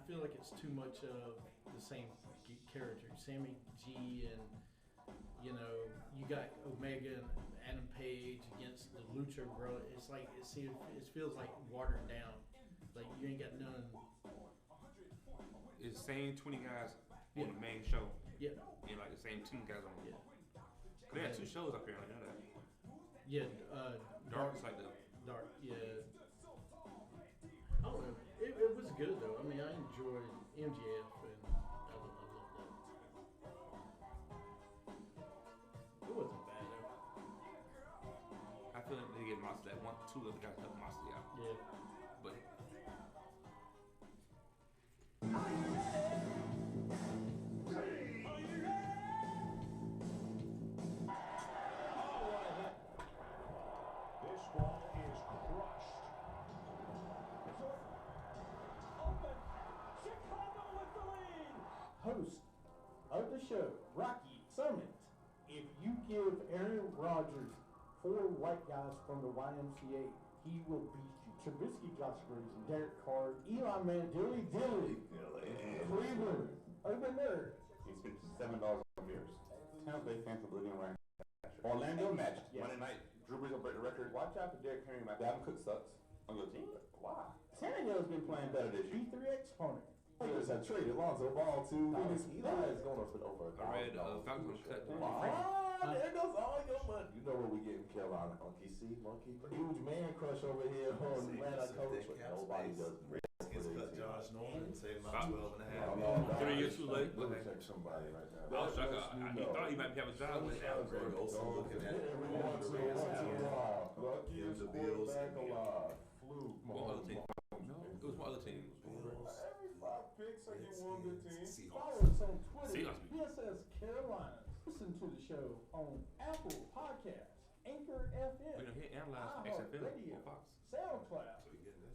feel like it's too much of the same character. Sammy G and you know you got Omega and Adam Page against the Lucha Bro. It's like it feels like watered down. Like you ain't got none. It's the same 20 guys on the main show. Yeah. And like the same 10 guys on the They had 2 shows up here, I know that. Yeah, Dark's like the Dark, yeah. I don't know. It was good though. I mean, I enjoyed MJF and I loved that. It wasn't bad though. I feel like they get Moxley that 2 other guys help Moxley out. Yeah. But This ball is crushed. Open. Chicago with the lead. Host of the show, Rocky Summitt. If you give Aaron Rodgers 4 white guys from the YMCA, he will beat you. Trubisky, Josh Rosen, Derek Carr, Eli Manning, Dilly, Cleveland, Urban Nerd. He spent $7 on beers. Tampa Bay fans are living around. Orlando match. Monday night. Drew Brees will break the record. Watch out for Derrick Henry. Dalvin Cook sucks on your team. Why? Tannehill's been playing better this year. B3X opponent. Lakers have traded Lonzo Ball to Phoenix. Eli is going for over $1,000. I read Falcons cut the There goes all your money. You know what we get in Carolina. Monkey see, monkey. Huge man crush over here on Atlanta coach. Nobody does. Redskins cut Josh Norman, save him about 12 and a half. 3 years too late. Let me check somebody right now. I was shocked. I thought he might have a job with that. Greg Olsen looking at Every once in a while. Lucky is quarterback alive. Fluke. What other team? No, it was what other team? Every 5 picks, I get one good team. Follow us on Twitter, Seahawks. BSS Carolina. Listen to the show on Apple Podcasts, Anchor FM, We don't hit analyze XFL Radio, on Fox. SoundCloud,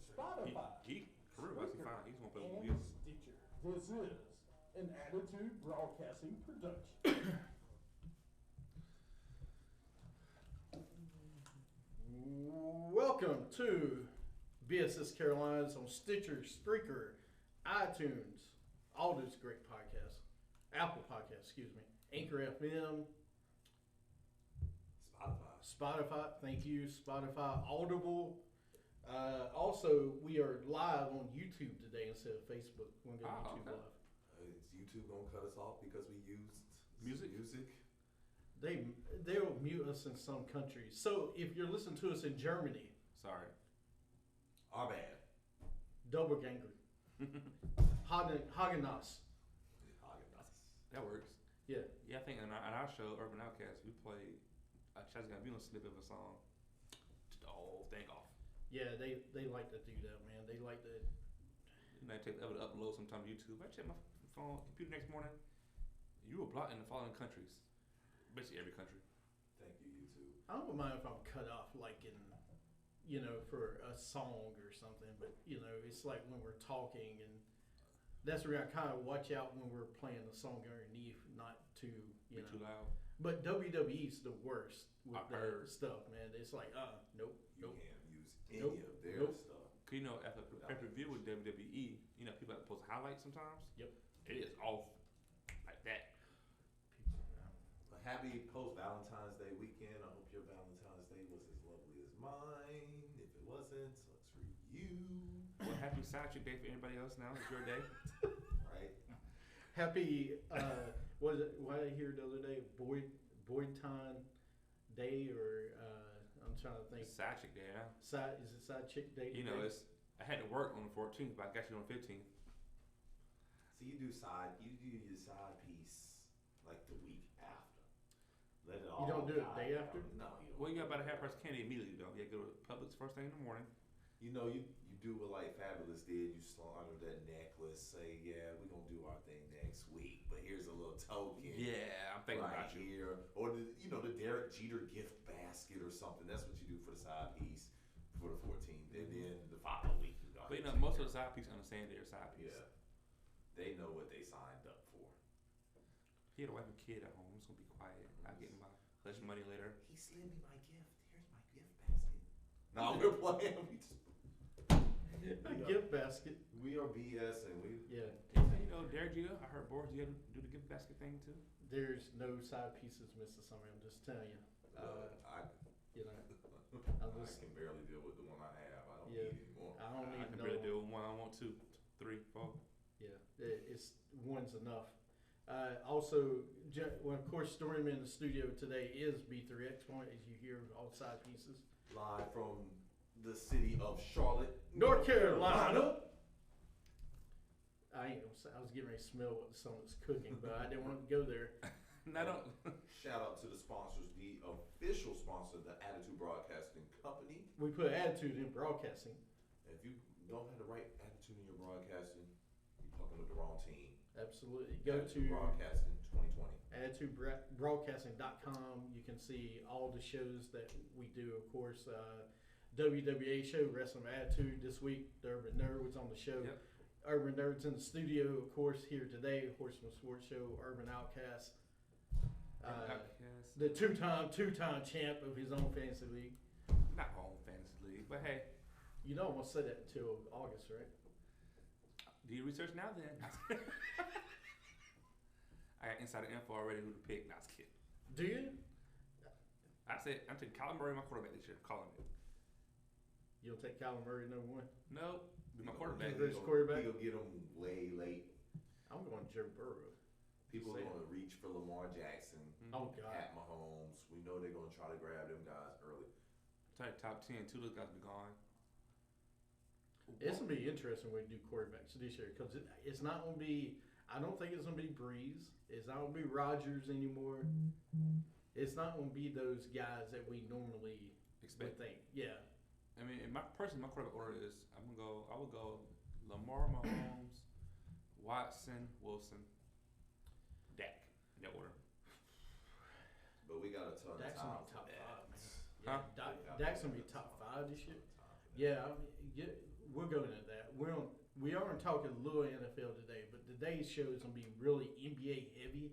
Spotify, He career wise, he fine. He's gonna play with and you. Stitcher. This is an Attitude Broadcasting production. Welcome to BSS Carolinas on Stitcher, Spreaker, iTunes, all those great podcasts, Apple Podcasts, excuse me, Anchor FM, Spotify. Thank you, Spotify, Audible. Also, we are live on YouTube today instead of Facebook. We're going to go YouTube live. Is YouTube gonna cut us off because we used Music? They'll mute us in some countries. So if you're listening to us in Germany, Sorry. Our bad. Doppelganger, Hagenas. That works. Yeah. Yeah, I think in our show, Urban Outcast, we played Chaz's gonna be on a snippet of a song. Just the whole thing off. Yeah, they like to do that, man. They like to. You might take ever to upload sometime to YouTube. I check my phone, computer next morning. You were blocked in the following countries. Basically every country. Thank you, YouTube. I don't mind if I'm cut off, like in, for a song or something. But it's like when we're talking, and that's where I kind of watch out when we're playing the song underneath, not to Be too loud. But WWE's the worst with I've that heard. stuff, man. It's like, nope. You can't use any Nope. of their Nope. stuff. Cause after pay-per-view with WWE, people have to post highlights sometimes. Yep. It is off like that. A happy post-Valentine's Day weekend. I hope your Valentine's Day was as lovely as mine. If it wasn't, sucks for you. Well, happy side chick day for anybody else now. It's your day. Right? Happy, what is it? What did I hear the other day? Boytown Day, or I'm trying to think. Side chick day, huh? Is it side chick day? today? I had to work on the 14th, but I got you on the 15th. So you do your side piece like the week after. Let it all. You don't do it die day down. after? No, you don't. Well, you got about a half price candy immediately, though. You got to go to Publix first thing in the morning. You do what like Fabulous did. You slaughter that necklace. Say, yeah, we're gonna do our thing next week, but here's a little token. Yeah, I'm thinking right about you. here, or the Derek Jeter gift basket or something. That's what you do for the side piece for the 14th, and then the following week. But most of the side piece understand their side piece. Yeah, they know what they signed up for. He had a wife and kid at home. I'm just gonna be quiet. I'll get my hush money later. He slid me my gift. Here's my gift basket. No, we're playing. We just A gift basket. we We are BSing. Yeah. You know, Derek Jeter, I heard Boris Jeter do the gift basket thing too. There's no side pieces, Mr. Summer. I'm just telling you. You know, I just- can barely deal with the one I have. I don't Yeah. need anymore. I don't I need can no. really deal with one. I want 2, 3, 4. Yeah, it's one's enough. Also, well, of course, storing in the studio today is B3X Point, as you hear all side pieces. Live from the city of Charlotte, North Carolina. I ain't gonna say, I was getting ready to smell what someone's cooking, but I didn't want to go there. No, don't. Shout out to the sponsors, the official sponsor, the Attitude Broadcasting Company. We put attitude in broadcasting. If you don't have the right attitude in your broadcasting, you're fucking with the wrong team. Absolutely. Go Attitude to Broadcasting 2020. attitudebroadcasting.com. You can see all the shows that we do. Of course, WWA show, Wrestling Attitude this week. The Urban Nerd was on the show. Yep. Urban Nerds in the studio, of course, here today. Horseman Sports Show, Urban Outcast. Outcast. The two-time champ of his own fantasy league. Not on fantasy league, but hey, You know I won't say that until August, right? do your research now then. I got insider info already who to pick. Nah, I was kidding. Do you? I said I'm taking Kyler Murray my quarterback this year. Calling it. You'll take Kyler Murray number one. Nope. Be my quarterback. He's quarterback? He'll get them way late. I'm going Joe Burrow. People are Say it. going to reach for Lamar Jackson, Oh God. Pat Mahomes. We know they're going to try to grab them guys early. Tell you top 10. 2 of those guys be gone. It's gonna be interesting when we do quarterbacks this year because it's not gonna be. I don't think it's gonna be Breeze. It's not gonna be Rodgers anymore. It's not gonna be those guys that we normally would Expect. think. Yeah. I mean, my quarterback order is I would go Lamar, Mahomes, Watson, Wilson, Dak in that order. But we got a ton Dak's of gonna time be top for five, man. Huh? Yeah, Dak's gonna be top five this year. Yeah, I mean, we'll go into that. We are talking a little NFL today, but today's show is gonna be really NBA heavy,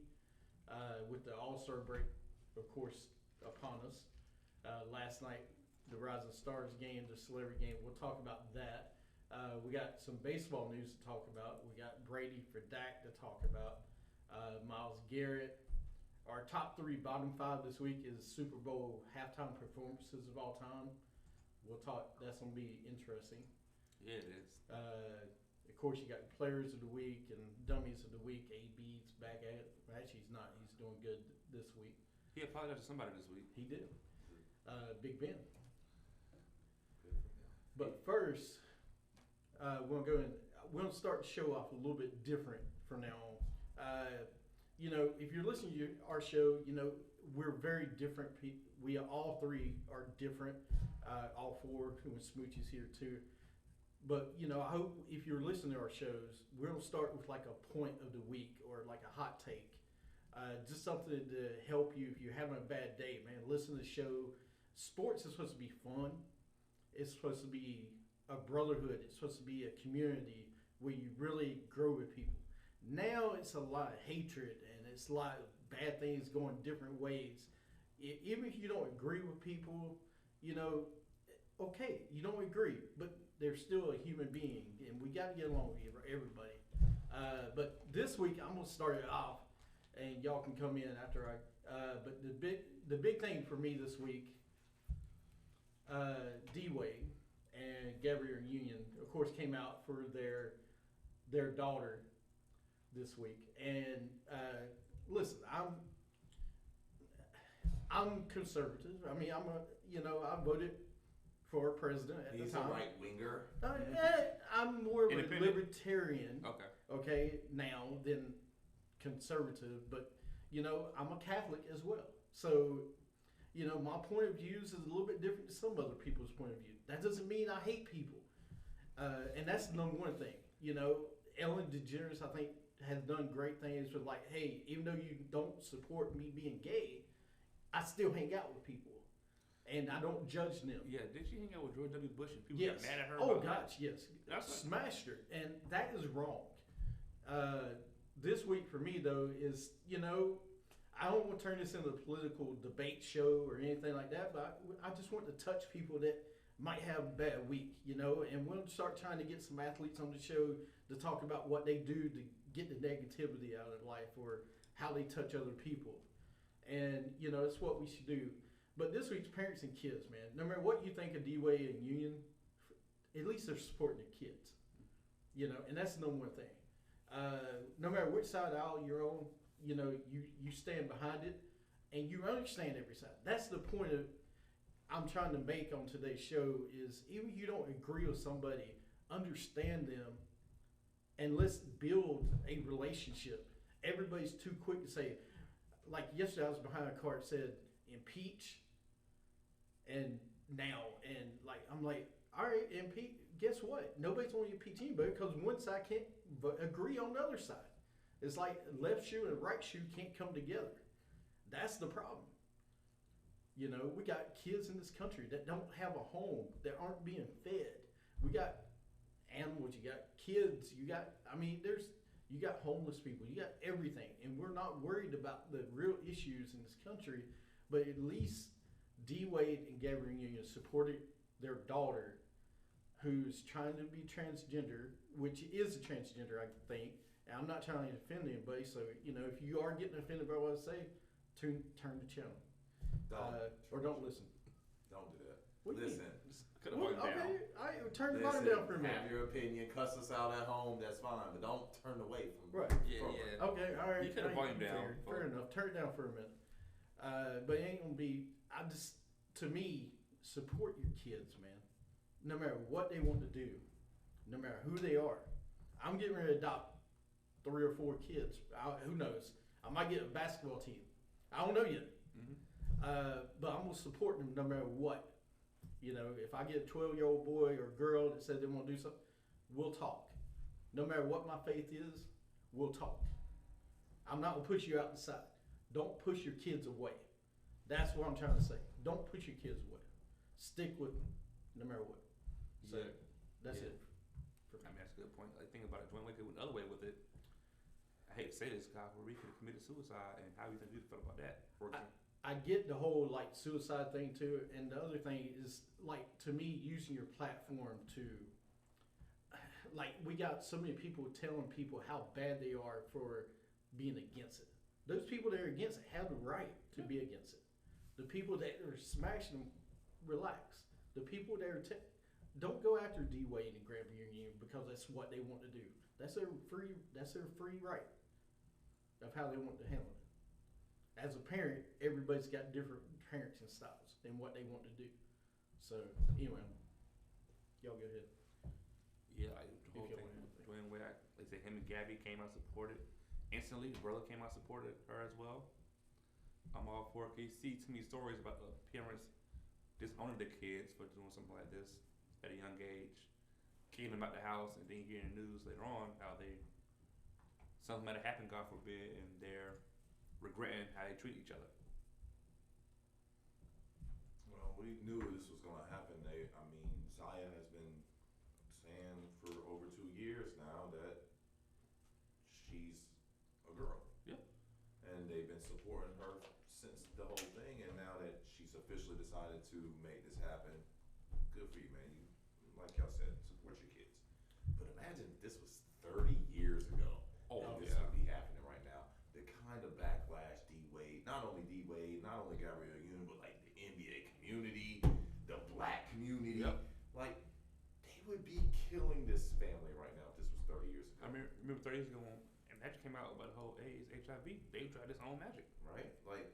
with the All-Star break, of course, upon us. Last night, the Rising Stars game, the celebrity game. We'll talk about that. We got some baseball news to talk about. We got Brady for Dak to talk about. Myles Garrett. Our top 3, bottom 5 this week is Super Bowl halftime performances of all time. We'll talk. That's gonna be interesting. Yeah, it is. Of course, you got players of the week and dummies of the week. AB's back at it. Actually, he's not. He's doing good this week. He apologized to somebody this week. He did. Big Ben. But first, we're gonna start the show off a little bit different from now on. You know, if you're listening to our show, you know we're very different people. We all 3 are different. All 4, when Smoochie's here too. But you know, I hope if you're listening to our shows, we'll start with like a point of the week or like a hot take, just something to help you if you're having a bad day, man. Listen to the show. Sports is supposed to be fun. It's supposed to be a brotherhood. It's supposed to be a community where you really grow with people. Now it's a lot of hatred and it's a lot of bad things going different ways. Even if you don't agree with people, you know, okay, you don't agree, but they're still a human being, and we got to get along with everybody. But this week I'm gonna start it off, and y'all can come in after I. But the big thing for me this week, D-Wade and Gabrielle Union, of course, came out for their daughter this week, and listen, I'm conservative. I mean, I voted for president at He's the time. a right winger. I'm more of a Independent? libertarian, Okay. okay, now than conservative, but you know, I'm a Catholic as well. So, you know, my point of views is a little bit different than some other people's point of view. That doesn't mean I hate people, and that's the number one thing. You know, Ellen DeGeneres, I think, has done great things with like, hey, even though you don't support me being gay, I still hang out with people. And I don't judge them. Yeah, did she hang out with George W. Bush and people Yes. got mad at her? Oh about that? gosh, yes. That's Smashed her, and that is wrong. This week for me though is, you know, I don't want to turn this into a political debate show or anything like that, but I just want to touch people that might have a bad week, you know, and we'll start trying to get some athletes on the show to talk about what they do to get the negativity out of life or how they touch other people. And, you know, it's what we should do. But this week's parents and kids, man, no matter what you think of D-Wade and Union, at least they're supporting their kids, you know, and that's the number one thing. No matter which side of the aisle you're on, you know, you stand behind it and you understand every side. That's the point of I'm trying to make on today's show is even if you don't agree with somebody, understand them and let's build a relationship. Everybody's too quick to say, like yesterday I was behind a car that said impeach and now, and like I'm like, all right, impeach. Guess what? Nobody's going to impeach anybody because one side can't agree on the other side. It's like left shoe and right shoe can't come together. That's the problem. You know, we got kids in this country that don't have a home, that aren't being fed. We got animals, you got kids, you got homeless people, you got everything. And we're not worried about the real issues in this country, but at least D-Wade and Gabrielle Union supported their daughter who's trying to be transgender, which is a transgender, I think. And I'm not trying to offend anybody, so, you know, if you are getting offended by what I say, turn the channel. Or don't listen. Don't do that. What do you Listen. Could have volume down. Okay, I turn the volume Listen, down for a minute. have your opinion, cuss us out at home, that's fine, but don't turn away from Right. from Yeah. Okay, all right. You could have volume down. Fair enough. Turn it down for a minute. But it ain't gonna be. To me, support your kids, man. No matter what they want to do, no matter who they are. I'm getting ready to adopt 3 or 4 kids. Who knows? I might get a basketball team. I don't know yet. But I'm gonna support them no matter what. You know, if I get a 12-year-old boy or girl that says they want to do something, we'll talk. No matter what my faith is, we'll talk. I'm not gonna push you out the side. Don't push your kids away. That's what I'm trying to say. Don't push your kids away. Stick with them, no matter what. So that's it. I mean, that's a good point. Like, think about it. Dwayne Wade went the other way with it. I hate to say this, guy, but Rico committed suicide, and how you think you felt about that? I get the whole like suicide thing too, and the other thing is like to me using your platform to like we got so many people telling people how bad they are for being against it. Those people that are against it have the right to be against it. The people that are smashing them, relax. The people that are don't go after D-Wade and Graham Union because that's what they want to do. That's their free right of how they want to handle it. As a parent, everybody's got different parenting styles and what they want to do. So anyway, y'all go ahead. Yeah, like the whole thing with Dwayne Wade, like I said, him and Gabby came out supported. Instantly, his brother came out supported her as well. I'm all for it. You see too many stories about the parents disowning their kids for doing something like this at a young age, kicking them out the house, and then hearing the news later on how something might have happened, God forbid, and they're regretting how they treat each other. Well, we knew this was going to happen. Zaya has been saying for over 2 years now that she's a girl. Yeah. And they've been supporting her since the whole thing, and now that she's officially decided to make this happen, good for you, man. You, like y'all said, support your kids. But imagine if this was 30 years ago. This would be happening right now. The kind of backlash D-Wade, not only Gabrielle Union, but like the NBA community, the black community, like they would be killing this family right now if this was 30 years ago. I remember 30 years ago when Magic came out about the whole AIDS, HIV. They tried this on Magic, right? Like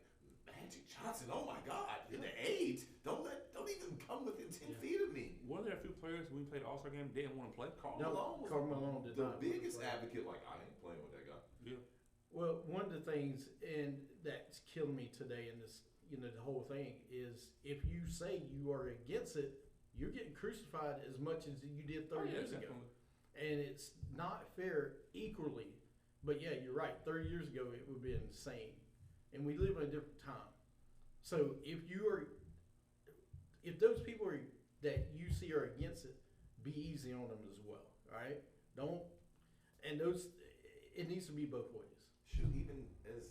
Magic Johnson, oh my God, the AIDS, don't even come within 10 feet of me. Were there a few players when we played the All-Star game didn't want to play? Karl Malone was the biggest advocate. Like I ain't playing with that guy. Yeah. Well, one of the things, and that's killing me today in this, you know, the whole thing is if you say you are against it, you're getting crucified as much as you did 30 years ago. And it's not fair equally. But yeah, you're right. 30 years ago, it would be insane. And we live in a different time. So if those people that you see are against it, be easy on them as well. All right? It needs to be both ways. Shoot, even as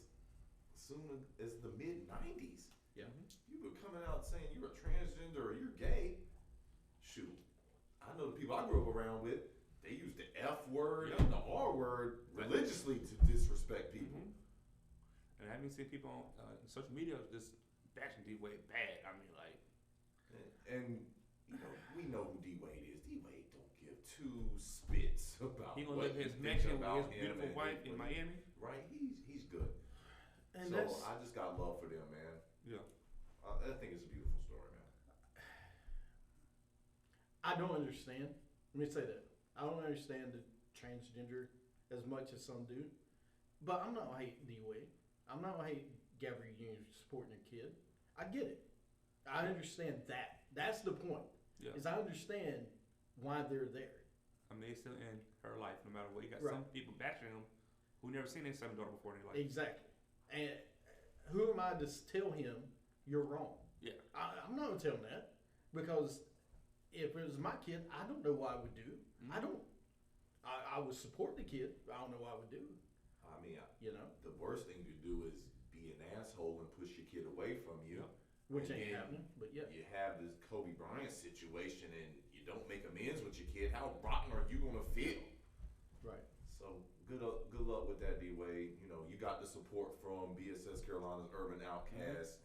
soon as the mid-90s, yeah, you were coming out saying you're a transgender or you're gay, shoot, I know the people I grew up around with, they use the F word Yeah. and the R word religiously to disrespect people. And I haven't seen people on social media just bashing D-Wade bad. I mean, like, And you know, we know who D Wade is. D Wade don't give two spits about he gonna what live his you mansion think with about his him beautiful and wife in what Miami. Right, he's good. And so that's, I just got love for them, man. Yeah. I think it's a beautiful story, man. I don't understand. Let me say that. I don't understand the transgender as much as some do. But I'm not hating D-Wade. I'm not hating Gabrielle Union supporting her kid. I get it. I understand that. That's the point. Yeah. Is I understand why they're there. I mean, they still in her life no matter what. You got Right. some people bashing him who never seen their son or daughter before in their life. Exactly. And who am I to tell him you're wrong? Yeah. I'm not going to tell him that. Because if it was my kid, I don't know what I would do. Mm-hmm. I don't. I would support the kid, but I don't know what I would do. I mean, You know? the worst thing to do is be an asshole and push your kid away from you. Which And ain't then happening, but yeah. You have this Kobe Bryant situation and you don't make amends with your kid. How rotten are you gonna feel? Right. So good luck with that, D Wade. You know, you got the support from BSS Carolina's Urban Outcast.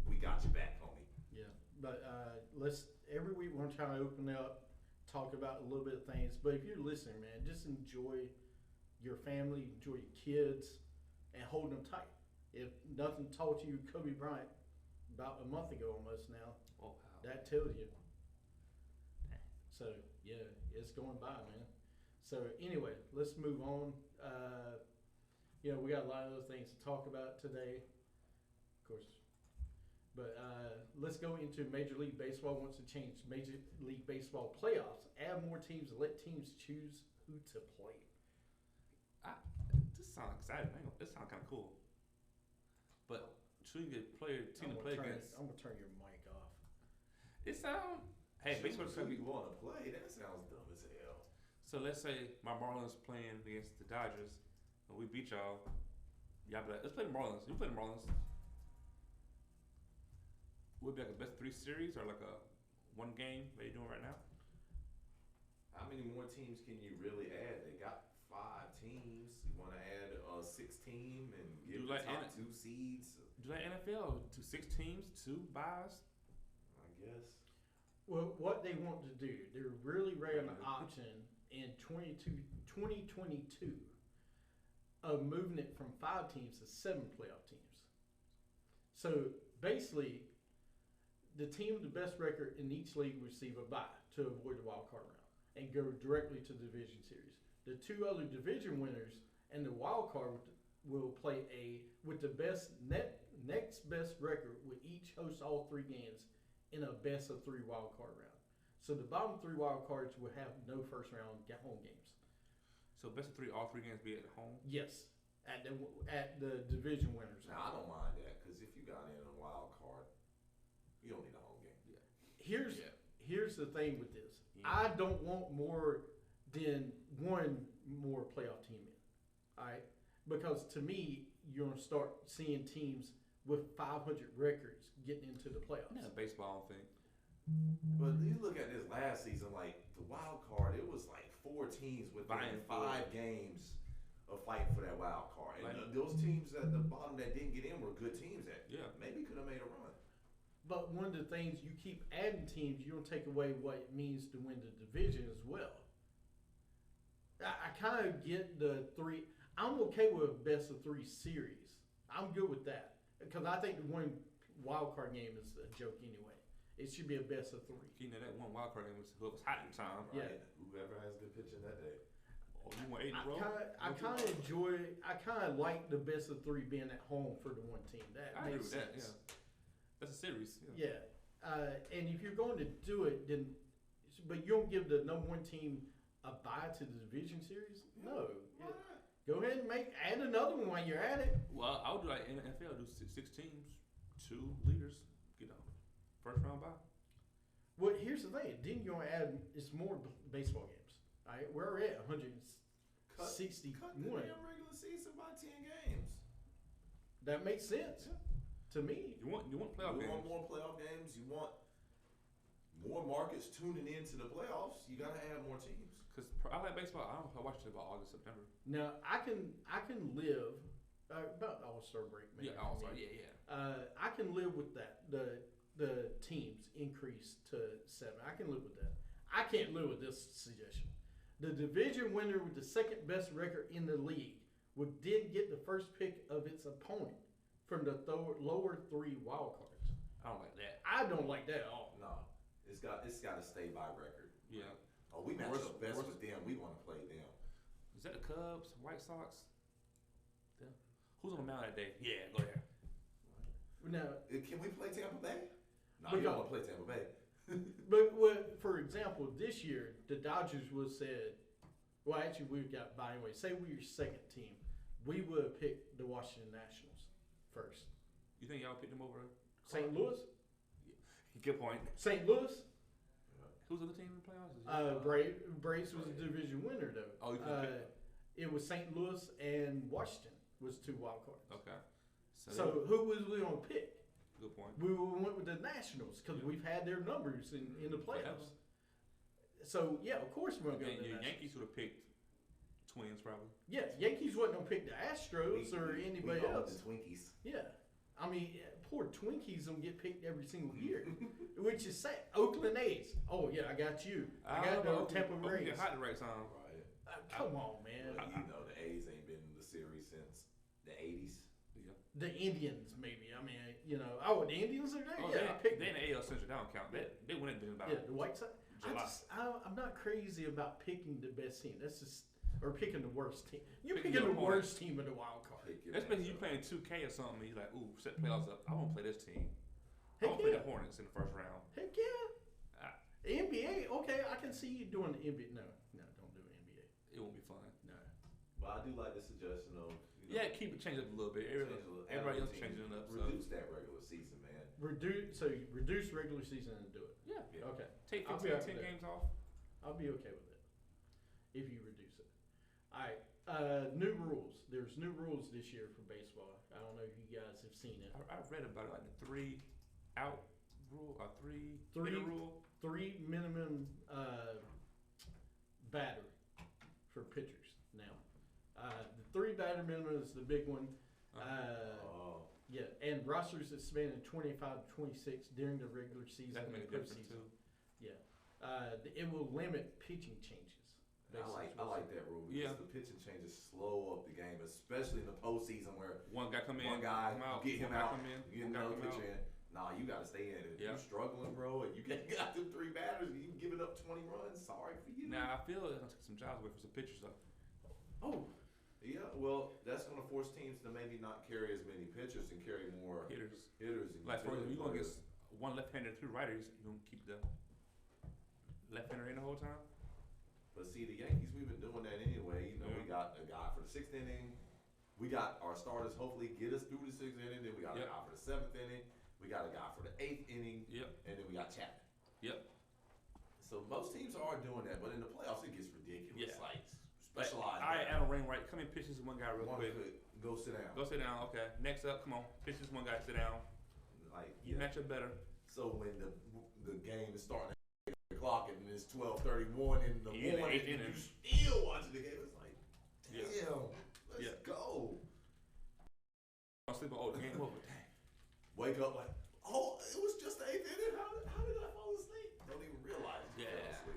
We got you back, homie. Yeah. But every week we're trying to open up, talk about a little bit of things. But if you're listening, man, just enjoy your family, enjoy your kids, and hold them tight. If nothing taught you Kobe Bryant about a month ago almost now, Oh, wow. that tells you. So yeah, it's going by, man. So anyway, let's move on. We got a lot of other things to talk about today, of course. But let's go into Major League Baseball wants to change Major League Baseball playoffs, add more teams, and let teams choose who to play. This sounds exciting. This sounds kind of cool. But choosing a team to play against. I'm gonna turn your mic off. It sounds. Hey, baseball's who gonna be. you want to play? That sounds dumb as hell. So let's say my Marlins playing against the Dodgers, and we beat y'all. Y'all be like, let's play the Marlins. You play the Marlins. Would it be like a best 3 series or like a 1 game that you're doing right now? How many more teams can you really add? They got 5 teams. You want to add a 6th team and give the top 2 seeds? Do like NFL to 6 teams, 2 buys? I guess. Well, what they want to do, they're really ran an option in 2022 of moving it from 5 teams to 7 playoff teams. So basically, the team with the best record in each league receive a bye to avoid the wild card round and go directly to the division series. The 2 other division winners and the wild card will play with the next best record will each host all 3 games in a best of 3 wild card round. So the bottom 3 wild cards will have no first round home games. So best of 3, all 3 games be at home? Yes, at the division winners. Now, I don't mind that because if you got in a wild card, you don't need a home game. Yeah. Here's the thing with this. Yeah. I don't want more than 1 more playoff team in. All right? Because to me, you're going to start seeing teams with 500 records getting into the playoffs. Yeah, baseball thing. But you look at this last season, like the wild card, it was like 4 teams with Vying 5 games of fighting for that wild card. And Like- those teams at the bottom that didn't get in were good teams that Yeah. maybe could have made a run. But one of the things, you keep adding teams, you don't take away what it means to win the division as well. I kind of get the 3. I'm okay with a best of 3 series. I'm good with that. Because I think the 1 wild card game is a joke anyway. It should be a best of 3. You know, that 1 wild card game was whoever's hot in time. Yeah. Right? Whoever has good pitching that day. Oh, you want 8 in a row? I kind of like the best of 3 being at home for the 1 team. That I agree makes with that, sense. yeah. That's a series. Yeah. And if you're going to do it, then, but you don't give the number 1 team a bye to the division series? No. Why not? Go ahead and add another one while you're at it. Well, I would do like in the NFL, do 6 teams, 2 leaders, first round bye. Well, here's the thing. Then you're going to add, it's more baseball games. All right? We're already at 161. Cut the damn regular season by 10 games. That makes sense to me. You want playoff You games. want more playoff games. You want more markets tuning into the playoffs, you got to add more teams. Because I like baseball. I don't know if I watched it about August, September. Now I can live about All-Star break. Maybe. Yeah, All-Star. Yeah. I can live with that. The teams increase to 7. I can live with that. I can't live with this suggestion. The division winner with the second best record in the league would then get the first pick of its opponent from the lower 3 wild cards. I don't like that. I don't like that at all. No, it's got to stay by record. Yeah. Oh, we match up best with them. We want to play them. Is that the Cubs, White Sox? Yeah. Who's on the mound that day? Yeah, go there. Now, Can we play Tampa Bay? No, We you don't don't. want to play Tampa Bay. but for example, this year the Dodgers would have said, well, actually we've got by anyway. Say we're your second team, we would have picked the Washington Nationals first. You think y'all picked them over St. Louis, Good point. St. Louis. Who's the other team in the playoffs? Braves was a division winner though. Oh, you couldn't pick it was St. Louis and Washington was 2 wild cards. Okay. So who was we gonna pick? Good point. We went with the Nationals because we've had their numbers in the playoffs. So yeah, of course we're gonna go And to the your Nationals. Yankees would have picked Twins probably. Yeah, Yankees wasn't gonna pick the Astros or anybody we else. The Twinkies. Yeah, I mean, poor Twinkies don't get picked every single year, which is sad. Oakland A's. Oh yeah, I got you. I got the Tampa Rays. Get hot the right time. Right. Come on, man. Well, you know the A's ain't been in the series since the '80s. Yeah. The Indians, maybe. I mean, the Indians are there. Oh, Yeah, I picked. they in the AL Central. That don't count. They win it about. Yeah, the White Sox. July. I'm not crazy about picking the best team. That's just or picking the worst team. You Picking picking your the opponent. worst team in the wild card. Pick your Especially you matchup. playing 2K or something. You're like, ooh, set playoffs up. I won't play this team. I Heck won't play yeah. the Hornets in the first round. Heck yeah. Ah. NBA. Okay, I can see you doing the NBA. No, don't do NBA. It won't be fun. No. But I do like the suggestion of Yeah, keep it change up a little bit. Everybody else changing it up. So. Reduce that regular season, man. Reduce regular season and do it. Yeah. Yeah. Okay. Take I'll 15, be up 10 with that. games off. I'll be okay with it if you reduce it. All right. New rules. There's new rules this year for baseball. I don't know if you guys have seen it. I read about it, like the 3 out rule or 3 Three- hitter rule. 3 minimum batter for pitchers now. The 3 batter minimum is the big one. Oh. Yeah, and rosters expanded 25 to 26 during the regular season That and make a difference postseason. too. Yeah, it will limit pitching changes. I like that rule because Yeah. the pitching changes slow up the game, especially in the postseason where One guy come in, one guy come out, get him one guy out, come in, you get one guy another come pitcher out. in. Nah, you gotta stay in it. If Yeah. you struggling, bro, and you got them 3 batters, and you giving up 20 runs. Sorry for you. Now I feel it's gonna take some jobs away from some pitchers though. Oh, Yeah, well, that's gonna force teams to maybe not carry as many pitchers and carry more Hitters. and Like for utility you gonna get players. one left-hander, 2 righters, you gonna keep the left-hander in the whole time? But see, the Yankees, we've been doing that anyway. You know, Yeah. we got a guy for the 6th inning. We got our starters hopefully get us through the 6th inning. Then we got Yep. a guy for the 7th inning. We got a guy for the 8th inning. Yep. And then we got Chapman. Yep. So most teams are doing that, but in the playoffs it gets ridiculous. Yeah. Like Like, specialized. all right, guys. Adam Rainwright, come in, pitch this one guy real One quick. could go sit down. Go sit down. Okay. Next up, come on, pitch this one guy, sit down. Like You match up better. So when the game is starting at 8 o'clock and it's 12:31 in the Yeah, the morning, 8th and inning. you still watching the game, it's like, Yeah. damn, let's Yeah. go. I'm sleeping. Oh, the game over. Dang. Wake up like, oh, it was just the 8th inning. How did I fall asleep? Don't even realize you Yeah. fell asleep.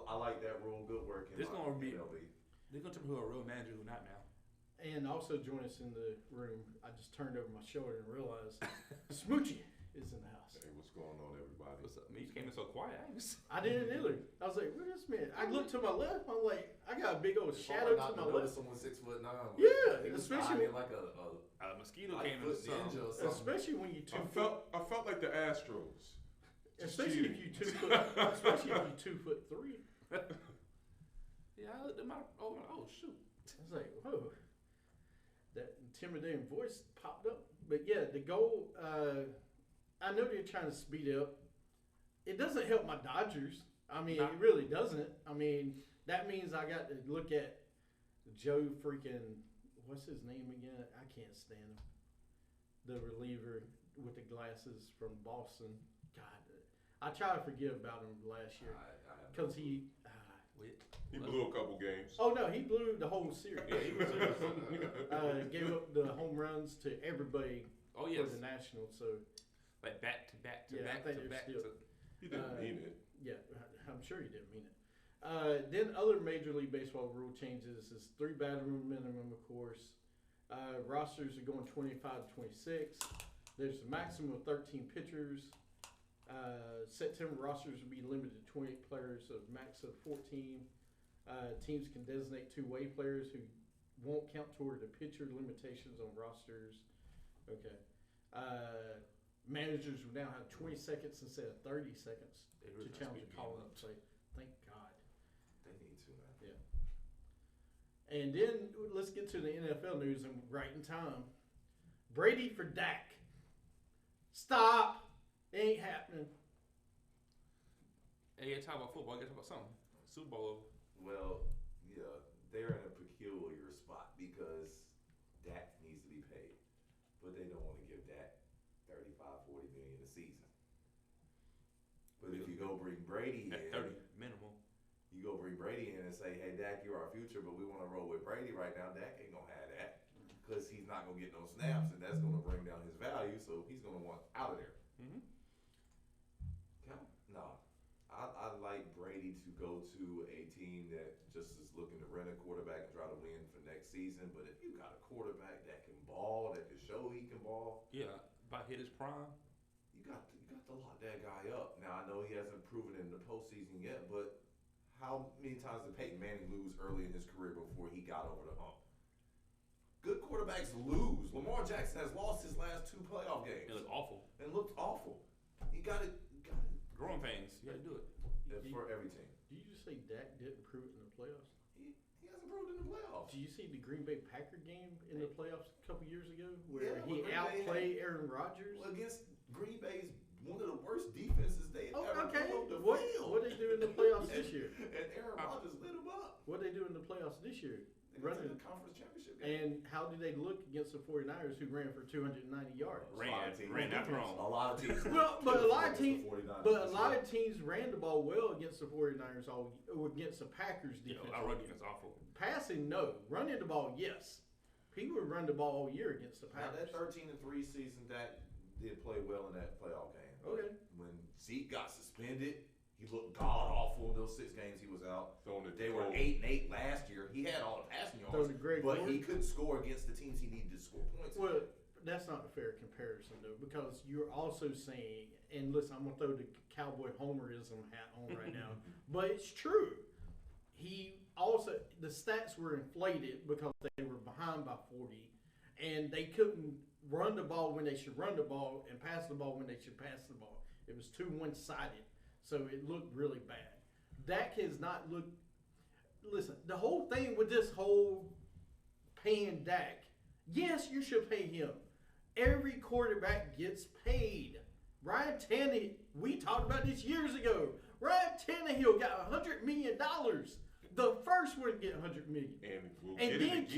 I like that rule. Good work. This gonna be- MLB. They're gonna tell me who a real manager, who not now. and also join us in the room. I just turned over my shoulder and realized Smoochie is in the house. Hey, what's going on, everybody? What's up? Man, you came in so quiet. I ain't just- I didn't either. I was like, "Where's this man?" I looked to my left. I'm like, I got a big old It's shadow hard not to my to notice left. someone 6'9". Yeah, He was especially hiding when- like A mosquito Light came in. foot ninja or something. Especially when you I 2 foot. felt like the Astros. Just Especially if cheating. you 2 foot. Especially if you 2'3". Yeah, I looked at my. Oh shoot. I was like, whoa, that intimidating voice popped up. But yeah, the goal, I know they're trying to speed it up. It doesn't help my Dodgers. I mean, Nah. it really doesn't. I mean, that means I got to look at Joe freaking, what's his name again? I can't stand him. The reliever with the glasses from Boston. God, I try to forget about him last year because he. He blew a couple games. Oh no, he blew the whole series. Yeah, he was Gave up the home runs to everybody Oh yes, for the Nationals. So like back to back to Yeah, I back think to they're back. still- To, He didn't mean it. yeah, I'm sure he didn't mean it. Then other Major League Baseball rule changes is 3 batting minimum, of course. Rosters are going 25 to 26. There's a maximum of 13 pitchers. September rosters will be limited to 28 players, of max of 14. Teams can designate two-way players who won't count toward the pitcher limitations on rosters. Okay. Managers will now have 20 seconds instead of 30 seconds They to really must challenge be a call beating up. up. Say, thank God. They need to, man. And then let's get to the NFL news and right in time. Brady for Dak. Stop. It ain't happening. Hey, you talk about football. You gotta talk about something. Super Bowl. Well, yeah, they're in a peculiar spot because Dak needs to be paid, but they don't want to give Dak 35, 40 million a season. But if you go bring Brady At in, 30 minimal. you go bring Brady in and say, "Hey, Dak, you're our future, but we want to roll with Brady right now." Dak ain't gonna have that because he's not gonna get no snaps, and that's gonna bring down his value. So he's gonna want out of there. Mm-hmm. No, I like Brady to go to a team that just is looking to rent a quarterback and try to win for next season. But if you got a quarterback that can ball, that can show he can ball, Yeah, about hit his prime. you got to lock that guy up. Now I know he hasn't proven it in the postseason yet, but how many times did Peyton Manning lose early in his career before he got over the hump? Good quarterbacks lose. Lamar Jackson has lost his last 2 playoff games It looked awful. and looked awful. He got it Growing pains. You gotta do it. for every team. Did you just say Dak didn't prove it in the playoffs? He hasn't proved in the playoffs. Did you see the Green Bay Packer game in the playoffs a couple years ago where Yeah, he Green Bay outplayed Aaron Rodgers? Against Green Bay's one of the worst defenses they Oh, ever okay. put on the What field. they do in the playoffs this year? And Aaron Rodgers lit him up. What they do in the playoffs this year? They got to Running. the conference championship game. And how did they look against the 49ers who ran for 290 yards? Ran after A home. lot of teams. Well, but a lot of against teams, the 49ers but a this lot year. of teams ran the ball well against the 49ers or against the Packers You defense. know, our run defense awful. Passing, no. Running the ball, yes. People would run the ball all year against the Now Packers. that 13-3 season, Dak did play well in that playoff game. Okay. When Zeke got suspended, he looked god awful in those 6 games he was out. Throwing it They were cold. 8-8 last year. He had all the passing yards, Throwing to Greg but Gordon. he couldn't score against the teams he needed to score points. Well, that's not a fair comparison, though, because you're also saying, and listen, I'm going to throw the Cowboy Homerism hat on right now, but it's true. He also, the stats were inflated because they were behind by 40, and they couldn't run the ball when they should run the ball and pass the ball when they should pass the ball. It was too one-sided, so it looked really bad. Dak has not looked. Listen, the whole thing with this whole paying Dak, yes, you should pay him. Every quarterback gets paid. Ryan Tannehill, we talked about this years ago. Ryan Tannehill got $100 million. The first one to get $100 million. And we'll And get it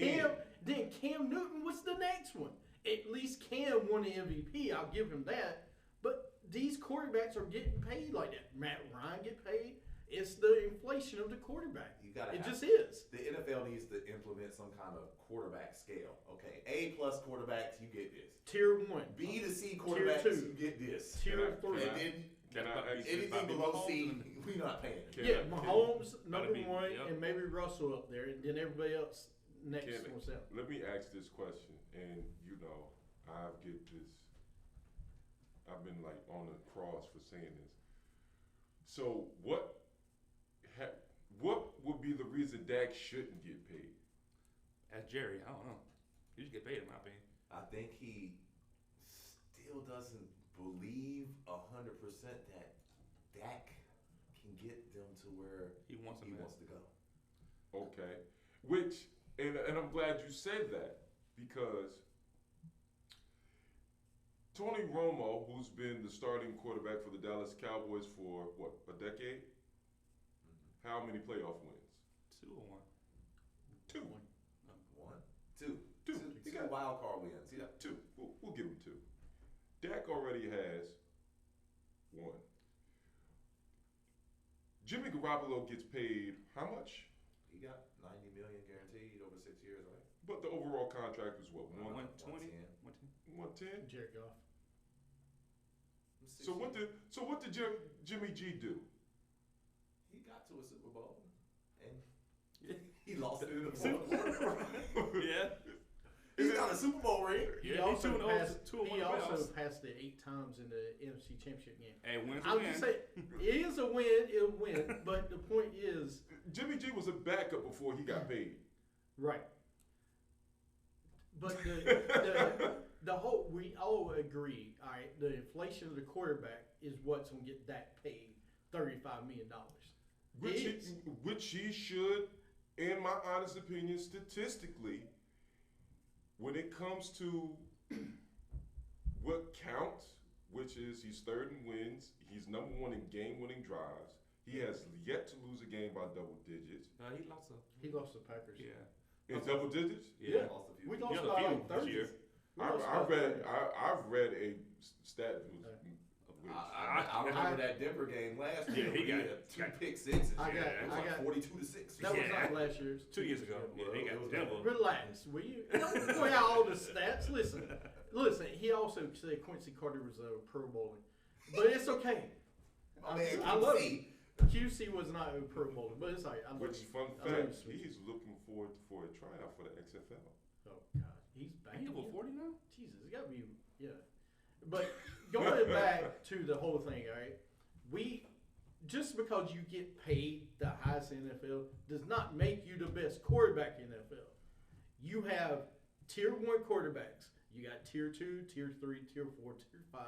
then again. Cam Newton was the next one. At least Cam won the MVP. I'll give him that. But these quarterbacks are getting paid like that. Matt Ryan get paid. It's the inflation of the quarterback. You gotta It have- just is. The NFL needs to implement some kind of quarterback scale. Okay, A+ quarterbacks, you get this. Tier 1. B to C quarterbacks, two. you get this. Tier Can I- 3. And then Can I ask this? anything below C, we not paying. Can Yeah, I- can- Mahomes number be- 1, yep. and maybe Russell up there, and then everybody else next Can- one's out. Let me ask this question, and you know, I get this. I've been like on the cross for saying this. So what would be the reason Dak shouldn't get paid? As Jerry, I don't know. He should get paid in my opinion. I think he still doesn't believe 100% that Dak can get them to where He wants he him wants to go. Okay, which and I'm glad you said that because Tony Romo, who's been the starting quarterback for the Dallas Cowboys for what, a decade? How many playoff wins? 2 or 1. Two. 1, 2, Two. Two wild card wins. Yeah. Two. We'll give him two. Dak already has one. Jimmy Garoppolo gets paid how much? He got $90 million guaranteed over 6 years, right? But the overall contract was what? 120? 110? Jared Goff. So what did Jimmy G do? He got to a Super Bowl and he lost it in the fourth quarter. Yeah. He's got a Super Bowl ring. He Yeah, also he also passed it 8 times in the NFC Championship game. Hey, wins I would again. say it is a win, it'll win, but the point is Jimmy G was a backup before he got paid. right. But the whole we all agree, all right, the inflation of the quarterback is what's gonna get Dak paid $35 million. Which he should, in my honest opinion, statistically, when it comes to what counts, which is he's third in wins, he's number one in game-winning drives. He has yet to lose a game by double digits. He lost the Packers. Yeah. In double digits? Yeah. Lost a few. We people. lost Yeah, by a few like this 30. year. We lost by I've 30. read a stat that was I remember that Denver game last year. he where got- he had 2 pick sixes. I got- It was I like got- 42-6. That was Yeah. not last year's. 2 years ago. Yeah, he got Well, Denver. Relax, will you? Don't point out all the stats. Listen. He also said Quincy Carter was a Pro Bowler, but it's okay. My man I love QC. it. QC was not a Pro Bowler, but it's alright. I love which, you. fun I love fact, you, Switch. he's looking forward for a tryout for the XFL. Oh God, he's back. He over again? 40 now? Jesus, it got to be But going back to the whole thing, all right. Just because you get paid the highest in the NFL does not make you the best quarterback in the NFL. You have tier 1 quarterbacks. You got tier 2, tier 3, tier 4, tier 5.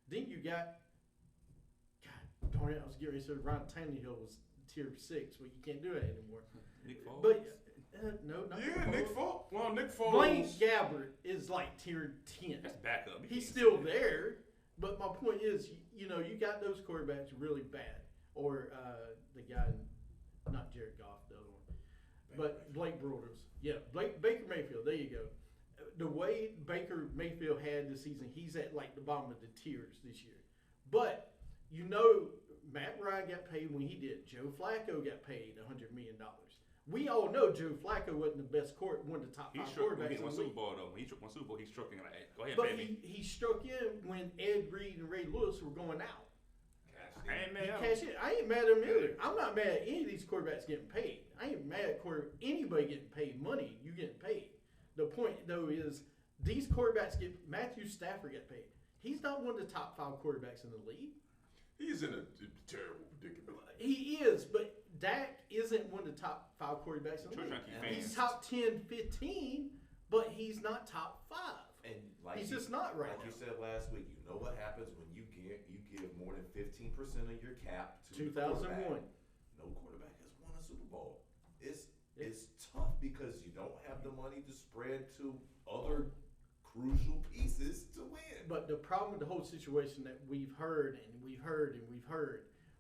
Then you got, God darn it, I was getting ready to say Ryan Tannehill was tier 6, but you can't do that anymore. Nick Foles? But no, not Yeah, Nick Foles. Well, Nick Foles. Blaine Gabbert is like tier 10. That's backup. He's still there, but my point is, you got those quarterbacks really bad. Or the guy, not Jared Goff, the other one. But Blake Bortles. Yeah, Baker Mayfield, there you go. The way Baker Mayfield had this season, he's at like the bottom of the tiers this year. But, Matt Ryan got paid when he did. Joe Flacco got paid $100 million. We all know Joe Flacco wasn't the best one of the top 5 quarterbacks He in won the Super league. Bowl, though. When he took one Super Bowl, he struck in like, go ahead, But baby. he struck in when Ed Reed and Ray Lewis were going out. I ain't mad He at him. cashed in. I ain't mad at him either. I'm not mad at any of these quarterbacks getting paid. I ain't mad at anybody getting paid money. You getting paid. The point though is these quarterbacks Matthew Stafford get paid. He's not one of the top 5 quarterbacks in the league. He's in a terrible predicament. He is, but Dak isn't one of the top 5 quarterbacks in the Sure, league. trying to keep fans. He's top 10, 15, but he's not top 5. And like He's just not right Like now. you said last week, you know what happens when you give more than 15% of your cap to the 2001. quarterback. No quarterback has won a Super Bowl. It's tough because you don't have the money to spread to other crucial pieces to win. But the problem with the whole situation that we've heard,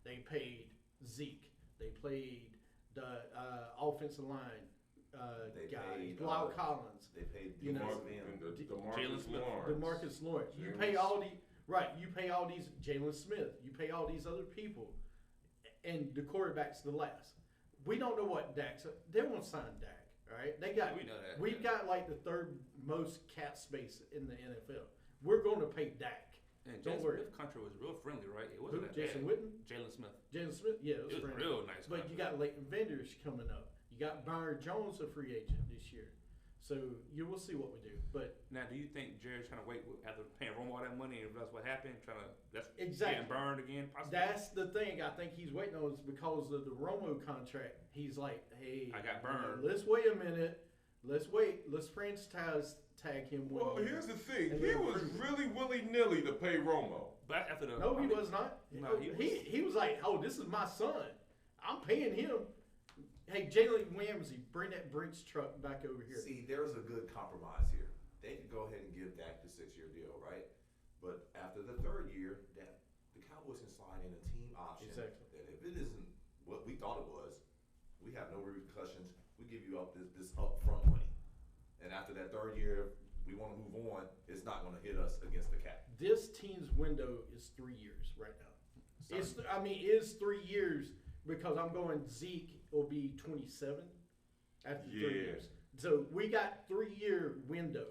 they paid Zeke. They played the offensive line They guys, paid, Blau Collins, They paid You know, And Jalen DeMarcus Smith. Lawrence. DeMarcus Lawrence. You Jameis. pay all these Jalen Smith. You pay all these other people, and the quarterback's the last. We don't know what Dak's. They won't sign Dak. All right, they got. We know that. We've got like the 3rd most cap space in the NFL. We're going to pay Dak. And Don't Jason worry. Smith's contract was real friendly, right? It Who? wasn't that Jason bad. Witten, Jalen Smith. Jalen Smith. Yeah, It was friendly. real nice. But you got Leighton Vendors coming up. You got Byron Jones, a free agent this year. So you will see what we do. But Now, do you think Jared's trying to wait after paying Romo all that money and that's what happened? That's Exactly. getting burned again? Possibly? that's the thing I think he's waiting on is because of the Romo contract. He's like, hey, I got burned. Let's wait a minute. Let's wait. Let's franchise tag him. Well, one year. here's the thing. And He then was prove it. really willy-nilly to pay Romo. But after the No, he was not. No, he was like, oh, this is my son. I'm paying him. Hey, Jalen Ramsey, bring that Brinks truck back over here. See, there's a good compromise here. They could go ahead and give Dak the 6-year deal, right? But after the 3rd year, the Cowboys can slide in a team option. Exactly. That if it isn't what we thought it was, we have no repercussions. We give you up this upfront money, and after that 3rd year, we want to move on. It's not going to hit us against the cap. This team's window is 3 years right now. It's 3 years because I'm going Zeke will be 27 after 3 Yeah. years. So we got 3-year window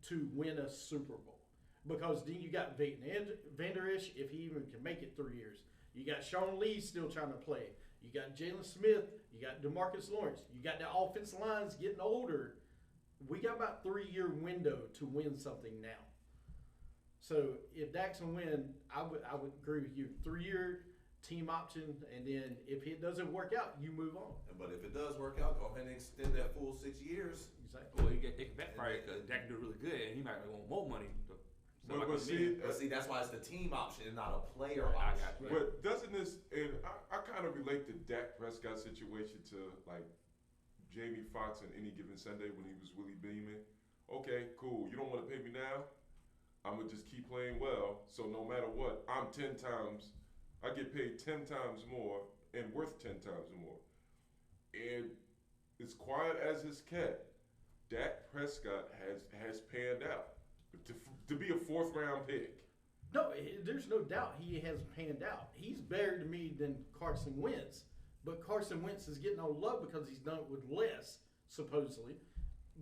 to win a Super Bowl. Because then you got Vander Esch, if he even can make it 3 years. You got Sean Lee still trying to play. You got Jalen Smith. You got DeMarcus Lawrence. You got the offensive lines getting older. We got about 3-year window to win something now. So if Dak's gonna win, I would agree with you. 3-year team option, and then if it doesn't work out, you move on. But if it does work out, go ahead and extend that full 6 years. Exactly. Well, it can backfire because Dak do really good, and he might want more money. But see, That's why it's the team option and not a player I option. got you. but doesn't this, and I kind of relate the Dak Prescott situation to like Jamie Foxx on Any Given Sunday when he was Willie beaming. Okay, cool. You don't want to pay me now? I'm going to just keep playing well. So no matter what, I get paid 10 times more and worth 10 times more. And as quiet as his cat, Dak Prescott has panned out to be a 4th round pick. No, there's no doubt he has panned out. He's better to me than Carson Wentz. But Carson Wentz is getting all love because he's done it with less, supposedly.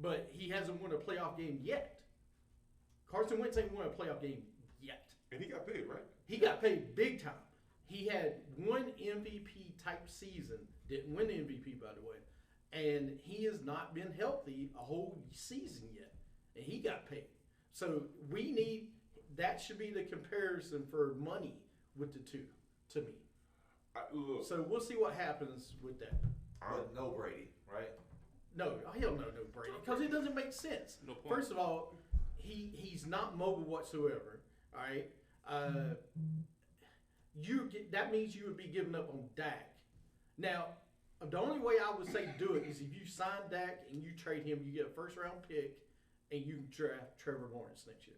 But he hasn't won a playoff game yet. Carson Wentz ain't won a playoff game yet. And he got paid, right? He got paid big time. He had one MVP type season. Didn't win the MVP, by the way. And he has not been healthy a whole season yet. And he got paid. So that should be the comparison for money with the two, to me. Look, So we'll see what happens with that. But no Brady, right? No, hell no Brady, because it doesn't make sense. No point. First of all, he's not mobile whatsoever. All right, that means you would be giving up on Dak. Now, the only way I would say do it is if you sign Dak and you trade him, you get a 1st round pick, and you draft Trevor Lawrence next year.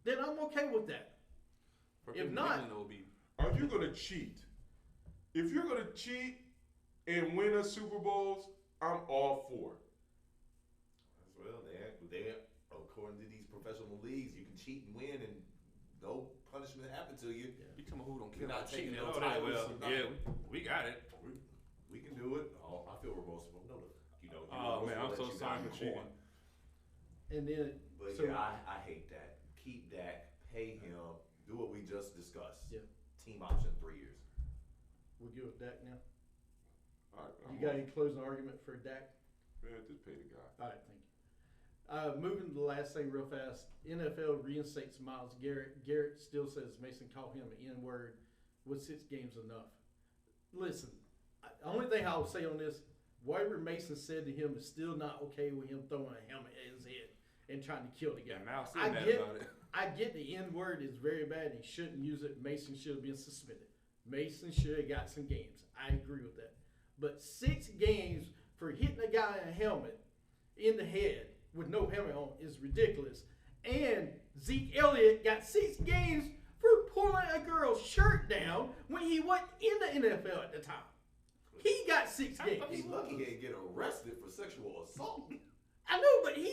Then I'm okay with that. If not, are you going to cheat? If you're going to cheat and win us Super Bowls, I'm all for it. Well, they according to these professional leagues, you can cheat and win, and no punishment happen to you. You tell me who don't You're care not about taking cheating no and all that. titles, Well, nothing. yeah, we got it. We can do it. Oh, I feel remorseful. No, you're Oh man, I'm remorseful so that sorry you for got cheating. caught. and then But so yeah, I hate that. Keep Dak, pay him, do what we just discussed. Yeah. Team option 3 years. we'll go with Dak now. All right, You got any closing argument for Dak? Man, just pay the guy. All right, thank you. Moving to the last thing real fast. NFL reinstates Myles Garrett. Garrett still says Mason called him an N-word. Was 6 games enough? Listen, the only thing I'll say on this, whatever Mason said to him is still not okay with him throwing a helmet at his head and trying to kill the guy. Yeah, Mal I said that get, about it. I get the N-word is very bad and he shouldn't use it. Mason should have been suspended. Mason should have got some games. I agree with that. But 6 games for hitting a guy in a helmet in the head with no helmet on is ridiculous. And Zeke Elliott got 6 games for pulling a girl's shirt down when he wasn't in the NFL at the time. He got 6 games. He's lucky he didn't get arrested for sexual assault. I know, but he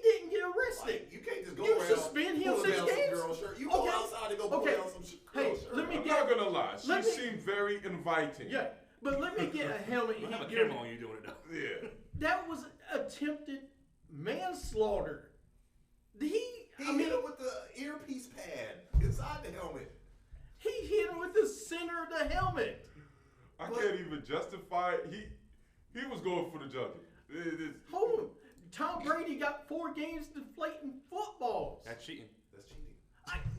didn't get arrested. Like, you can't just go You around suspend him pulling 6 down games? some girl's shirt. You go Okay. outside and go pull Okay. down some Hey, girl's shirt. let me I'm get- not going to lie. She let me- seemed very inviting. Yeah, but let me get a helmet. You don't have a hit camera your- on you doing it though. Yeah. That was attempted manslaughter. He I mean, hit him with the earpiece pad inside the helmet. he hit him with the center of the helmet. I can't even justify it. He was going for the junkie. Hold on. Tom Brady got 4 games deflating footballs. That's cheating. That's cheating.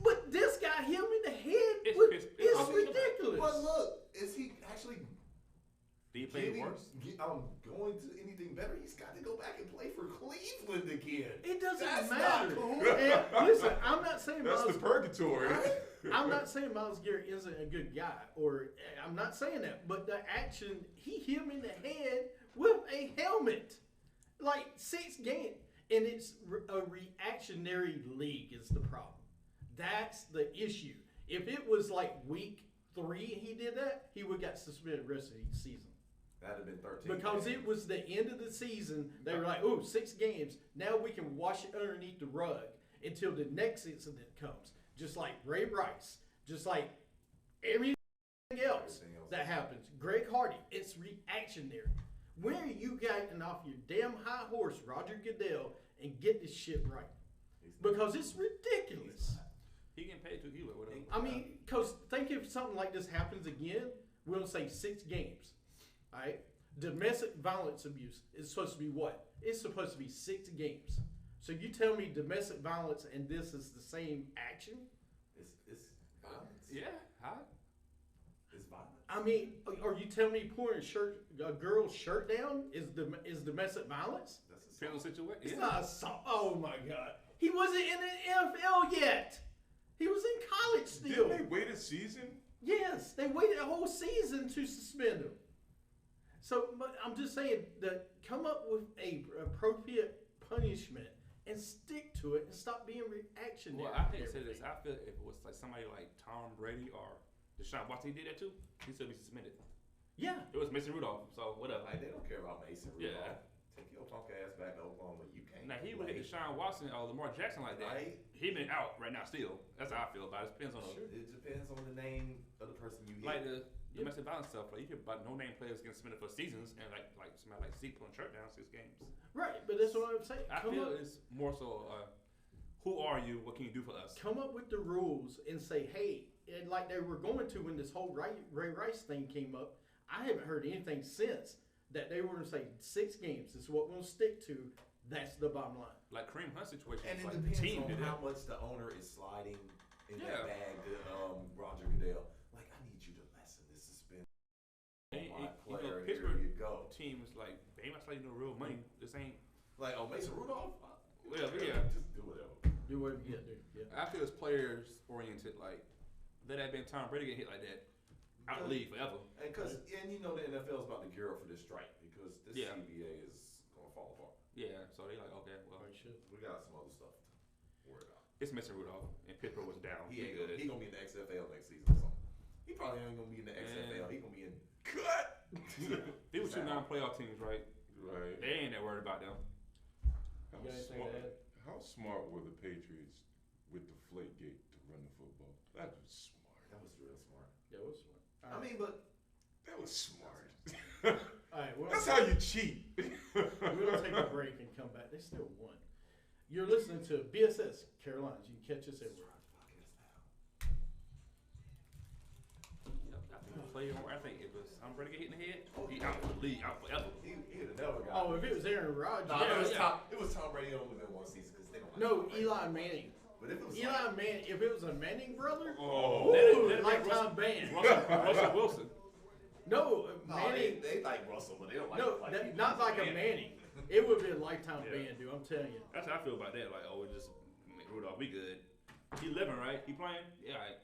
But this guy hit him in the head. It's It's ridiculous. But look, is he actually Do you play getting, worse? going to anything better? He's got to go back and play for Cleveland again. It doesn't That's matter. not cool. And listen, I'm not saying That's the purgatory. I'm not saying Myles Garrett isn't a good guy, or I'm not saying that. But the action, he hit him in the head with a helmet, like 6 games, and it's a reactionary league is the problem. That's the issue. If it was like week 3 he did that, he would have got suspended the rest of the season. That'd have been 13. Because games. it was the end of the season, they were like, "Oh, 6 games. Now we can wash it underneath the rug until the next incident comes." Just like Ray Rice, just like every else Everything else. that happens. Greg Hardy, it's reactionary. When are you getting off your damn high horse, Roger Goodell, and get this shit right? Because it's ridiculous. He getting paid too. He would whatever. I mean, because think if something like this happens again, we'll say 6 games. All right? Domestic violence abuse is supposed to be what? It's supposed to be 6 games. So you tell me domestic violence and this is the same action? It's violence. Yeah, huh? It's violence. I mean, are you telling me pulling a girl's shirt down is domestic violence? That's a Depends on the situation. It's Yeah. not assault. Oh my God. He wasn't in the NFL yet. He was in college still. Didn't they wait a season? Yes, they waited a whole season to suspend him. So, but I'm just saying that come up with a appropriate punishment and stick to it and stop being reactionary. Well, I hate to say this. I feel if it was like somebody like Tom Brady or Deshaun Watson, he did that too, he still be suspended. Yeah. It was Mason Rudolph, so whatever. Like, they don't care about Mason Rudolph. Yeah. Take your punk ass back to Oklahoma. You can't. Now he would play. hit Deshaun Watson or Lamar Jackson like that. Right. He been out right now still. That's how I feel about it. It depends on the, It depends on the name of the person you hit. like the domestic violence stuff. Like you hear about no name players getting suspended for seasons, and like somebody like Zeke pulling shirt down 6 games. Right, but that's what I'm saying. I feel it's more so. Who are you? What can you do for us? Come up with the rules and say, hey, and like they were going to when this whole Ray Rice thing came up. I haven't heard anything since that they were going to say 6 games. This is what we're going to stick to. That's the bottom line. Like Kareem Hunt situation. And it like depends the team on did how it. much the owner is sliding in Yeah. that bag to Roger Goodell. Like, I need you to lessen this suspension And, on my you know, player. Here Pittsburgh you go. team is like they must like real money. This ain't. Like, oh, Mason Rudolph? Well, yeah. Just do whatever. Do whatever you got to do. Yeah. I feel it's players oriented. Like that had been Tom Brady get hit like that. Out the league forever. And you know the NFL is about to gear up for this strike because this Yeah. CBA is going to fall apart. Yeah, so they like okay, well, We got some other stuff to worry about. it's Mason Rudolph and Pittsburgh was down. He ain't good. gonna, he gonna be in the XFL next season or something. He probably ain't gonna be in the XFL. He gonna be in cut. They were 2 non-playoff teams, right? Right. They ain't that worried about them. How You got anything smart, to add? how smart were the Patriots with the Flakegate to run the football? That was smart. That was real smart. Yeah, it was smart. I mean, but That was smart. All right, well, That's how you cheat. we're going to take a break and come back. They still won. You're listening to BSS Carolinas. You can catch us everywhere. Yep, I think the player, I think it was Tom Brady get hit in the head. He out for the league, out forever. he would have never got. Oh, if it was Aaron Rodgers. No, yeah, it was Tom Brady only within one season because they don't. Like No, Tom Brady. Eli Manning. But if it was Eli Manning. If it was a Manning brother, Oh. ooh, That'd be lifetime ban. Russell Wilson. No, no, Manning. they like Russell, but they don't like. No, like not like a Manning. It would be a lifetime Yeah. ban, dude. I'm telling you. That's how I feel about that. Like, oh, we just Rudolph, we good. He living right. He playing. Yeah, all right.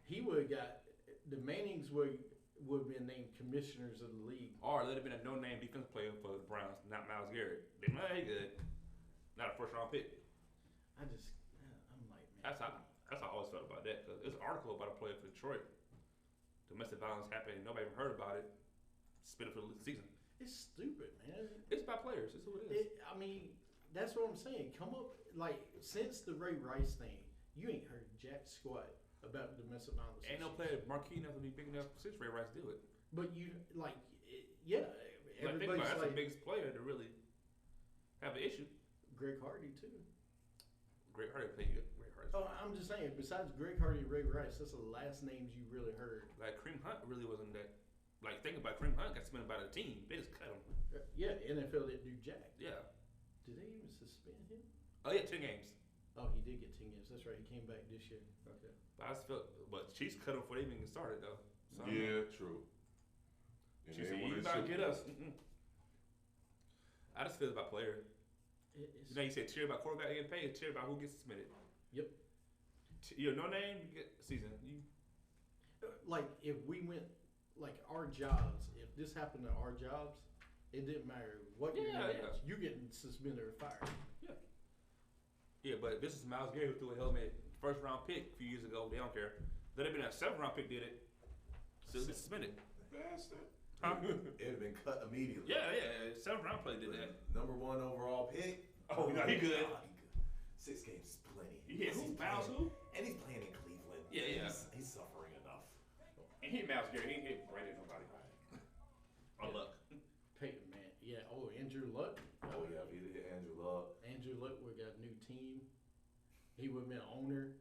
He would have got the Mannings would have been named commissioners of the league. Or let it been a no-name defense player for the Browns, not Myles Garrett. They might he good. Not a first-round pick. I'm like, man. That's how I always felt about that. Cause there's an article about a player for Detroit. Domestic violence happened. Nobody even heard about it. Suspended for the season. It's stupid, man. It's about players. It's who it is. I mean, that's what I'm saying. Come up like since the Ray Rice thing, you ain't heard jack squat about domestic violence. Ain't no player marquee enough to be big enough since Ray Rice do it. But you like, yeah, Like, think everybody's about it, that's like the biggest player to really have an issue. Greg Hardy too. Greg Hardy played good. Greg Hardy. Oh, I'm just saying. Besides Greg Hardy and Ray Rice, that's the last names you really heard. Like Kareem Hunt really wasn't that. Like think about it, Kareem Hunt got suspended by the team. They just cut him. Yeah, NFL didn't do jack. Yeah. Did they even suspend him? Oh yeah, 10 games. Oh, he did get 10 games. That's right. He came back this year. Okay. But I just felt, but Chiefs cut him before they even get started though. So, Yeah, true. And Chiefs they said, won you that about to Super get Bowl. us. I just feel about player. You know, you said cheer about quarterback getting paid, cheer about who gets suspended. Yep. You're no name, you get season. You Like if we went, like our jobs, if this happened to our jobs, it didn't matter what your Yeah, name yeah. was. You getting suspended or fired. Yeah, but this is Myles Garrett who threw a helmet, first round pick a few years ago. They don't care. Let it been a 7th round pick did it. Still get suspended. Bastard. Huh? It'd have been cut immediately. Yeah, 7th round play did that. Number 1 overall pick. Oh, no, he good. God, he good. 6 games is plenty. Yeah, Plus who? he's Myles playing- who? And he's playing in Cleveland. Yeah, yeah. He's suffering enough. hit Miles Garrett. He ain't hit Brandon nobody. Or Luck. Peyton, man. Yeah. Oh, Andrew Luck. Oh yeah, if he'd hit Andrew Luck. Andrew Luck would got a new team. He would have been owner,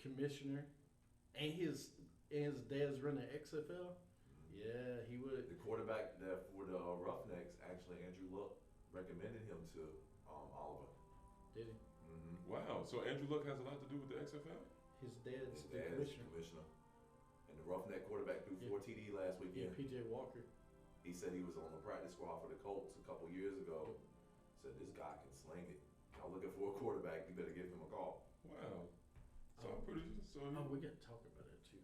commissioner, and his dad's running XFL. Yeah, he would. The quarterback that for the Roughnecks, actually, Andrew Luck recommended him to Oliver. Did he? Mm-hmm. Wow. So Andrew Luck has a lot to do with the XFL? His dad's His the dad is commissioner. And the Roughneck quarterback threw 4 TD last Yeah, weekend. PJ Walker. He said he was on the practice squad for the Colts a couple years ago. Said this guy can sling it. Y'all looking for a quarterback? You better give him a call. Wow. So I'm pretty. So Oh, we got to talk about that too.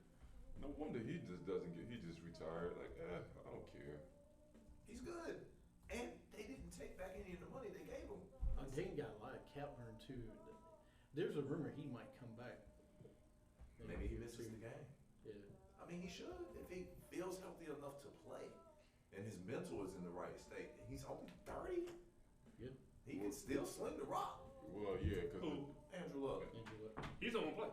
no wonder he just doesn't get. He just retired. Like, I don't care. He's good. And they didn't take back any of the money they gave him. They got a lot of cap burn too. There's a rumor he might come back. Maybe he misses the game. Yeah. I mean, he should if he feels healthy enough to play, and his mental is in the right state. And he's only 30. Yeah. He can still sling the rock. Well, yeah, because Andrew Luck. Andrew Luck. He's the one play.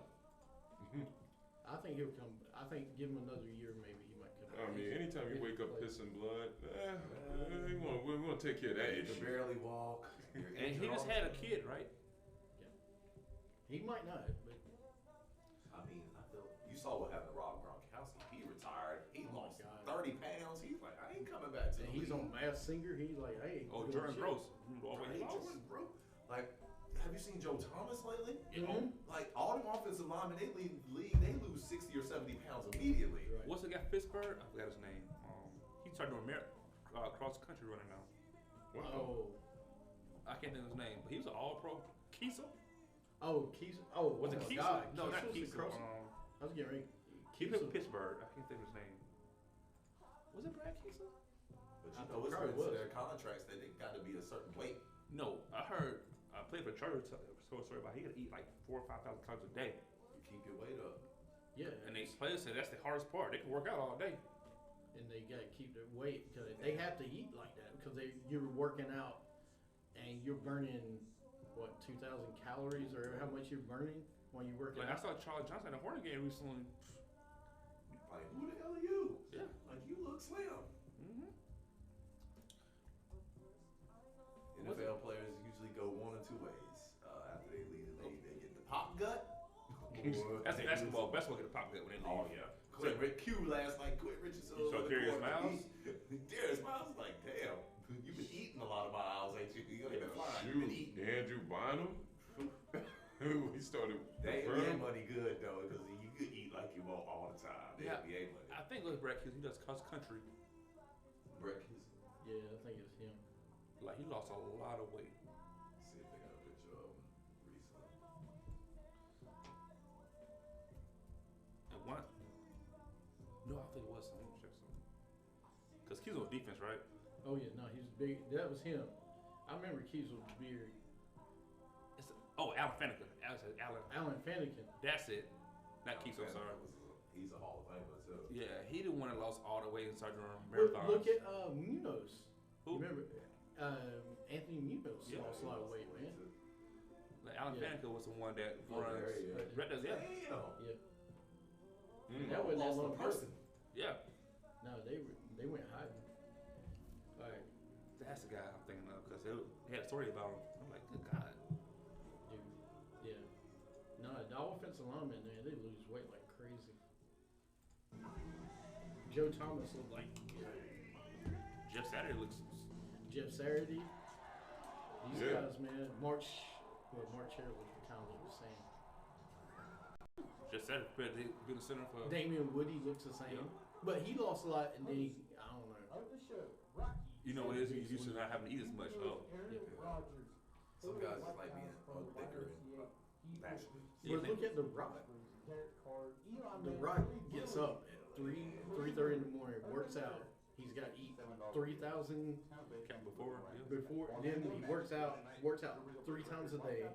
I think he'll come. I think give him another year, maybe he might come back. I mean, anytime you wake up Play. pissing blood, we're gonna take care of that You can issue. barely walk. And he just had a kid, right? He might not, but I mean, I feel you saw what happened to Rob Gronkowski. He retired. He Oh my lost God. 30 pounds. He's like, I ain't coming back to the he's league. on Masked Singer. He's like, hey. Oh, good Jordan shit. Gross. Always Hey, lost. Jordan, bro. Like, have you seen Joe Thomas lately? Mhm. Like, all them offensive linemen, they leave the league, they lose 60 or 70 pounds immediately. Right. What's the guy, Pittsburgh? I forgot his name. He started doing cross country running now. Oh, I can't think of his name, but he was an all-pro. Kiesel? Keith. Oh, Was it my Kiesel? God. No, not Kiesel's the Kiesel. cross- I was getting ready. He played for Kiesel. Pittsburgh. I can't think of his name. Was it Brad Kiesel? But I you know, it's probably written to was. their contracts that they got to be a certain weight. No, I heard. I played for Charter. So sorry about. He had to eat like 4,000 or 5,000 calories a day, You keep your weight up. Yeah, and they players said that's the hardest part. They can work out all day. and they got to keep their weight because they have to eat like that because you're working out and you're burning what 2,000 calories or how much you're burning when you're working Like I out. saw Charles Johnson at a Hornet game recently. Like, who the hell are you? Yeah. Like, you look slim. Mm-hmm. NFL players usually go one or two ways. After they leave the league, they get the pop gut. or That's they the basketball. lose- Basketball get a pop gut when they leave. Oh yeah. Q last night. Quit Richardson. You saw Darius Miles? Darius Miles is like, damn, you've been eating a lot of miles, ain't you? You ain't been flying. You've been Shoot, eating. Andrew Bynum. He started. The confirmed. NBA money good though, because you could eat like you want all the time. The Yeah. NBA money. I think it was Brad Kiesel. He does cross country. Brett Kiss. Yeah, I think it's him. Like he lost a lot of weight. See if they got a picture of him recently. And one. No, I think it was something. Let me check something. Cause Kiesel was defense, right? Oh yeah, no, he's big. That was him. I remember Kiesel's beard. Alan Faneca. Alan Fanikin. That's it. Not Kiesel. I'm sorry. He's a Hall of Famer too. Yeah, he the one that lost all the weight and started running Look, marathons. look at Munoz. Who? Remember Anthony Munoz Yeah. lost a lot of weight, man. Like Alan Yeah. Faneca was the one that Oh, runs. there he is. Brett does, yeah. Damn. Yeah, that wasn't that Lost long a person. Yeah. No, they went hiding. All right, That's the guy I'm thinking of because he had a story about him. I'm like, good God. dude. Yeah. No, the offensive linemen, man, they lose weight like crazy. Joe Thomas looked like Jeff Saturday looks. Jeff Saturday. These Yeah. guys, man. March Harrell was kind of look the same. Jeff Saturday prepared to be the center for. Damian Woody looks the same, but he lost a lot, and then I don't know. Of the show, Rocky. You know what it is? He's used to not having to eat as much. Oh. Aaron Rodgers. Some guys just like being thicker and naturally. Yeah, But look at the Rock. Derek Carr. Eli The Manning, Rock Billy gets Bush. up at 3:30 in the morning, works out. He's got to eat 3,000 Before. Yeah. before. Then he works out 3 times a day.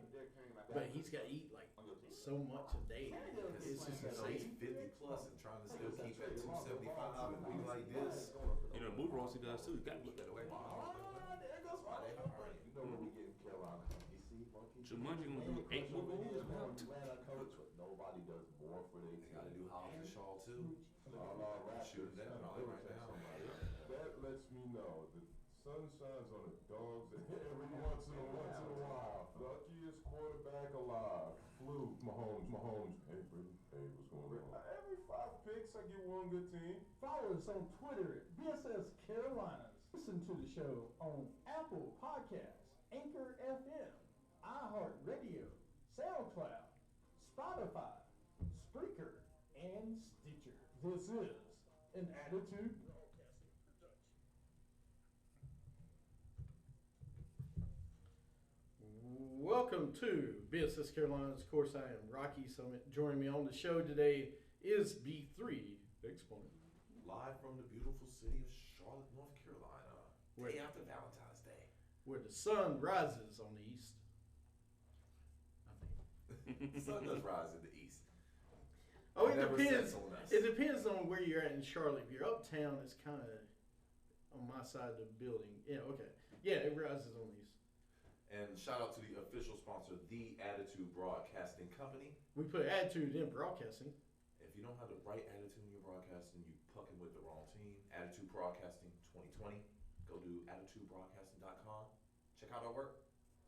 But he's got to eat like so much a day. It's just You know, he's insane. 50 plus and trying to still keep at 275 and be like this. You know, the move rolls he does too. He got to look that way. There goes why they hurt. You know where we getting Carolina. You see, monkey. Jumanji gonna do 8 move rolls. Atlanta coach, but nobody does more for their They got to team. do Hobbs and Shaw too. They Shoot it down, all right now. That lets me know that sun shines on the dogs every once in a while. Luckiest quarterback alive. Flew Mahomes. Hey, Brady. Hey, what's going on? Every 5 picks, I get one good team. Follow us on Twitter at BSS Carolinas. Listen to the show on Apple Podcasts, Anchor FM, iHeartRadio, SoundCloud, Spotify, Spreaker, and Stitcher. This is an Attitude Broadcasting production. Welcome to BSS Carolinas. Of course, I am Rocky Summitt. Joining me on the show today is B3 Exponent. Live from the beautiful city of Charlotte, North Carolina. Where- Day after Valentine's Day. Where the sun rises on the east. I think. The sun does rise in the east. Oh, it Never depends. sets on us. It depends on where you're at in Charlotte. If you're uptown, it's kind of on my side of the building. Yeah, okay. Yeah, it rises on the east. And shout out to the official sponsor, The Attitude Broadcasting Company. We put attitude in broadcasting. If you don't have the right attitude in your broadcasting, you fucking with the wrong team. Attitude Broadcasting 2020. Go to attitudebroadcasting.com. Check out our work.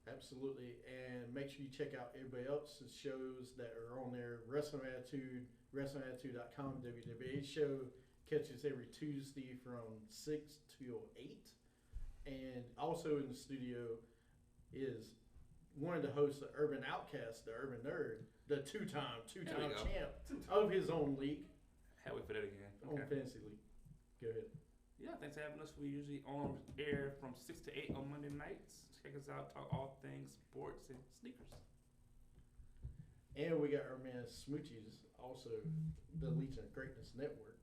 Absolutely. And make sure you check out everybody else's shows that are on there. Wrestling Attitude, WrestlingAttitude.com, WWE show catches every Tuesday from 6 till 8. And also in the studio is one of the hosts of Urban Outcast, the Urban Nerd, the two-time There we go. champ of his own league, Can't wait for that again. on Fantasy League. Go ahead. Yeah, thanks for having us. We usually on air from 6 to 8 on Monday nights. Check us out, talk all things sports and sneakers. And we got our man Smoochies, also the Legion of Greatness Network.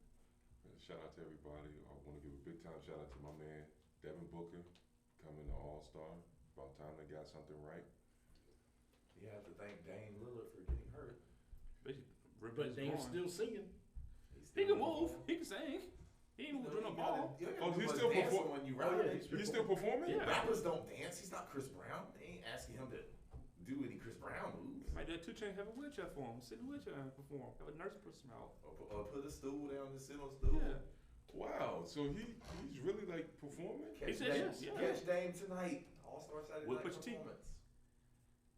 Shout out to everybody. I want to give a big time shout out to my man Devin Booker, coming to All-Star. About time they got something right. You have to thank Dame Lillard for getting hurt. But Dame's still singing. He can move. He can sing. He ain't moving on the ball. Oh, he's still performing when you run. yeah, He's still performing? Yeah. Rappers don't dance. He's not Chris Brown. They ain't asking him to do any Chris Brown moves. Might do a 2 Chainz have a wheelchair for him. Sit in a wheelchair and perform. Have a nurse push him out. Or put a stool down and sit on a stool. Yeah. Wow. So he's really like performing? Catch said Dame, yes, yeah. catch Dame tonight. All-Star Saturday We'll Night put your team. Performance.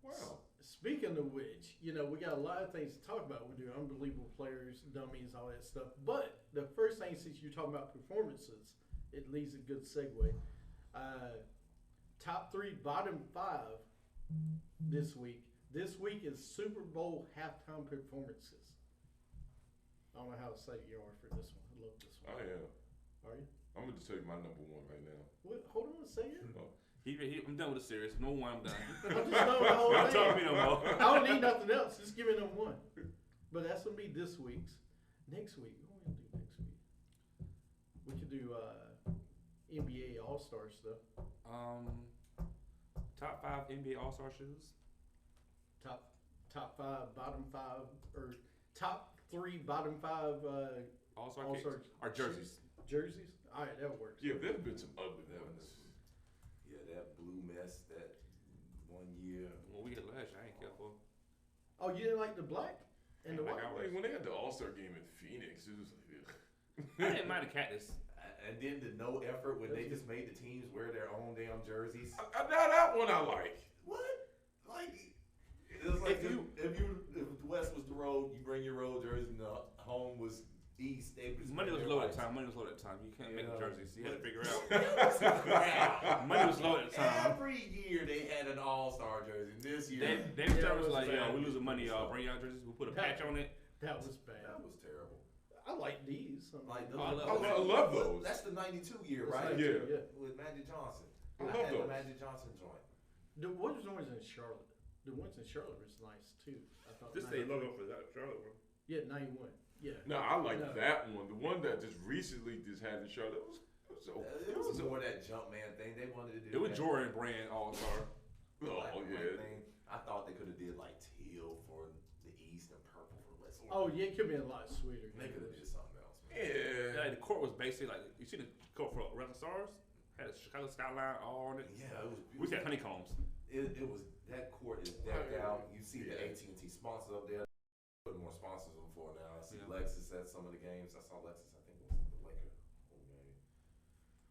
Wow. Speaking of which, we got a lot of things to talk about. We do unbelievable players, dummies, all that stuff. But the first thing, since you're talking about performances, it leaves a good segue. Top 3, bottom 5 this week. This week is Super Bowl halftime performances. I don't know how excited you are for this one. I love this one. I am. Are you? I'm going to tell you my number 1 right now. What? Hold on a second. No. I'm done with the series. No one, I'm done. I'm just done with the whole Don't talk to thing. me no more. I don't need nothing else. Just give me number 1. But that's gonna be this week's. Next week, what are we gonna do next week? We could do NBA All Star stuff. Top 5 NBA All-Star shoes. Top 5, bottom 5, or top 3, bottom 5 All-Star All-Star kicks. Or jerseys. jerseys. All right, that works. Yeah, there have been some ugly ones. Yeah, that blue mess that one year. Well, we had last year. I ain't care for. Oh, you didn't like the black and the Like white? Like when they had the All-Star game in Phoenix, it was like, ugh. I didn't mind the cactus. And then the no effort when they just made the teams wear their own damn jerseys. Now that one I like. What? Like it was like if West was the road, you bring your road jersey. And the home was East. They just Money was bring low their at the whites. time. Money was low at the time. You can't make Yeah. jerseys. You had to figure it out. Crap. Money was low at the time. Every year they had an all-star jersey. This year Dave Yeah, Stern was it was like, bad. yo, we losing money, y'all. Bring y'all jerseys. We'll put a patch on it. That was bad. that was terrible. I like these. Like I I love those. That's the '92 year, It's right? like- Yeah. With Magic Johnson. I love had the those. Magic Johnson joint. The ones in Charlotte. The ones in Charlotte was nice too. I thought. This 91 day logo for that Charlotte one. Yeah, 91. Yeah. No, I like No. that one. The one that just recently just had the show. That was so. It was more that Jumpman thing. They wanted to do. It was that Jordan brand All-Star. black Oh and white yeah. thing. I thought they could have did like teal for the East and purple for West. Oh yeah, it could be a lot sweeter. They could have did something else. Man. Yeah. Like, the court was basically like, you see the court for Wrestling Stars? Had a Chicago skyline all on it. Yeah, it was We beautiful. had honeycombs. It was that court is decked out. You see the AT&T sponsors up there. Putting more sponsors on for now. I see Yeah. Lexus at some of the games. I saw Lexus. I think it was the Laker home game.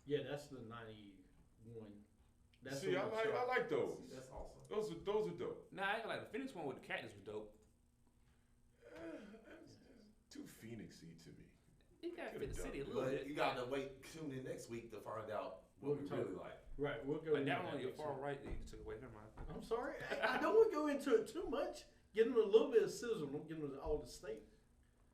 Yeah, that's the 91. That's See, the I one like those. That's awesome. Those are dope. Nah, I ain't like the Phoenix one with the cactus was dope. Too Phoenixy to me. You gotta fit the Could've city a done little But bit. you gotta tune in next week to find out what we really like. Right, we'll go But into that one on your next far week. right that you took away. Never mind. I'm sorry. I don't want to go into it too much. Give them a little bit of sizzle. Don't give them all the steak.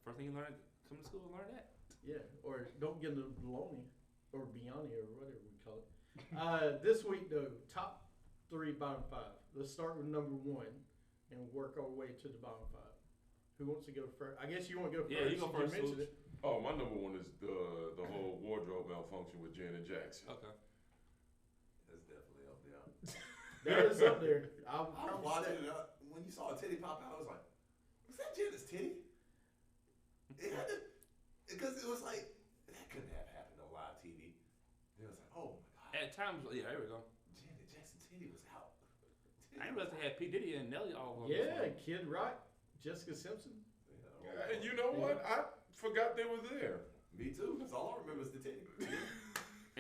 First thing you learn, come to school and learn that. Yeah, or don't give them the bologna or biryani or whatever we call it. This week, though, top 3, bottom 5. Let's start with number 1 and work our way to the bottom 5. Who wants to go first? I guess you want to go first. Yeah, you go first, mentioned Luke. it. Oh, my number 1 is the whole wardrobe malfunction with Janet Jackson. Okay. That's definitely up there. That is up there. I was watching it. When you saw a titty pop out, I was like, was that Janet's titty? It had to, because it was like, that couldn't have happened on live TV. It was like, oh my God. At times, yeah, there we go. Janet Jackson's titty was out. I didn't realize they had P. Diddy and Nelly all over. Yeah, Kid Rock, Jessica Simpson. And you know what? I forgot they were there. Me too. That's all I remember is the titty.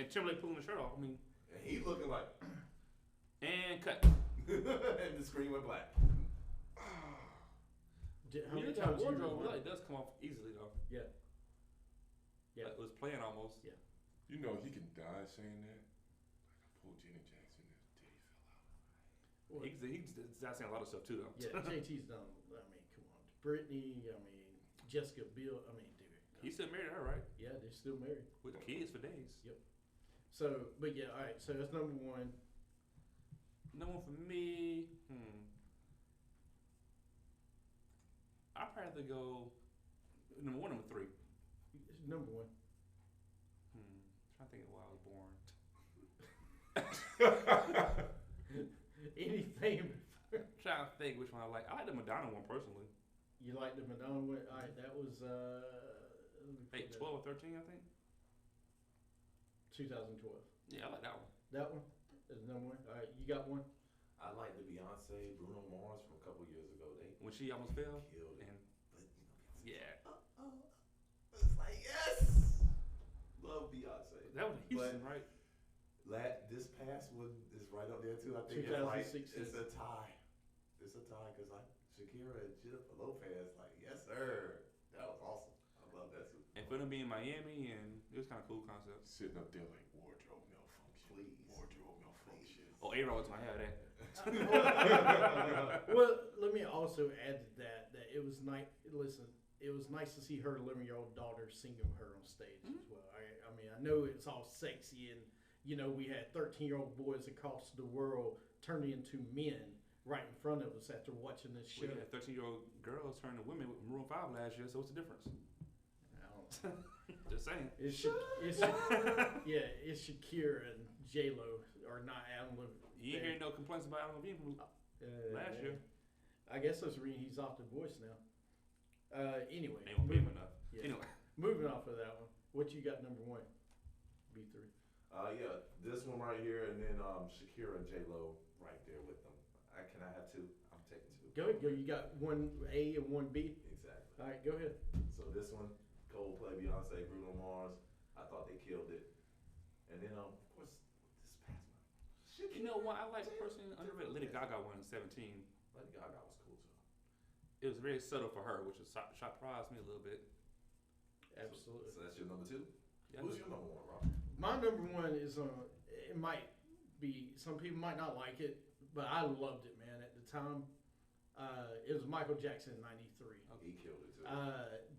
And Timberlake pulling the shirt off. I mean, And he looking like, and cut. and the screen went black. How many That times you wardrobe rewind? really does come off easily though. Yeah. Yeah. Like, it was playing almost. Yeah. You know he can die saying that. Like I pulled Janet Jackson and his titty fell out. Well, He's saying a lot of stuff too though. yeah, JT's done. I mean, come on. Brittany, I mean, Jessica Biel. I mean, dude. He still married her, right? Yeah, they're still married. With the kids for days. So, but yeah, all right. So that's number 1. Number 1 for me. I'd probably have to go number 1, number 3. It's number 1. Trying to think of why I was born. Anything. Trying to think which one I like. I like the Madonna one personally. You like the Madonna one? All right, that was let me put 8, that- 12 or 13, I think. 2012. Yeah, I like that one. That one is number 1. All right, you got one. I like the Beyonce, Bruno Mars from a couple years ago. They When she almost fell. killed it. And But, you know, yeah, It's like, yes! Love Beyonce. that was Houston, right? This past one is right up there too. I think it's like, 2016. it's a tie. It's a tie because like Shakira and Jennifer Lopez, like, yes sir. That was awesome. I love that too. And for them being Miami, and it was kind of cool concept. Sitting up there like wardrobe malfunction. Please. Wardrobe malfunction. Oh, A-Rod was my hair that. Well, let me also add to that it was nice. Listen, it was nice to see her 11-year-old daughter singing her on stage as well. I mean, I know it's all sexy, and you know we had 13-year-old boys across the world turning into men right in front of us after watching this show. We had 13-year-old girls turn to women with Maroon 5 last year, so what's the difference? I don't know. Just saying. It's Shakira and J-Lo are not Adam Levine. You ain't hearing no complaints about Adam Levine from last year. I guess that's the reason he's off the voice now. Anyway, They won't pay him enough. yeah. Anyway. Moving off of that one, what you got number 1? B3. Yeah, this one right here, and then Shakira and J Lo right there with them. Can I have 2? I'm taking 2. Go ahead. Go. You got 1A and 1B. Exactly. All right, go ahead. So this one, Coldplay, Beyonce, Bruno Mars. I thought they killed it. And then of course this past one. You know what? I like personally underrated Lady Gaga one in 17. Lady Gaga was cool too. It was very subtle for her, which surprised me a little bit. Absolutely. So that's your number 2. Yeah, Who's your number 1, Rob? My number 1 is it might be, some people might not like it, but I loved it, man. At the time, it was Michael Jackson in '93. He killed it too.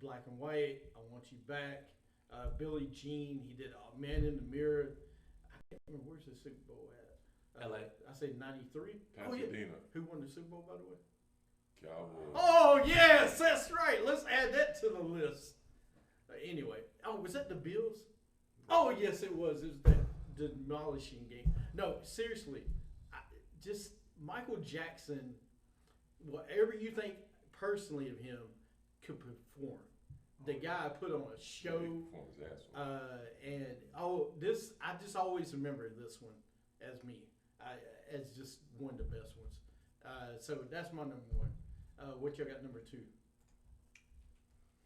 Black and White, I Want You Back. Billie Jean, he did Man in the Mirror. I can't remember, where's the Super Bowl at? LA. I say '93. Pasadena. Who won the Super Bowl, by the way? Cowboys. Oh yes, that's right. Let's add that to the list. Anyway, was that the Bills? Oh yes, it was. It was that demolishing game. No, seriously, just Michael Jackson. Whatever you think personally of him, could perform. The guy put on a show, Perform his ass off. and I just always remember this one as me, as just one of the best ones. So that's my number 1. What you got number 2?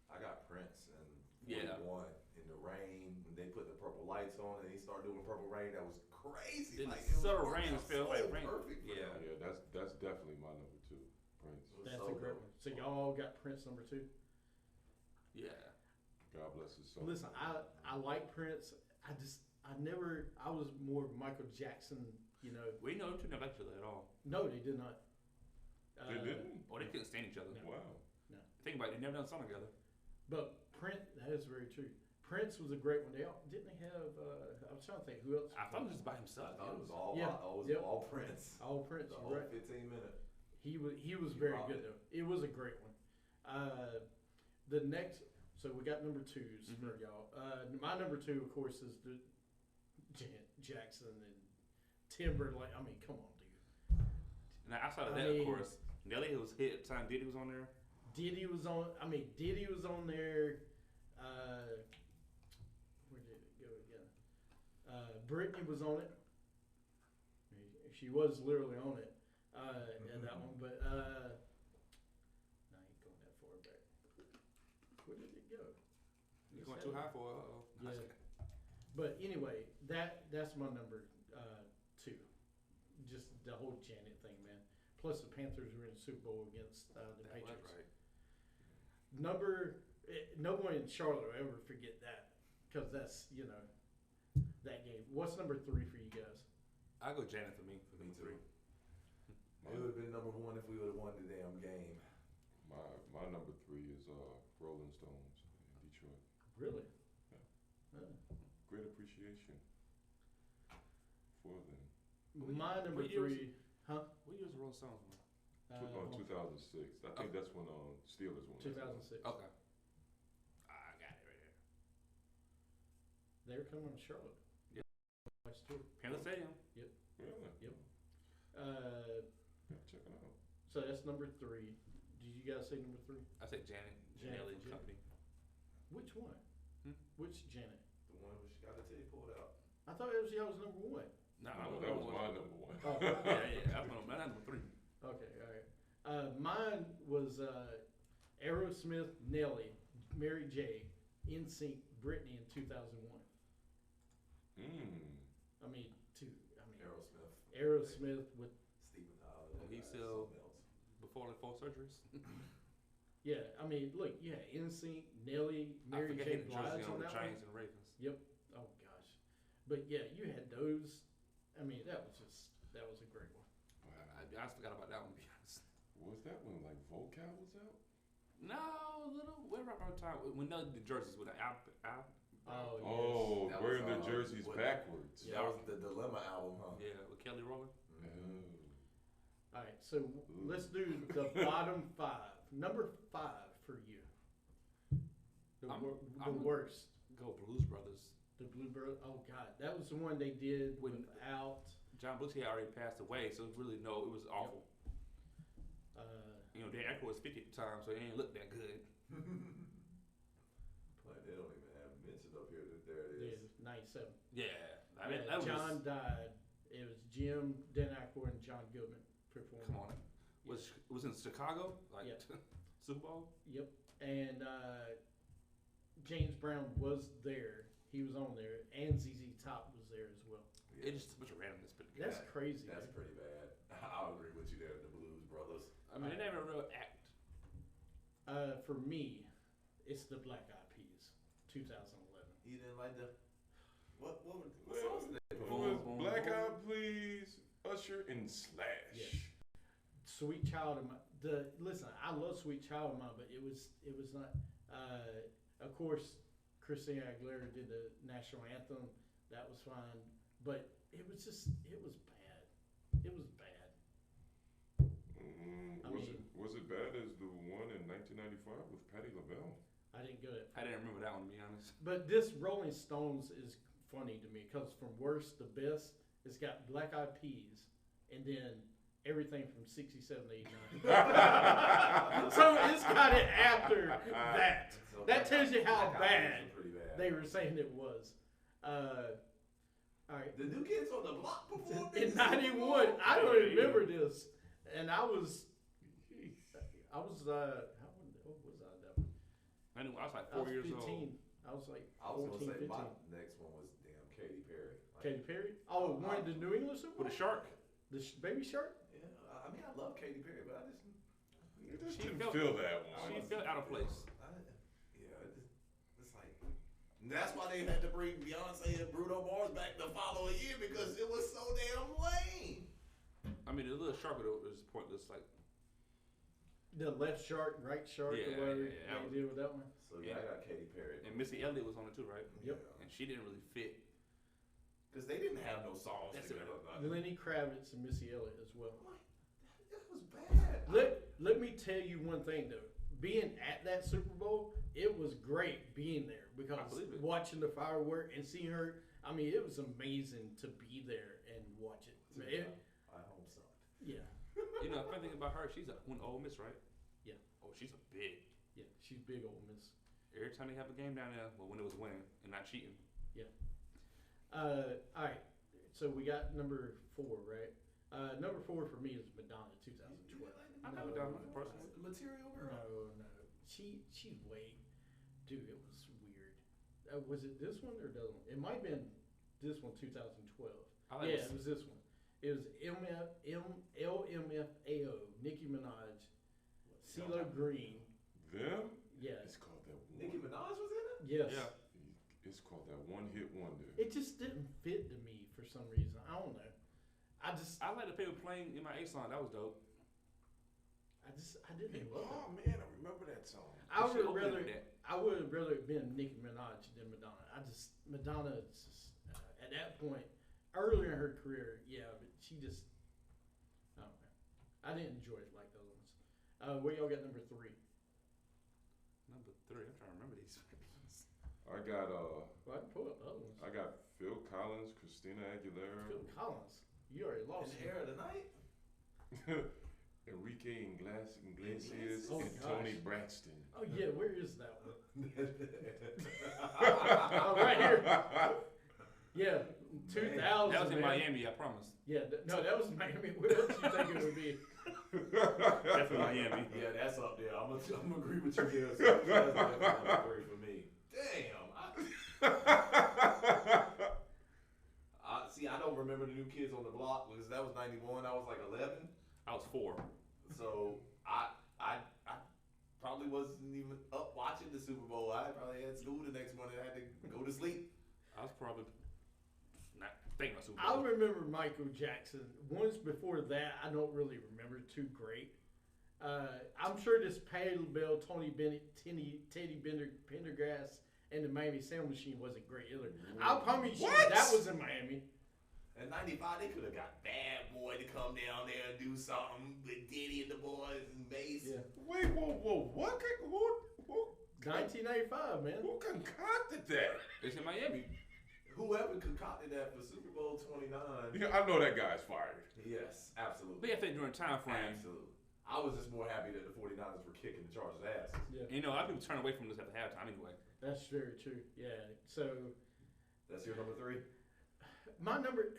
I got Prince, and Yeah. 41 in the rain. And they put the purple lights on and they started doing Purple Rain. That was crazy. It Like, subtle worked rain out feels so like rain. perfect for Yeah. them. Yeah, that's definitely my number 2, Prince. It was That's so a great dope. one. So y'all got Prince number 2. Yeah. God bless his soul. Listen, I like Prince. I was more Michael Jackson. You know, We know them two never liked each other at all. no, they did not. They didn't? Or they couldn't stand each other. No. Wow. Think about it, they never done a song together. But Prince, that is very true. Prince was a great one. Didn't they have? I was trying to think who else. I thought it was just by I himself. thought it was all, Yeah. Yep. all Prince. All Prince. The You're whole right. 15-minute. He was He very rocked good it. though. It was a great one. The next, so we got number 2s for y'all. My number 2, of course, is the Jackson and Timberlake. I mean, come on, dude. Now outside of I that, mean- of course, Nelly was hit at the time Diddy was on there. Diddy was on. I mean, Diddy was on there. Where did it go again? Britney was on it. She was literally on it. And that one, but no, I ain't going that far back. Where did it go? You going too high for Yeah. But anyway, that's my number 2. Just the whole Janet thing, man. Plus the Panthers were in the Super Bowl against the Patriots. Right. No one in Charlotte will ever forget that because that's that game. What's number 3 for you guys? I go Janet for me. Me number too. 3. It would have been number 1 if we would have won the damn game. My number 3 is Rolling Stones in Detroit. Really? Great appreciation for them. My number what years? 3, huh? What year was the Rolling Stones one? 2006. I think that's when Steelers won. 2006. Okay. I got it right here. They were coming to Charlotte. Yep. Nice tour. Panther Stadium. Really? Yep. Yeah, check it out. So that's number 3. Did you guys say number 3? I said Janet, Janet, Nelly and Janet. Company. Which one? Which Janet? The one where she got her titty pulled out. I thought it was y'all's number 1. No, That was my number 1. Oh. yeah. That's my number 3. Okay, all right. Mine was Aerosmith, Nelly, Mary J, NSYNC, Britney in 2001. I mean, Aerosmith with Steven Tyler. Well, he's that's still- something else. Before the 4 surgeries. yeah. I mean, look, yeah, NSYNC, Nelly, Mary I forget J. he had the Blige jersey on on the that one. Giants and Ravens. Oh gosh, but yeah, you had those. I mean, that was a great one. I forgot about that one, to be honest. Was that when like Vocal was out? No, what about our time when Nelly did jerseys with the Al? Oh, Oh, That wearing was, the jerseys what- backwards. Yeah. That was the Dilemma album, huh? Yeah, with Kelly Rowland. All right, so let's do the bottom 5. Number 5 for you. The I'm- worst. Go Blues Brothers. The Bluebird. Oh God, that was the one they did When- without. John Belushi had already passed away, so it was awful. Dan Aykroyd was 50 at the time, so it ain't look that good. Like, they don't even have mentioned up here that there it Yeah, is. 97. Yeah, Yeah, John died. It was Jim, Dan Aykroyd, and John Goodman performing. Come on, was in Chicago, like Yeah. Super Bowl. Yep. And James Brown was there. He was on there, and ZZ Top was there as well. It's just a bunch of randomness put together. That's crazy. That's man. pretty bad. I'll agree with you there, the Blues Brothers. I mean, they never real act. For me, it's the Black Eyed Peas, 2011. You didn't like the what songs did they It perform? was Black Eyed Peas, Usher, and Slash. Yeah. Sweet Child of Mine. Listen, I love Sweet Child of Mine, but it was not. Of course, Christina Aguilera did the national anthem. That was fine, but it was bad. It was bad. Was it bad as the one in 1995 with Patti LaBelle? I didn't get it. I didn't remember that one, to be honest. But this Rolling Stones is funny to me because from worst to best, it's got Black Eyed Peas and then everything from 67 to 89. So it's got it after that. So That tells you how Black Eyed bad Peas were pretty bad. they were saying it was. All right. The New Kids on the Block performed In this Super 91, Bowl? I don't remember this. And I was, how old was I that one? I was like I 4 was years 15. old. I I was like I was 14, gonna say 15. my next one was damn Katy Perry. Like, Katy Perry? Oh, one of the New England Super With a Bowl? shark. The baby shark? yeah, I mean I love Katy Perry, but I just You just She didn't felt- feel that one. She felt out of place. it's like that's why they had to bring Beyonce and Bruno Mars back the following year because it was so damn lame. I mean, the little shark was pointless. Like, The left shark, right shark, Yeah, or whatever yeah, they did with that one. So yeah, I got Katy Perry. and Missy Elliott was on it too, right? Yep. And she didn't really fit. Because they didn't have no songs That's together. Lenny Kravitz and Missy Elliott as well. That was bad. Let me tell you one thing though. Being at that Super Bowl, it was great being there because believe it. watching the firework and seeing her. I mean, it was amazing to be there and watch it. I hope so. Yeah, You know, funny thing about her, she's went Ole Miss, right? Yeah. Oh, she's a big. yeah, she's big old miss. Every time they have a game down there, well, when it was winning and not cheating. All right, so we got number 4, right? Number 4 for me is Madonna, 2012. I know Madonna personally. Material Girl. No, she's way, dude. It was weird. Was it this one or the other one? It might have been this one, 2012. I like Yeah, it was this one. It was LMFAO, Nicki Minaj, CeeLo Green. Them? Yeah. It's called that one. Nicki Minaj was in it? Yes. Yeah. It's called that one-hit wonder. It just didn't fit to me for some reason. I don't know. I like the people playing in my A song. That was dope. I didn't love Oh it. man, I remember that song. I She would opened rather with that. I would have rather been Nicki Minaj than Madonna. Madonna is just, at that point earlier in her career, yeah, but she just I don't know. I didn't enjoy it like those ones. Where y'all got number 3? Number 3. I'm trying to remember these. I got Well, I can pull up the other ones. I got Phil Collins, Christina Aguilera, Phil Collins. You already lost In the me. Air of the Night? Enrique Iglesias, Oh, and gosh. Tony Braxton. Oh yeah, where is that one? Oh, right here. Yeah, 2000. That was in man. Miami, I promise. Yeah, no, that was Miami. Where else you think it would be? Definitely Miami. Yeah, that's up there. I'm gonna agree with you there. So that's definitely number 3 for me. Damn. See, I don't remember the New Kids on the Block because that was 91. I was like 11. I was 4. So I probably wasn't even up watching the Super Bowl. I probably had school the next morning. I had to go to sleep. I was probably not thinking about Super I Bowl. remember Michael Jackson. Once before that, I don't really remember too great. I'm sure this Patti LaBelle, Tony Bennett, Teddy Pendergrass, and the Miami Sound Machine wasn't great either. I promise you What? that was in Miami. In 95, they could have got Bad Boy to come down there and do something with Diddy and the boys and bass. Yeah. Wait, whoa, what? Who 1995, man. who concocted that? It's in Miami. Whoever concocted that for Super Bowl 29. Yeah, I know that guy's fired. Yes, absolutely. But yeah, I think during time frame, Absolutely. I was just more happy that the 49ers were kicking the Chargers' asses. Yeah, you know, a lot of people turn away from this at the halftime anyway. that's very true. Yeah. So That's your number 3? my number,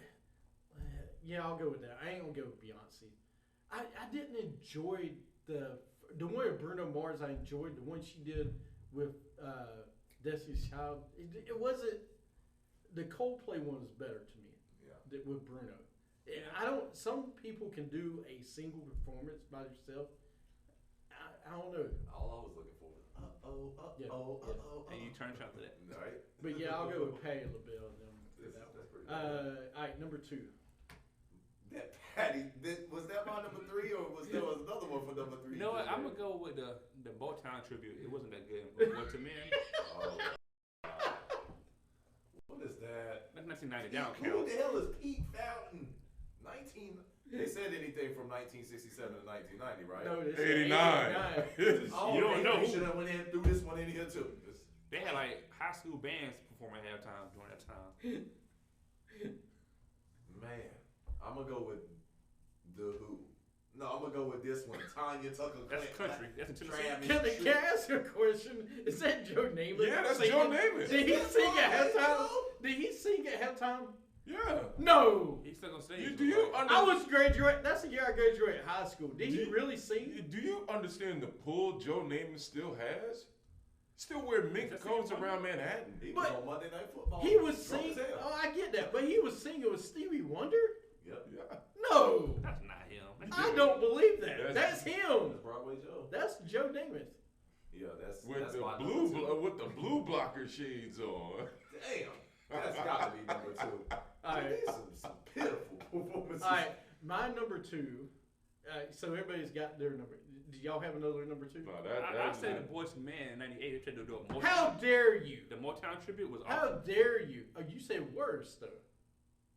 yeah, I'll go with that. I ain't gonna go with Beyonce. I didn't enjoy the one with Bruno Mars. I enjoyed the one she did with Destiny's Child. It wasn't. The Coldplay one was better to me. Yeah. With Bruno. I don't. Some people can do a single performance by themselves. I don't know. All I was looking for was Yeah. And you turn out to that. Right? But yeah, I'll go with Patti LaBelle. For that That's pretty one. good. All right, number 2. That Patty, was that my number 3 or was there was another one for number 3? You know what? I'm gonna go with the Motown tribute. It wasn't that good. But What to Men? Oh, what is that? That's 1990. That don't Who count. the hell is Pete Fountain? They said anything from 1967 to 1990, right? No, this 89. Oh, You don't know. They should have went in threw this one in here too. They had like high school bands performing at halftime during that time. Man, I'm gonna go with the Who. No, I'm gonna go with this one. Tanya Tucker. That's country. That's in Tennessee. Can I ask you a question? Is that Joe Namath? Yeah, that's singing? Joe Namath. Did he sing at halftime? Joe? Did he sing at halftime? Yeah. No. He's still on stage. Do you I was graduate. That's the year I graduated high school. Did he Do- really sing? Do you understand the pull Joe Namath still has? Still wear mink coats around Manhattan. He was But on Monday Night Football. He was drunk singing. as hell. Oh, I get that, but he was singing with Stevie Wonder. Yep. Yeah. No, That's not him. I don't believe that. That's him. That's Broadway Joe. That's Joe Namath. Yeah, that's With that's the my blue number two. with the blue blocker shades on. Damn, that's got to be number two. All right. These some pitiful performances. All right, my number two. So everybody's got their number. Do y'all have another number two? No, I said the Boys II Men in '98. They tried to do a Motown. How dare you? The Motown tribute was How awesome. dare you? Oh, you say worst though.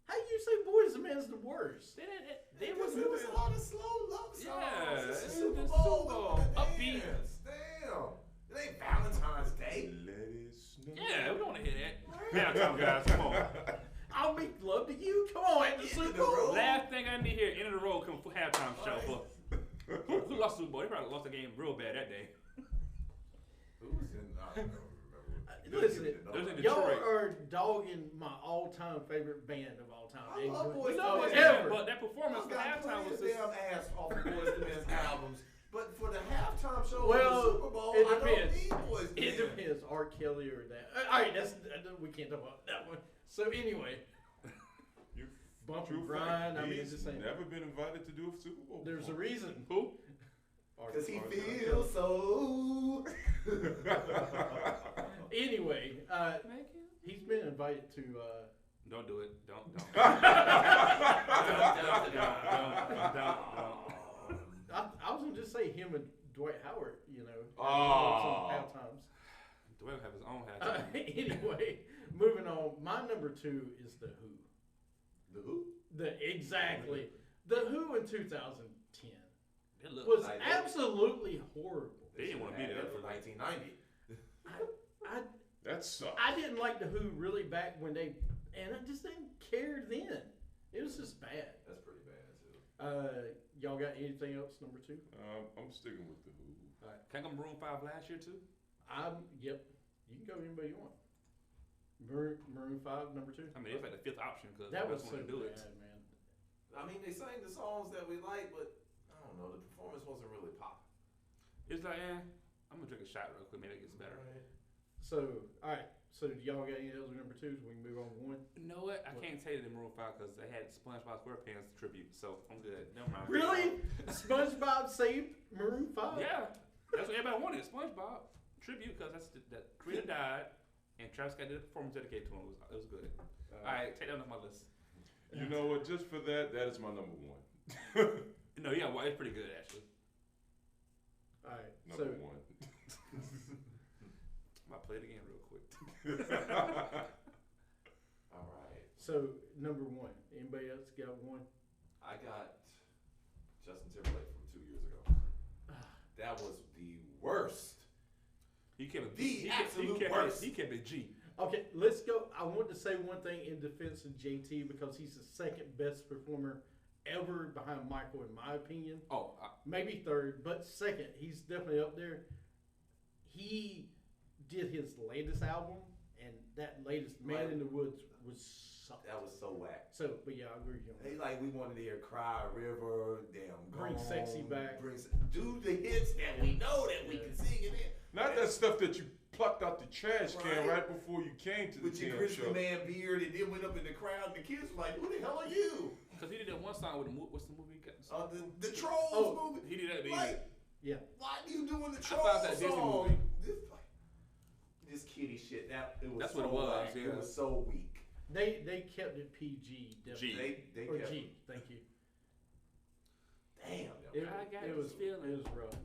How you say Boys II Men's the worst? They Because it was a lot of slow love songs. Yeah, It's it the was Super the Bowl. Super Bowl. We wanna Upbeat. dance. Damn. It ain't Valentine's Day. Let it snow. Yeah, we don't want to hear that. Halftime, guys, come on. I'll make love to you. Come on, at the End Super of the Bowl. road. Last thing I need here, end of the road, come for halftime show. But who lost the Super Bowl? They probably lost the game real bad that day. Who was in? I don't remember. Listen, It was in y'all Detroit. are dogging my all-time favorite band of all time. I love Boys No, II but, Men. ever. but that performance for halftime was just. damn ass off of Boys II Men's albums. But for the halftime show Well, of the Super Bowl, it I don't depends. need Boys II It Men. depends. R. Kelly or that. All right, we can't talk about that one. So anyway, You bump true and grind. fact, I mean, he's just saying. never been invited to do a Super Bowl. There's a reason. Who? Because he feels so. Anyway, he's been invited to. Don't do it. Don't. I was gonna just say him and Dwight Howard. You know. Oh. Some halftimes. Dwayne will have his own halftime. Anyway, moving on. My number two is the Who. The who? Exactly. The Who in 2010 It looked was like it. absolutely horrible. They didn't want to be there. for 1990. That sucks. I didn't like the Who really back when they, and I just didn't care then. It was just bad. That's pretty bad too. Y'all got anything else? Number two. I'm sticking with the Who. Can I go Maroon 5 last year too? Yep. You can go anybody you want. Maroon 5, number two. I mean, it's like the fifth option because That I was just so want to do bad, it. man. I mean, they sang the songs that we like, but I don't know. The performance wasn't really popping. It's like, I'm gonna drink a shot real quick. Maybe it gets better. Right. So, all right. So, do y'all got any other number twos? We can move on to one. You know what? I can't tell you the Maroon 5 because they had SpongeBob SquarePants tribute, so I'm good. Never mind. Really? SpongeBob saved Maroon 5? Yeah, that's what everybody wanted. SpongeBob tribute because that's the creator died, and Travis Scott did a performance dedicated to him. It was good. All right, take that off my list. You know what? Just for that is my number one. No, yeah, well, it's pretty good actually. All right. Number one. I might play it again real quick. All right. So, number one. Anybody else got one? I got Justin Timberlake from 2 years ago. That was the worst. He kept The absolute worst. He kept it G. Okay, let's go. I want to say one thing in defense of JT because he's the second best performer ever behind Michael, in my opinion. Oh, Maybe third, but second. He's definitely up there. He did his latest album, and that latest Man in the Woods was sucked. That was so whack. So, but yeah, I agree with you on They that. like we wanted to hear "Cry a River," damn, Bring Gone, Sexy back. Do the hits that we know that we can sing it in. Not that stuff that you plucked out the trash can Right. right before you came to the With your damn Grizzly show. Man beard, and then went up in the crowd, and the kids were like, "Who the hell are you?" because he did that one song with the what's the movie? The Trolls Oh, movie. He did that. Like, Yeah. why are you doing the I Trolls thought that Disney song? movie. This kitty shit. It was That's so what it was, whack. yeah. It was so weak. They kept it PG. Definitely. They Or kept G. Thank you. Damn. It, I got it was this feeling. It was rough.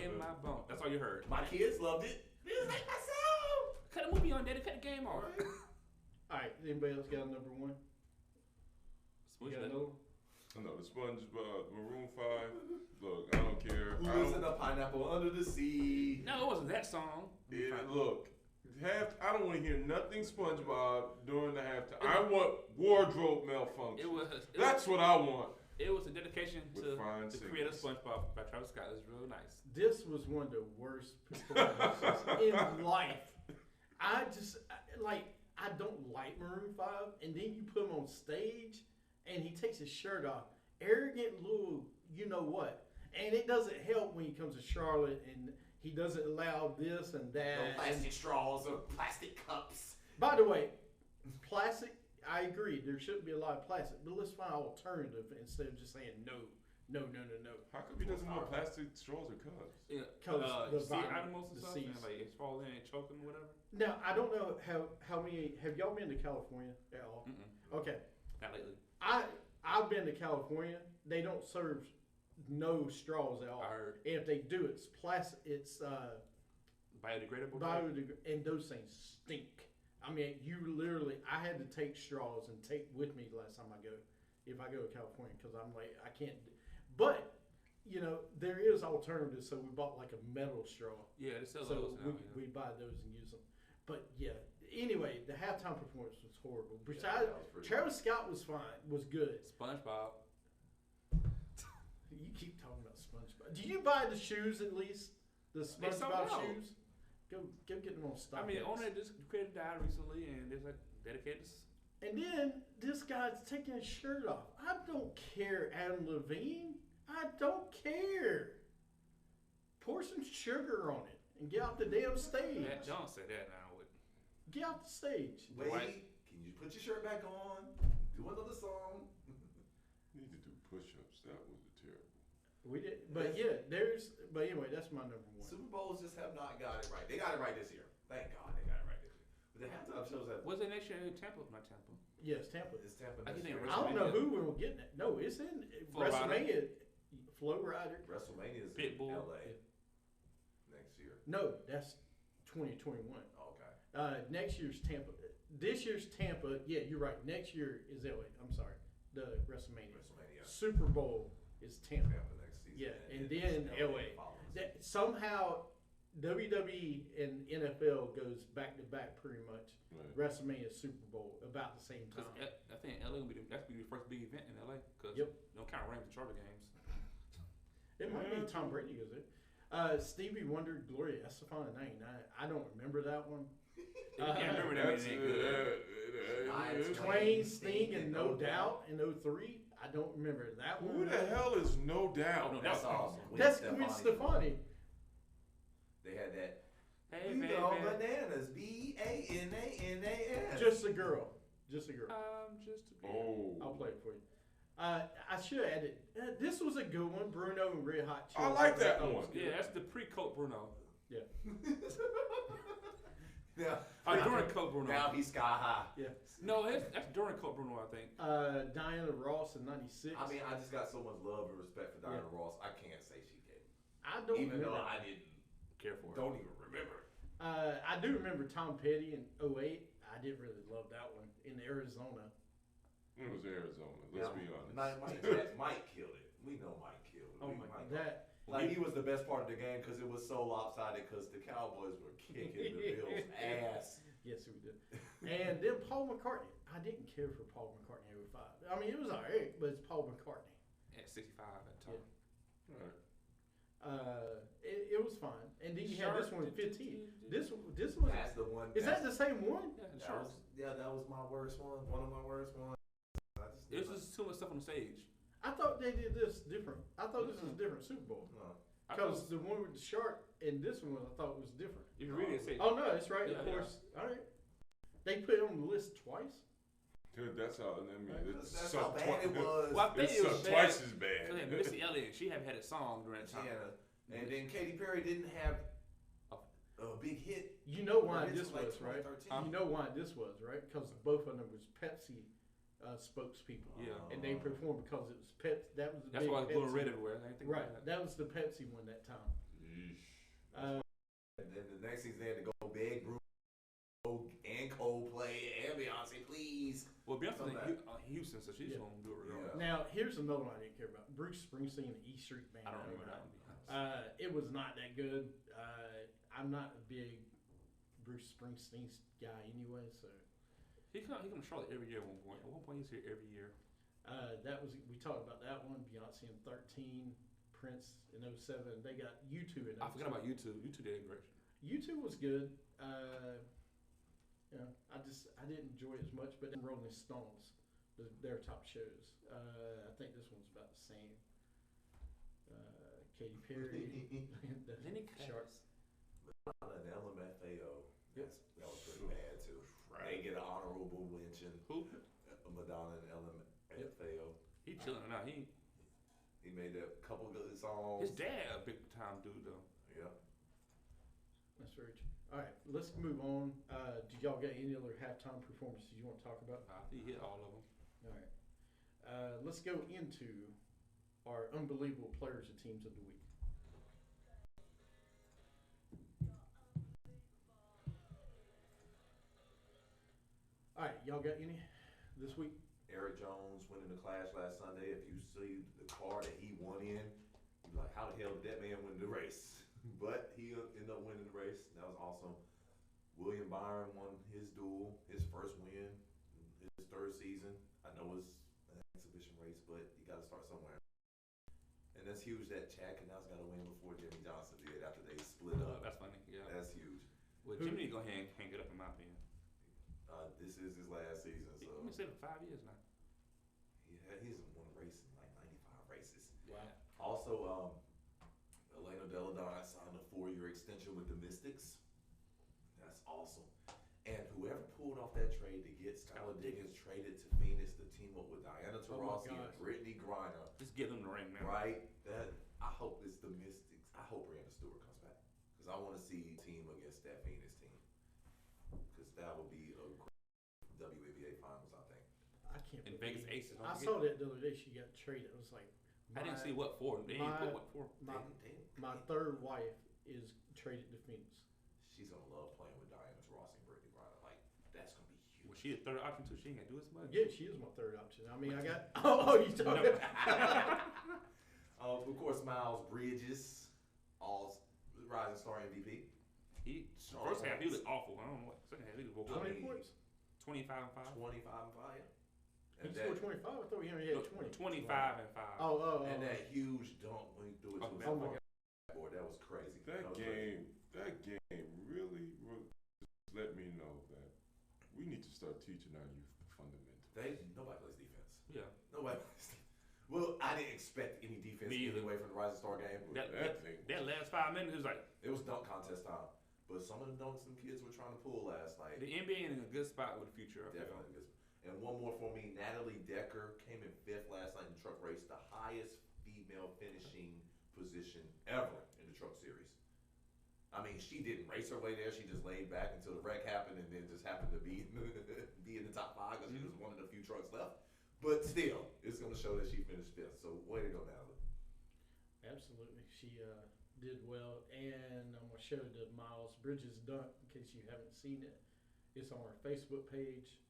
In my bone. That's all you heard. My kids loved it. They was like, my song. Cut the movie on, Daddy. Cut the game off. All right. Anybody else got a number one? You got another one? No, the SpongeBob, Maroon 5. Look, I don't care. Who I lives don't- in a pineapple under the sea? No, it wasn't that song. Look, I don't want to hear nothing SpongeBob during the halftime. I want wardrobe malfunction. That's what I want. It was a dedication With to fine the creator of singers. SpongeBob by Travis Scott. It was real nice. This was one of the worst performances in life. I don't like Maroon 5, and then you put him on stage, and he takes his shirt off. Arrogant little, you know what? And it doesn't help when he comes to Charlotte, and he doesn't allow this and that. No plastic straws or plastic cups. By the way, plastic. I agree. There shouldn't be a lot of plastic, but let's find an alternative instead of just saying no. How come he doesn't want plastic straws or cups? Yeah, the sea environment, animals and the stuff, seas. and like it's falling in and choking, whatever. Now I don't know how many have y'all been to California at all? Mm-mm. Okay, Not lately. I've been to California. They don't serve no straws at all. I heard. And if they do, it's plastic. It's Biodegradable. and those things stink. I mean, you literally. I had to take straws and take with me last time I go. If I go to California, because I'm like I can't. But you know there is alternatives. So we bought like a metal straw. Yeah, they sell So those now. we buy those and use them. But yeah. Anyway, the halftime performance was horrible. Yeah, Besides, that was pretty Travis Scott was fine. Was good. SpongeBob. You keep talking about SpongeBob. Did you buy the shoes at least? The They sold SpongeBob out. shoes? Go get them on stock. I mean, owner just created died recently, and there's like dedicated. And then this guy's taking his shirt off. I don't care, Adam Levine. I don't care. Pour some sugar on it and get off the damn stage. Matt Jones said that now. With Get off the stage. Wait, Right. can you put your shirt back on? Do another song. Need to do push-ups. That would be terrible. We did, but yeah, but anyway, that's my number one. Super Bowls just have not got it right. They got it right this year. Thank God they got it right this year. But the halftime shows that was it next year in Tampa? Not Tampa. Yes, Tampa. it's Tampa I next think year. I don't know who will get it. No, it's in Flow Rider. WrestleMania. Flow Rider. WrestleMania is Pitbull. in LA next year. No, that's 2021. Okay. Next year's Tampa. This year's Tampa. Yeah, you're right. Next year is LA. I'm sorry. The WrestleMania. Super Bowl is Tampa. Tampa next season. Yeah, and then LA. That somehow WWE and NFL goes back to back pretty much. Right. WrestleMania, Super Bowl, about the same 'Cause time. I think LA gonna be that's gonna be the first big event in LA. Cause Yep. no count Rams and Charger games. It might be Tom Brady goes there. Stevie Wonder, Gloria Estefan in '99. I don't remember that one. I can't remember that. That's, Ain't good. Twain, Sting, and No Doubt in '03. I don't remember that one. Who the hell is No Doubt? Oh, no, That's awesome. That's Gwen Stefani. They had that. Hey, We baby. go bananas. BANANAS. Just a girl. Just a girl. I'm just a girl. Oh. I'll play it for you. I should have added. This was a good one. Bruno and Red Hot Chili. I like that thought one. was good. Yeah, that's the pre-Coke Bruno. Yeah. Yeah. During Coke Bruno. Now he's sky high. Yeah. No, that's during Coke Bruno, I think. Diana Ross in '96. I mean, I just got so much love and respect for Diana Ross. I can't say she did. I don't Even remember. though I didn't Care for it. don't even remember. I do remember Tom Petty in '08. I didn't really love that one in Arizona. It was Arizona. Let's be honest. Mike killed it. We know Mike killed it. Oh my God, Like he was the best part of the game because it was so lopsided because the Cowboys were kicking the Bills' ass. Yes, we did. And then Paul McCartney. I didn't care for Paul McCartney in '05. I mean, it was alright, but it's Paul McCartney. At 65 at the time. Right. It was fine. And then you had this one, 15. This was. That's the one. Is that the same one? Yeah, that was my worst one. One of my worst ones. It was just too much stuff on the stage. I thought they did this different. I thought this was a different Super Bowl. No. Because the one with the shark and this one I thought was different. If you read it, say Oh no, it's right. Yeah, of course. All right. They put it on the list twice. Dude, that's how. I mean, it's That's so how bad it was. Well, I think It's it was twice bad. as bad. Cause Missy Elliott, she had a song during that time. Yeah. And then Katy Perry didn't have a big hit. You know why Until this like was, right? 2013. You know why this was, right? Because both of them was Pepsi spokespeople. Yeah. And they performed because it was Pepsi. That was the That's big why it's blue and Pepsi. red everywhere. I ain't think Right. about that. That was the Pepsi one that time. Yeesh. And then the next season they had to go big, Bruno and Coldplay and Beyonce, please. Well, Beyonce's Come in Houston, so she's Yeah. gonna do it regardless. Now here's another one I didn't care about. Bruce Springsteen, the E Street Band. I don't remember that one. To be honest. It was not that good. I'm not a big Bruce Springsteen guy anyway, so He come to Charlotte every year at one point. At one point, he's here every year. that was we talked about that one. Beyonce in '13, Prince in '07. They got U2 in '02. I forgot about YouTube. YouTube did great. U2 was good. I didn't enjoy it as much, but then Rolling Stones, their top shows. I think this one's about the same. Katy Perry. Lenny Sharp. Madonna and LMFAO. Yep. That was pretty bad too. They get an honorable mention. Who? Madonna and LMFAO. He chilling now. He made a couple good songs. his dad a big time dude though. Yeah. That's very true. All right, let's move on. Did y'all got any other halftime performances you want to talk about? I think he hit all of them. All right. Let's go into our unbelievable players and teams of the week. All right, y'all got any this week? Eric Jones winning the Clash last Sunday. If you see the car that he won in, you're like, how the hell did that man win the race? But he ended up winning the race. That was awesome. William Byron won his duel, his first win, his third season. I know it's an exhibition race, but you got to start somewhere. And that's huge that Chad Canals got to win before Jimmy Johnson did after they split up. That's funny. Yeah. That's huge. Well, Jimmy gonna hang it up in my opinion. This is his last season, so He's been saying for 5 years now. he's won a race in like 95 races. Wow. Also, Elena Deladon signed a 4-year extension with the Mystics. That's awesome. And whoever pulled off that trade to get Skylar Diggins traded to Phoenix to team up with Diana Taurasi and Brittany Griner. Just give him the ring, man. Right? I hope it's the Mystics. I hope Brianna Stewart comes back. Because I want to see a team against that Phoenix team. Because that would be a great WNBA finals, I think. I can't. And believe Vegas Aces. I saw that the other day. She got traded. I was like, I didn't see what for. They didn't put what for. My third wife is traded to Phoenix. She's gonna love playing with Diana Taurasi and Brittany Griner. Like that's gonna be huge. Was she the third option too? She ain't gonna do as much. Yeah, she is my third option. I mean, I got. Oh, you talking? Of course, Miles Bridges, all Rising Star MVP. He first half he was awful. I don't know what. Second half he was 20 points. 25 and 5. 25 and 5. He scored 25. I thought he only had 20. 25 and 5. Oh. And that huge dunk when he threw it to his board, that was crazy. That game really just let me know that we need to start teaching our youth the fundamentals. Nobody plays defense. Yeah. Nobody plays defense. Well, I didn't expect any defense anyway from the Rising Star game. That last 5 minutes it was like it was dunk contest time. But some of the dunks some kids were trying to pull last night. The NBA in a good spot with the future. Definitely good. And one more for me, Natalie Decker came in 5th last night in the truck race, the highest female finishing position ever in the truck series. I mean, she didn't race her way there. She just laid back until the wreck happened and then just happened to be in the top 5 because she was one of the few trucks left. But still, it's going to show that she finished 5th. So way to go, Natalie. Absolutely. She did well. And I'm going to show the Miles Bridges dunk in case you haven't seen it. It's on our Facebook page.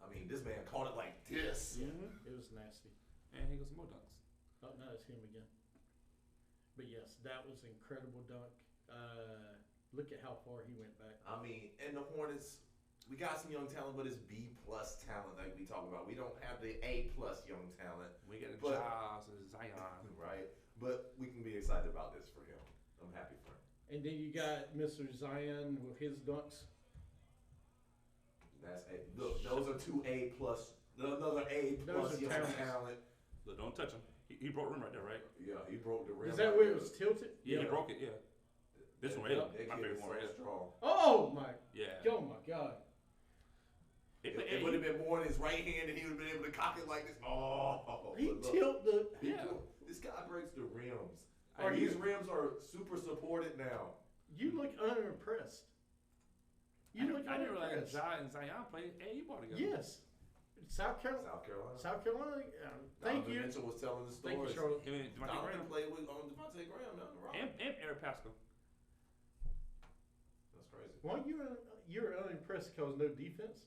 I mean, this man caught it like this. Mm-hmm. It was nasty. And he got some more dunks. Oh, no, it's him again. But yes, that was an incredible dunk. Look at how far he went back. I mean, and the Hornets, we got some young talent, but it's B+ talent like we talk about. We don't have the A+ young talent. We got Jaws and Zion. Right. But we can be excited about this for him. I'm happy for him. And then you got Mr. Zion with his dunks. That's A. Look, those are 2 A+. Another A+ young talent. Look, don't touch him. He broke the rim right there, right? Yeah, he broke the rim. Is that where it was tilted? Yeah, he broke it, yeah. This one, my favorite one, right? Strong. Oh my! Yeah. Oh my God! It would have been more in his right hand, and he would have been able to cock it like this. Oh, he tilted the. Yeah. This guy breaks the rims. These rims are super supported now. You look unimpressed. I didn't realize Ja and Zion played AU ball together. Yes. South Carolina. Thank you. Mitchell was telling the story. Thank you, Charlotte. Him and Devontae Graham. Played with Devontae Graham. Nothing wrong. And Eric Pascal. That's crazy. Why you're unimpressed because no defense?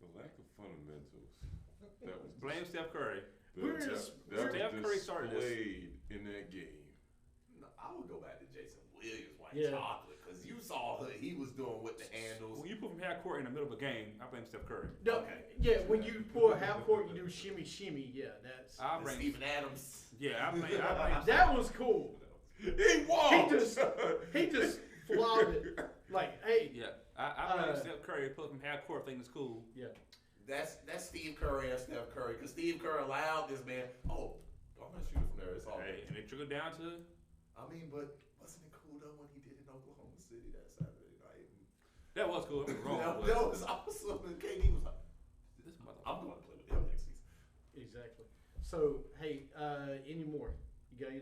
The lack of fundamentals. That was Blame Steph Curry. Steph Curry started displayed in that game. No, I would go back to Jason Williams, White Yeah. Chocolate, because you saw what he was doing with the handles. When you put him half court in the middle of a game, I blame Steph Curry. No, Okay. Yeah, when you pour half court, you do shimmy. Yeah, that's. I And blame Steven Adams. Yeah, I blame That was cool. He was. He just flopped it like, hey. Yeah, I blame Steph Curry put him half court. Think it's cool. Yeah. That's Steve Curry Kerr allowed this man. Oh, I'm gonna shoot it from there. It's all Hey, right. and it trickled down to. I mean, but wasn't it cool though when he did it in Oklahoma City that Saturday night? That was cool. It was wrong. That was awesome. And KD was like, This motherfucker. I'm going to play with him next season. Exactly. So, hey, any more? You got any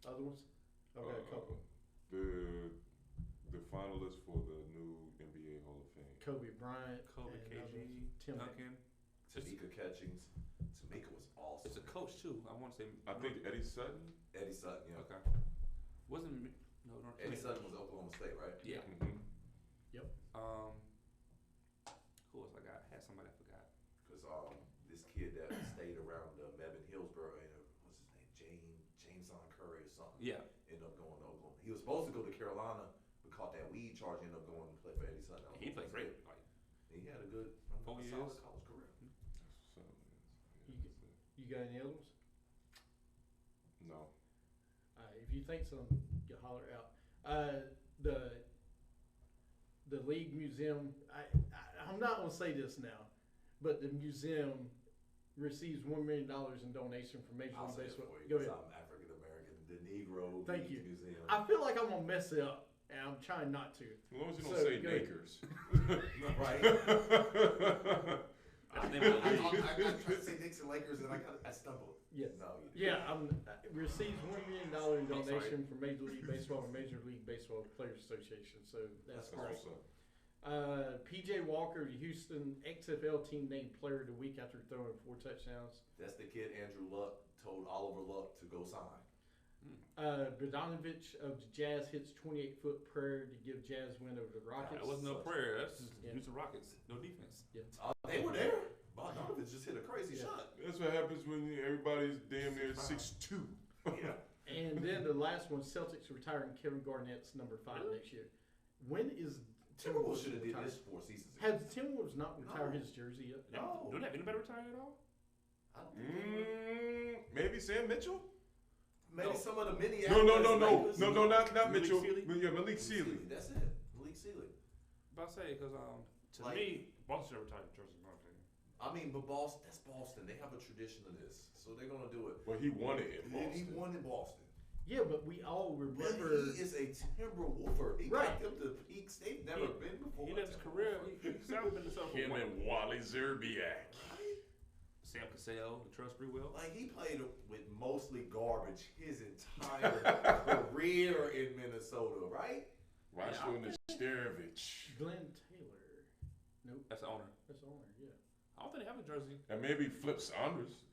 other ones? I've got a couple. The finalists for the new NBA Hall of Fame. Kobe Bryant. Kobe, and KG, Tim Duncan. Tamika Catchings. Tamika was awesome. It's a coach too. I want to say. I think Eddie Sutton. Eddie Sutton, yeah. Okay. Wasn't no North Eddie Carolina. Sutton was Oklahoma State, right? Yeah. Mm-hmm. Who else I got? I had somebody I forgot. Because this kid that stayed around Mebane, Hillsborough, what's his name, Jameson Curry or something. Yeah. Ended up going to Oklahoma. He was supposed to go to Carolina, but caught that weed charge. Ended up going to play for Eddie Sutton. He played great. Like He had a good, 4 solid years. college career. So, You got any other ones? no. If you think so, you holler out. The league museum. I'm not gonna say this now, but the museum receives $1 million in donation from Major I'll League say it Baseball. for you Go because ahead. I'm African American. The Negro Thank League you. Museum. I feel like I'm gonna mess it up, and I'm trying not to. As long as you So, don't say go ahead. Lakers. Right. I think it was I the league. tried to say Knicks and Lakers, and I stumbled. Yes. No, you didn't. Yeah, receives $1 million in sorry. donation from Major League Baseball and Major League Baseball Players Association. So that's great. awesome. PJ Walker, the Houston XFL team named Player of the Week after throwing 4 touchdowns. That's the kid Andrew Luck told Oliver Luck to go sign. Bogdanovich of the Jazz hits 28-foot prayer to give Jazz win over the Rockets. That wasn't no prayer. That's Yeah. Houston Rockets. No defense. They were there. Bogdanovich just hit a crazy shot. That's what happens when everybody's damn near 6'2". Yeah. And then the last one, Celtics retiring Kevin Garnett's number 5 next year. When is Timberwolves should have did retire? this 4 seasons ago. Has Timberwolves not retired No. his jersey yet? No. Don't have anybody retire at all? I don't think they were. Maybe Sam Mitchell? Maybe No. some of the mini. No, not Malik Mitchell. Sealy? Yeah, Malik Sealy. That's it. Malik Sealy. About to say because to Like- me, Boston should retire jersey. In my opinion. I mean, but Boston, that's Boston. They have a tradition of this. So they're going to do it. Well, he won it in And he Boston. won in Boston. Yeah, but we all But remember. he is a Timberwolfer. He Right. got them to peaks they've never been before. He left his career. He's been to for Him one. and Wally Zerbiak. Right? Sam Cassell, the trust pretty well. Like, he played with mostly garbage his entire career in Minnesota, right? Roscoe Nesterovich. Glenn Taylor. Nope, That's the owner. that's the owner. Yeah, I don't think they have a jersey. And maybe Flip Saunders.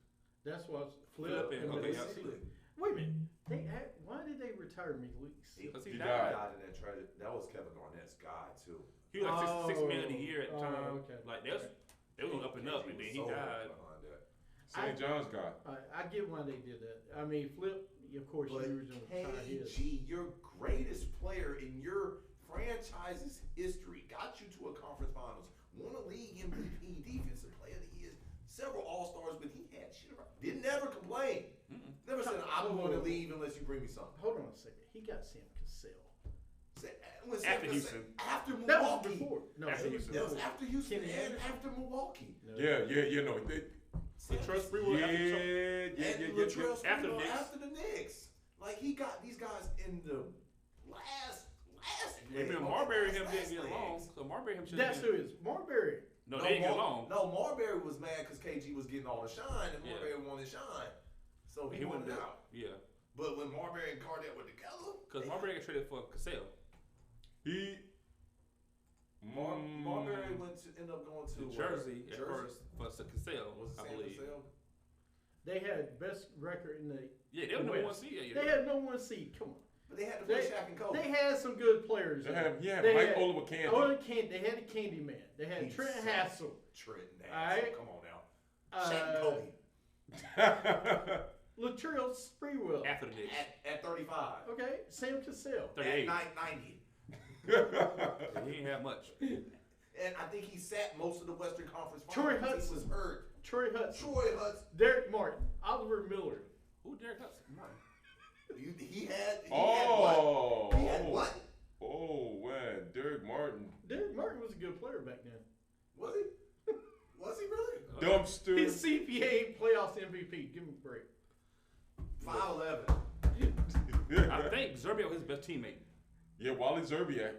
that's what's Flip Flip and- and okay, Malik yeah. Sealy. Wait a minute. Why did they retire Malik Sealy? Because He he died. died. in that tragedy. That was Kevin Garnett's guy, too. He was like Oh. $6 million a year at the time. Okay. Like they was up and up, and then he So died. behind that. St. John's guy. I get why they did that. I mean, Flip, of course, But he was going to retire his. KG, your greatest player in your franchise's history, got you to a conference finals, won a league MVP, defensive player of the year, several All-Stars, but he had shit around. Didn't never complain. Never said, I'm going to leave unless you bring me something. Hold on a second. He got Sam Cassell. When After Sam Houston. After That was Milwaukee. before. No, After it was Houston. That was before. after Houston Kenny and Anderson? after Milwaukee. No. Yeah, no. They, The trust pretty well. And yeah. Latrell After the Sprewell Knicks. after the Knicks. Like, he got these guys in the last Maybe leg. Marbury and him Last didn't get legs. along. So Marbury and him should That's have who been. it is. Marbury. No, they didn't get along. No, Marbury was mad because KG was getting all the shine, and Yeah. Marbury wanted shine. So he went wanted there. out. Yeah, But when Marbury and Garnett were together, because Marbury got traded for Cassell. Marbury ended up going to The what? Jersey at first for Cassell, Was it I Sam believe. Cassell? They had best record in the. Yeah, they were number one West. seed. Yeah, They had no one seed. Come on. But they had to play They, Shaq and Kobe. they had some good players. They there. had, yeah, They Mike had- Oliver Candy. They had a Candy Man. They had He Trent sucked. Hassel. Trenton All right. Hassel. Come on now. Shaq and Kobe. Latrell Sprewell. after the Knicks. At 35. Okay, Sam Cassell. 38. At 90. Yeah, he didn't have much. And I think he sat most of the Western Conference Troy Finals. He was Hudson. hurt. Troy Hudson. Troy Hudson. Derek Martin. Oliver Miller. Who Derek Hudson? Martin. He had Oh. what? He had what? Oh, man. Derek Martin. Derek Martin was a good player back then. Was he? Was he really? Dumpster. His CPA playoffs MVP. Give him a break. 5'11". I think Zerbio was his best teammate. Yeah, Wally Zerbiak.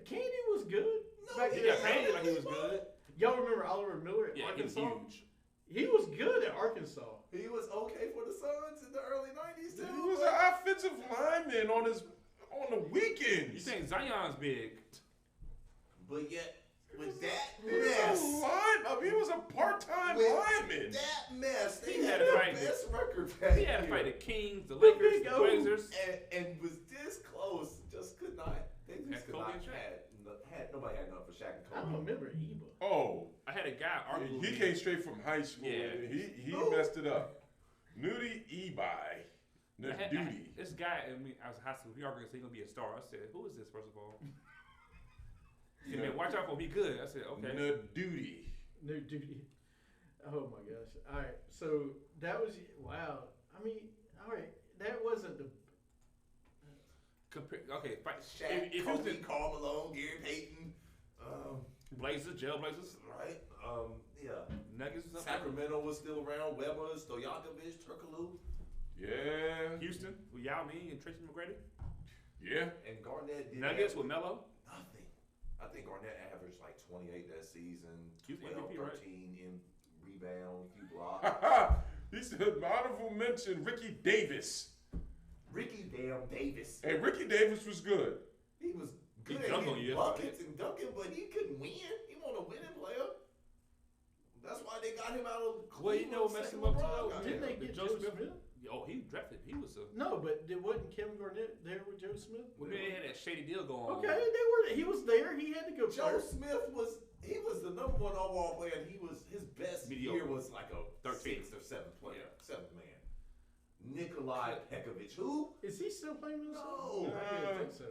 Candy was good. No, Back He in got the paid day. like he was good. Y'all remember Oliver Miller at Yeah, he was Arkansas? huge. He was good at Arkansas. He was okay for the Suns in the early 90s, too. He was an offensive lineman on the weekends. You think Zion's big? But yet, with that He was mess, he was a part-time with lineman. that mess, they He had had to the fight best record He that had to year. fight the Kings, the The Lakers, big the O. Blazers. And was this close, just could not. They just Had could Kobe not and Shaq. had nobody had enough for Shaq and I Kobe. don't remember Eba. Oh, I had a guy arguing. he came straight from high school. Yeah. He Who? messed it up. Nudie Ebi. Nudie. This guy, I was in high school. He argued he's gonna be a star. I said, "Who is this?" First of all, he said, "Man, watch out for him. He good." I said, "Okay." Nudie. No duty. Oh my gosh. All right. So that was wow. I mean, all right. That wasn't the. Fight. Shaq, If Kobe, Houston Karl Malone, Gary Payton, Blazers, Jail Blazers, right? Yeah. Nuggets, or something. Sacramento was still around. Weber, Stojakovic, Turkoglu, Yeah. Houston with Yao Ming and Tracy McGrady. Yeah. and Garnett did Nuggets have with Melo. nothing. I think Garnett averaged like 28 that season, He was 12, MVP, right? 13 in rebounds, few blocks. He said, honorable mention, Ricky Davis. Ricky damn Davis. And Ricky Davis was good. He was He good at dunked on hitting you buckets and dunking, but he couldn't win. He wasn't a winning player. That's why they got him out of Well, you know, Cleveland, messed second him up too, LeBron though. got Didn't him. they The get Joe Joe Smith? Smith? Oh, he drafted. He was a. No, but wasn't Kevin Garnett there with Joe Smith? Well, they had that shady deal going on. Okay, they were. He was there. He had to go Joe first. Smith was the number one overall player, and his best year Mediocre. was like a 13th. 6th or 7th player, 7th man. Nikolai Pekovic, who? Is he still playing Minnesota? No. I didn't think so.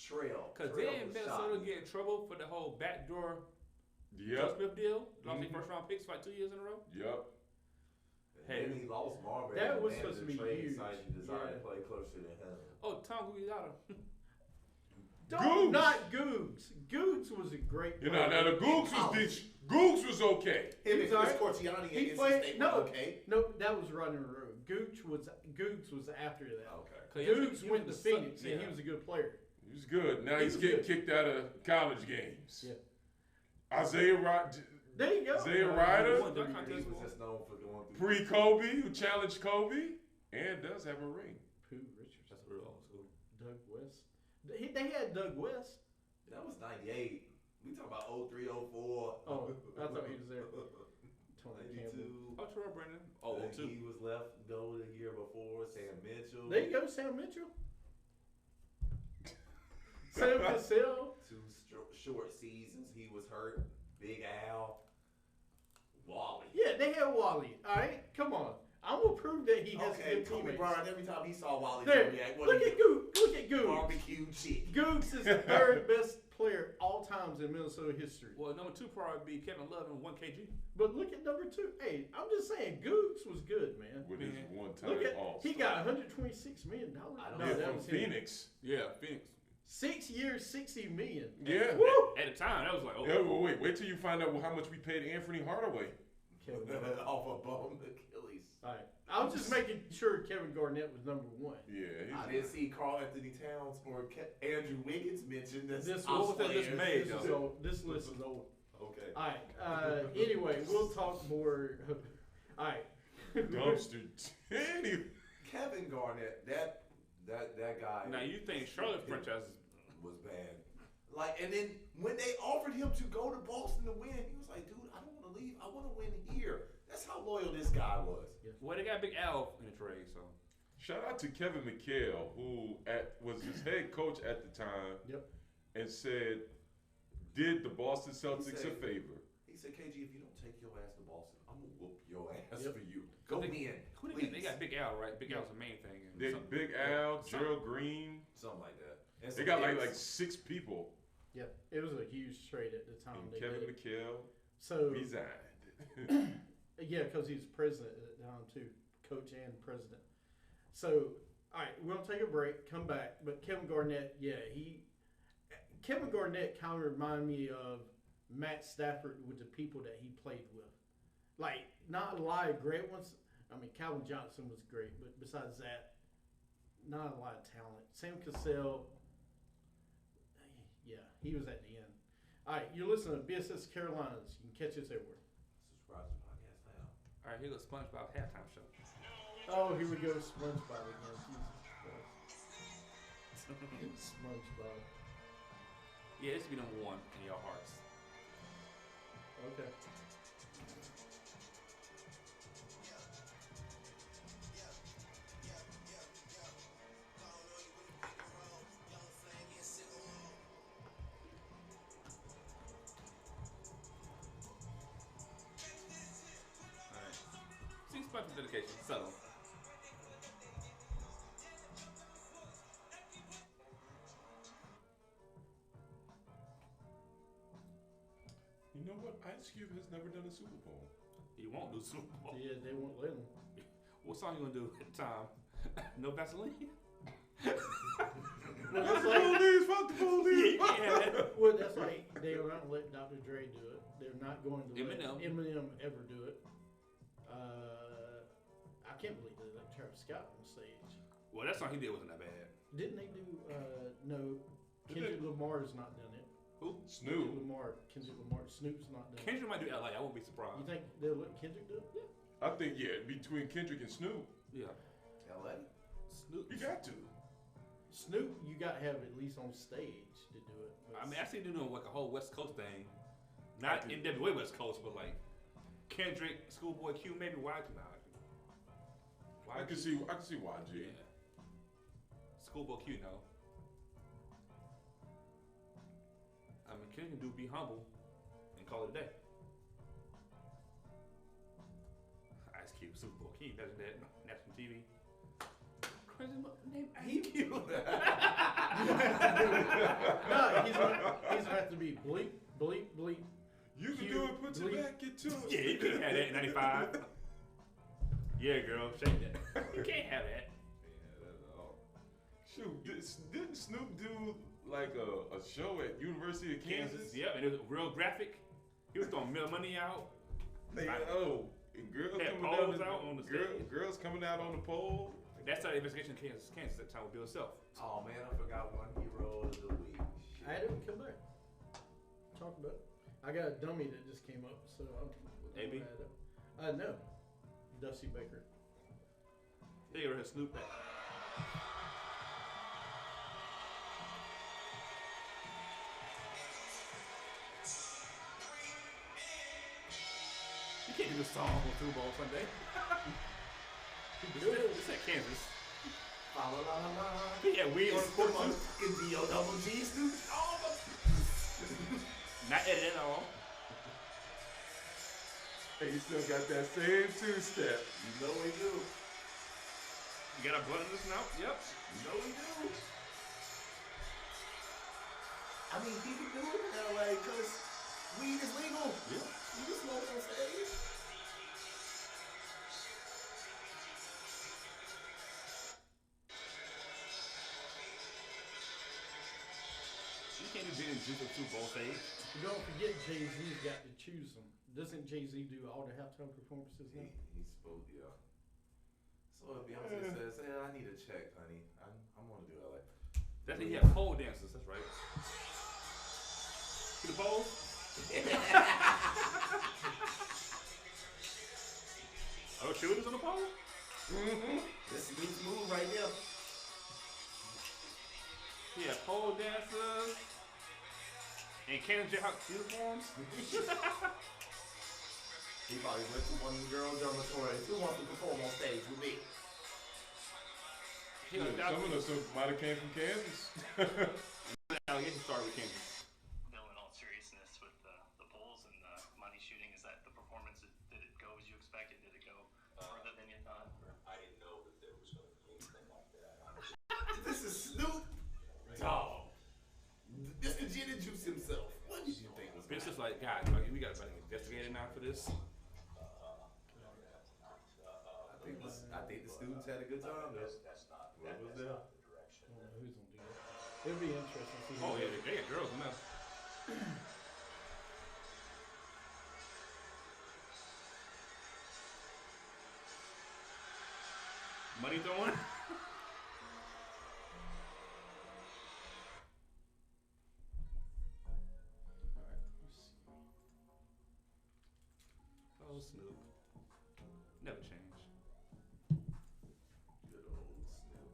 Trail. Because Trail then was Minnesota shot. get in trouble for the whole backdoor Joe Yep. Smith deal. Lost their Mhm. first round picks for like 2 years in a row. Yep. And then he lost Marbury. That and was the supposed to manager be trade huge. decided he decided Yeah. to play closer to him. Oh, Tom Guglielmo. Don't not Googs. Googs was a great. You know, now the Googs was okay. Him He and was Chris alright. Cortiani He against played- State no. were okay. No, that was Rodney Monroe. Googs was after that. Okay. Googs went to Phoenix, and yeah. he was a good player. He was good. Now He he's was getting good. kicked out of college games. Yeah. Isaiah There you go. Isaiah Ryder, Won dunk He contest was for just known for going through. pre-Kobe, who challenged Kobe, and does have a ring. Pooh Richards, That's real old school. Doug West. They had Doug West. That was 98. We talking about 03, 04. Oh, I thought he was there. Tony Campbell. 92. Oh, Terrell Brandon. Oh, And 02. he was left though the year before. Sam Mitchell. There you go, Sam Mitchell. Sam Cassell. 2 short seasons. He was hurt. Big Al. Wally. Yeah, they had Wally. All right, come on. I'm gonna prove that he has Okay, good Kobe teammates. Bryant. Every time he saw Wally, There, react. look at Googs. Look at Googs. Barbecue chicken. Googs is the third best player all times in Minnesota history. Well, number 2 probably be Kevin Love and 1 kg. But look at number 2. Hey, I'm just saying, Googs was good, man. With his Man. one-time Look at All-Star. he got $126 million. I don't No, Yeah, that from was him. Phoenix. Yeah, Phoenix. 6 years, $60 million. Yeah. Woo! At the time, that was like, oh. Yeah, well, wait till you find out how much we paid Anthony Hardaway. Kevin Garnett. Off a bum Achilles. All right, I was just making sure Kevin Garnett was number 1. Yeah, I didn't see Carl Anthony Towns or Andrew Wiggins mentioned as This top was this players. May, This, though. is old. This list is old. Okay. All right. Anyway, we'll talk more. All right. dumpster. Anyway. Kevin Garnett, that guy. Now, you think Charlotte franchise was bad. Like, and then when they offered him to go to Boston to win, he was like, dude, I don't want to leave. I want to win here. That's how loyal this guy was. well, they got Big Al in the trade, so. Shout out to Kevin McHale, who was his head coach at the time. Yep. And said, did the Boston Celtics a said- favor. He said, KG, if you don't take your ass to Boston, I'm going to whoop your ass Yep. for you. Go They- win. Who they please. got? They got Big Al, right? Big Al's the main thing. And They, some- Big Al, some- Gerald Green. Something like that. And They some got players. like 6 people. Yeah, it was a huge trade at the time. And They Kevin did it. McHale So resigned. yeah, because he was president at the time too, coach and president. So all right, we're gonna take a break, come back. But Kevin Garnett, yeah, Kevin Garnett kind of reminded me of Matt Stafford with the people that he played with. Like, not a lot of great ones. I mean, Calvin Johnson was great, but besides that, not a lot of talent. Sam Cassell, yeah, he was at the end. All right, you're listening to BSS Carolinas. You can catch us everywhere. Subscribe to the podcast now. All right, here goes SpongeBob halftime show. Oh, here we go, SpongeBob again. Jesus Christ. SpongeBob. Yeah, this should be number one in your hearts. Okay. Alright. Sing SpongeBob dedication. Subtle. You know what? Ice Cube has never done a Super Bowl. He won't do Super Bowl. Yeah, they won't let him. What song you gonna do at the time? No Vaseline? Well, that's like, Police, fuck the police. Yeah. well, that's like they are not letting Dr. Dre do it. They're not going to let Eminem. Eminem ever do it. I can't believe they let Travis Scott on stage. Well, that song he did wasn't that bad. Didn't they do? No, Kendrick Lamar has not done it. Who? Snoop. Kendrick Lamar, Snoop's not done it. Kendrick might do LA. I won't be You surprised. think they'll let Kendrick do it? Yeah. I think, yeah, between Kendrick and Snoop, Yeah. LA. Snoop. you got to. Snoop, you got to have at least on stage to do it. I mean, I see them doing like a whole West Coast thing. Not NWA West Coast, but like Kendrick, Schoolboy Q, maybe YG. Nah, I can see YG. Yeah. Schoolboy Q, no. I mean, Kendrick can do Be Humble and call it a day. Ice Cube, Super Bowl King, better than that. National TV. Crazy name Ice Cube. No, he's gonna have to be bleep, bleep, bleep. You can Cube, do it, put your bleep. back into it. Yeah, you can't have that in 95. Yeah, girl, shake that. You can't have that. Yeah, that's all. Shoot, didn't Snoop do like a show at University of Kansas? Yep, and it was real graphic. He was throwing money out. And girls Had coming poles down out on the stage. girls coming out on the pole. That's how the investigation in Kansas that time with Bill Self. Oh man, I forgot one hero of the week. Shit. I had him come back. Talk about it. I got a dummy that just came up, so I'm. AB? No, Dusty Baker. They ever had Snoop back. You can't do this song on Super Bowl Sunday. It's at Kansas. La la la la. Yeah, we on the court too. Fucking D-O-double G Snoop. Not edited at all. Hey, you still got that same two-step. You know we do. You got a blunt in this now? Yep. You know we do. I mean, he can do it in LA because weed is legal. Yeah. You can smoke on stage. You can't do being juice on Super Bowl stage. Don't forget Jay-Z's got to choose them. Doesn't Jay-Z do all the halftime performances now? He's supposed, yeah. So if Beyonce says, "Hey, I need a check, honey. I'm gonna do LA." That's he had pole dancers, that's right. See the pole? Oh, shooters on the pole? Mm-hmm. This is Snoop's move right there. He had pole dancers and Cannon Jayhawk uniforms. He probably went to one of the girls' dormitories. Who wants to perform on stage with me? He Some was down of us might have came from Kansas. allegation started with Kansas. Bill, in all seriousness, with the polls and the money shooting, is that the performance? Did it go as you expected? Did it go further than you thought? Or? I didn't know that there was going to be anything like that. This is Snoop Dogg. Mr. Gin and Juice himself. What did you think was It's going just like, guys, like, we got to investigate it now for this. I think the students had a good time. That's not. What was that's that? not the direction. I don't know who's gonna do that. It'll be interesting to see. Oh, yeah, they got girls now. Money throwing. Oh, Snoop. Never change. Good old Snoop.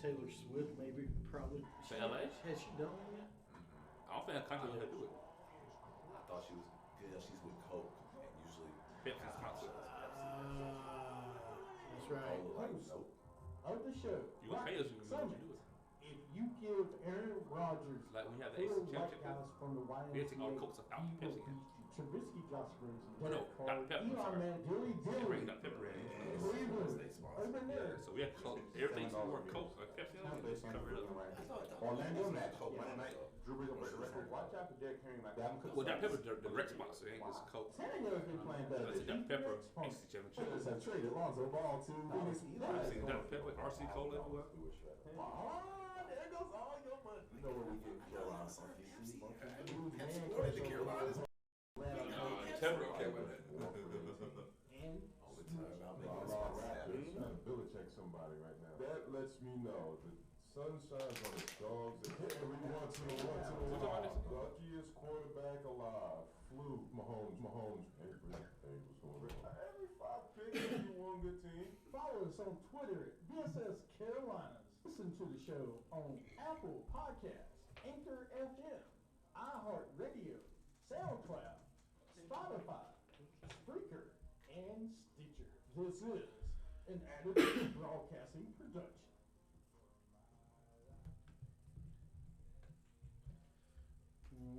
Taylor Swift, maybe, probably. To LA? Has she done it yet? I don't think a country let her do it. I thought she was good. She's with Coke, and usually Pepsi sponsor. That's right. Cola, like, Host nope. of the show, You gonna pay us, you can Summitt. do it. If you give Aaron Rodgers Like we have the four ACC white championship. guys from the We had to take all the YMCA, Cokes out he will Pepsi beat in. you. Trubisky, Josh Grisey, Oh, no, Derek Carr, Dr. Pepper, Eli sorry. Dilly, They bring Dr. Pepper in. Cleveland, State sponsor. Urban Yeah. Air. So we had Coke. Everything's more Coke. Pepsi on Tampa it. Bay Just fans cover it looking up. right. I thought Orlando was match Coke Monday night. Drew Brees will break the record. Watch out for Derrick Henry. Dalvin Cook. Well, Dr. Pepper, sucks. the direct sponsor, ain't just Coke. San Diego's been playing better. That's a Dr. Pepper ACC Players championship. have traded Lonzo Ball to Phoenix Eli. See Dr. Pepper, RC Cola everywhere. There goes all your money. You know what we get in Carolina, monkey. Huge man supported the crush Carolinas. over Pepper. Okay, wait a minute. And Only time I'll make No, this no, one Raptors happen. trying to Belichick somebody right now. That lets me know the sun shines on the dogs and every once in a while. Luckiest quarterback alive. Flew Mahomes. Hey, what's going on? Every 5 picks, you one good team. follow us on Twitter at BSS Carolinas. Listen to the show on Apple Podcasts, Anchor FM, iHeartRadio, SoundCloud, Spotify, Spreaker, and Stitcher. This is an Attitude Broadcasting production.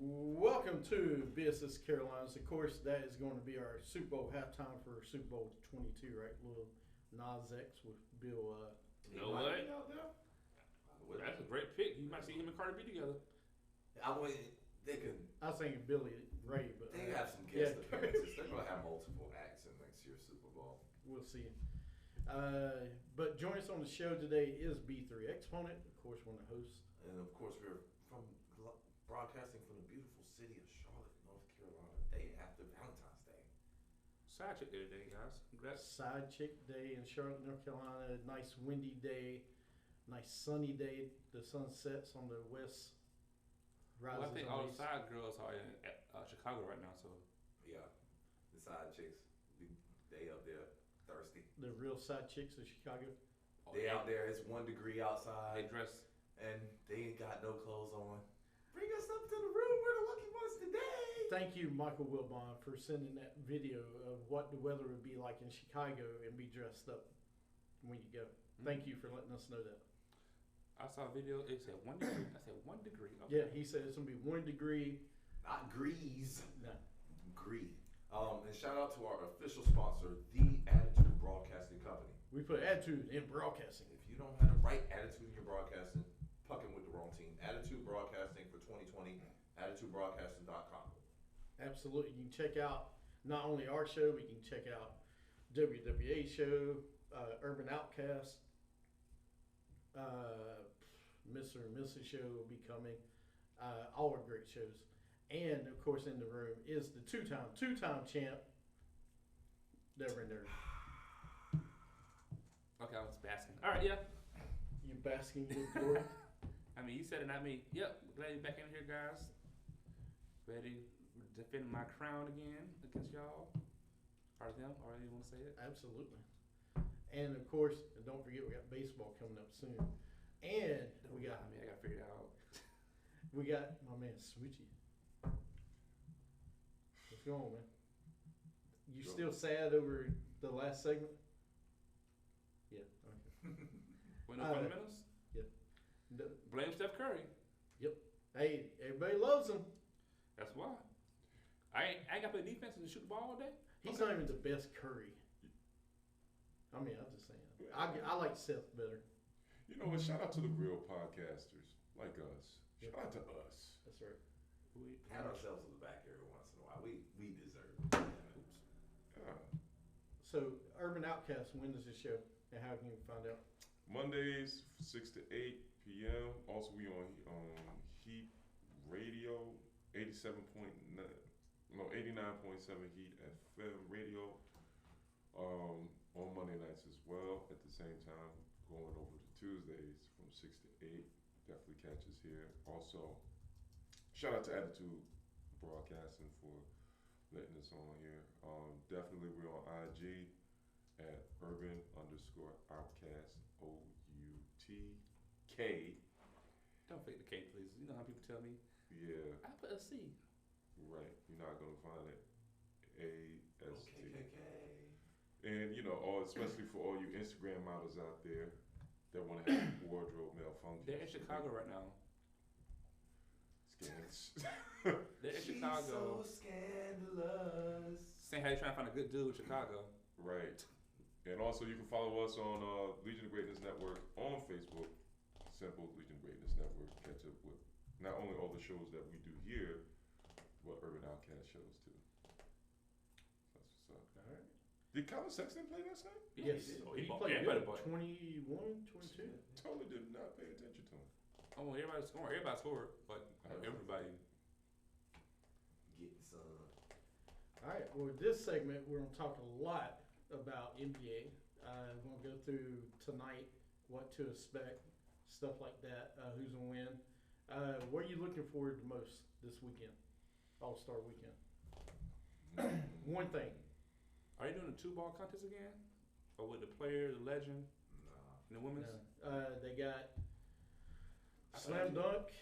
Welcome to BSS Carolinas. Of course, that is going to be our Super Bowl halftime for Super Bowl 22, right? Little Nas X with Bill. No way. That's a great pick. You might see him and Cardi B together. I mean, they can. I was thinking Billy Ray, but They have some guest appearances. They're gonna have multiple acts in next year's Super Bowl. We'll see. But join us on the show today is B3 Exponent, of course, one of the hosts. And of course, we're broadcasting from the beautiful city of Charlotte, North Carolina, day after Valentine's Day. Side chick there today, guys. Congrats. Side Chick Day in Charlotte, North Carolina. Nice windy day, nice sunny day. The sun sets on the west, rises Well, I think on all the the east. side girls are in Chicago right now, so Yeah, the side chicks, they up there thirsty. The real side chicks of Chicago. They out there. It's 1 degree They outside, dress. and they ain't got no clothes on. Bring us up to the room. We're the lucky ones today. Thank you, Michael Wilbon, for sending that video of what the weather would be like in Chicago and be dressed up when you go. Thank you for letting us know that. I saw a video. It said 1 degree. I said 1 degree. Okay. Yeah, he said it's gonna be 1 degree. Not grease. No. Gree. And shout out to our official sponsor, The Attitude Broadcasting Company. We put attitude in broadcasting. If you don't have the right attitude in your broadcasting, pucking with the wrong team. Attitude Broadcasting for 2020, attitudebroadcasting.com. Absolutely. You can check out not only our show, but you can check out WWA show, Urban Outcast, Mr. and Mrs. show will be coming. All our great shows. And of course in the room is the two-time champ, Deborah Nerd. Okay, I was basking. All right, yeah. You basking in glory. I mean, you said it, not me. Yep. Glad you're back in here, guys. Ready to defend my crown again against y'all. Or them, or you want to say it? Absolutely. And of course, don't forget we got baseball coming up soon. And we got I got to figure it out. we got my man Switchy. What's going on, man? You still sad over the last segment? Yeah. Okay. With no fundamentals? No, Blame Steph Curry. hey, everybody loves him. That's why. I ain't got to play defense and shoot the ball all day. He's not even the best Curry. I mean, I'm just saying. I like Seth better. You know what? Shout out to the real podcasters like us. Shout out to us. That's right. We Pat ourselves in the back every once in a while. We deserve it. Yeah. So, Urban Outcast, when does this show? And how can you find out? Mondays 6 to 8 p.m. Also, we on Heat Radio 87.9 No, 89.7 Heat FM radio. On Monday nights as well. At the same time, going over to Tuesdays from 6 to 8. Definitely catch us here. Also, shout out to Attitude Broadcasting for letting us on here. Definitely we're on IG at urban_outcast OUTK. Don't forget the K, please. You know how people tell me. Yeah. I put a C. Right. You're not gonna find it. AST. KKK. And especially for all you Instagram models out there that want to have wardrobe malfunction. They're in Chicago right now. Scans. They're in Chicago. So scandalous. Saying how you trying to find a good dude in Chicago. Right. And also you can follow us on Legion of Greatness Network on Facebook. Simple Legion of Greatness Network. Catch up with not only all the shows that we do here, but Urban Outcast shows too. That's what's up. All right. Did Colin Sexton play last night? Yes. Oh, He bought- played everybody good. bought. 21, 22. Totally did not pay attention to him. Oh, everybody scored. Everybody scored, but everybody. Getting some. All right. Well, this segment, we're going to talk a lot about NBA. We're going to go through tonight what to expect, stuff like that, who's going to win. What are you looking forward to most this weekend? All-Star weekend. One thing. Are you doing a 2-ball contest again? Or with the player, the legend, Nah. and the women's? They got I slam thought dunk,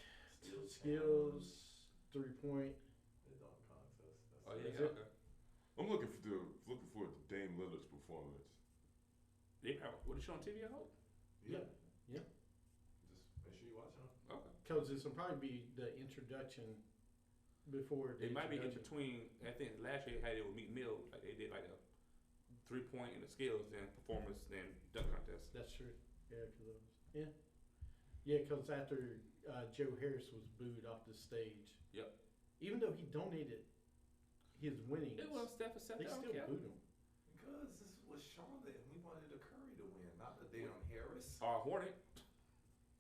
skills, 3-point. The dunk contest. Oh, Is yeah, it? okay. I'm looking forward to Dame Lillard's performance. What is she on TV, I hope? Yeah. Just make sure you watch them. Okay. Because this will probably be the introduction before the It might be in introduction. between. I think last year they had it with Meek Mill. Like they did like a 3-point in the skills, then performance, then dunk contest. That's true. Yeah, because after Joe Harris was booed off the stage. Yep. Even though he donated his winnings, It was step for step. they still booed him. Because this was Charlotte and we wanted a Curry to win, not the damn Harris. Hornet.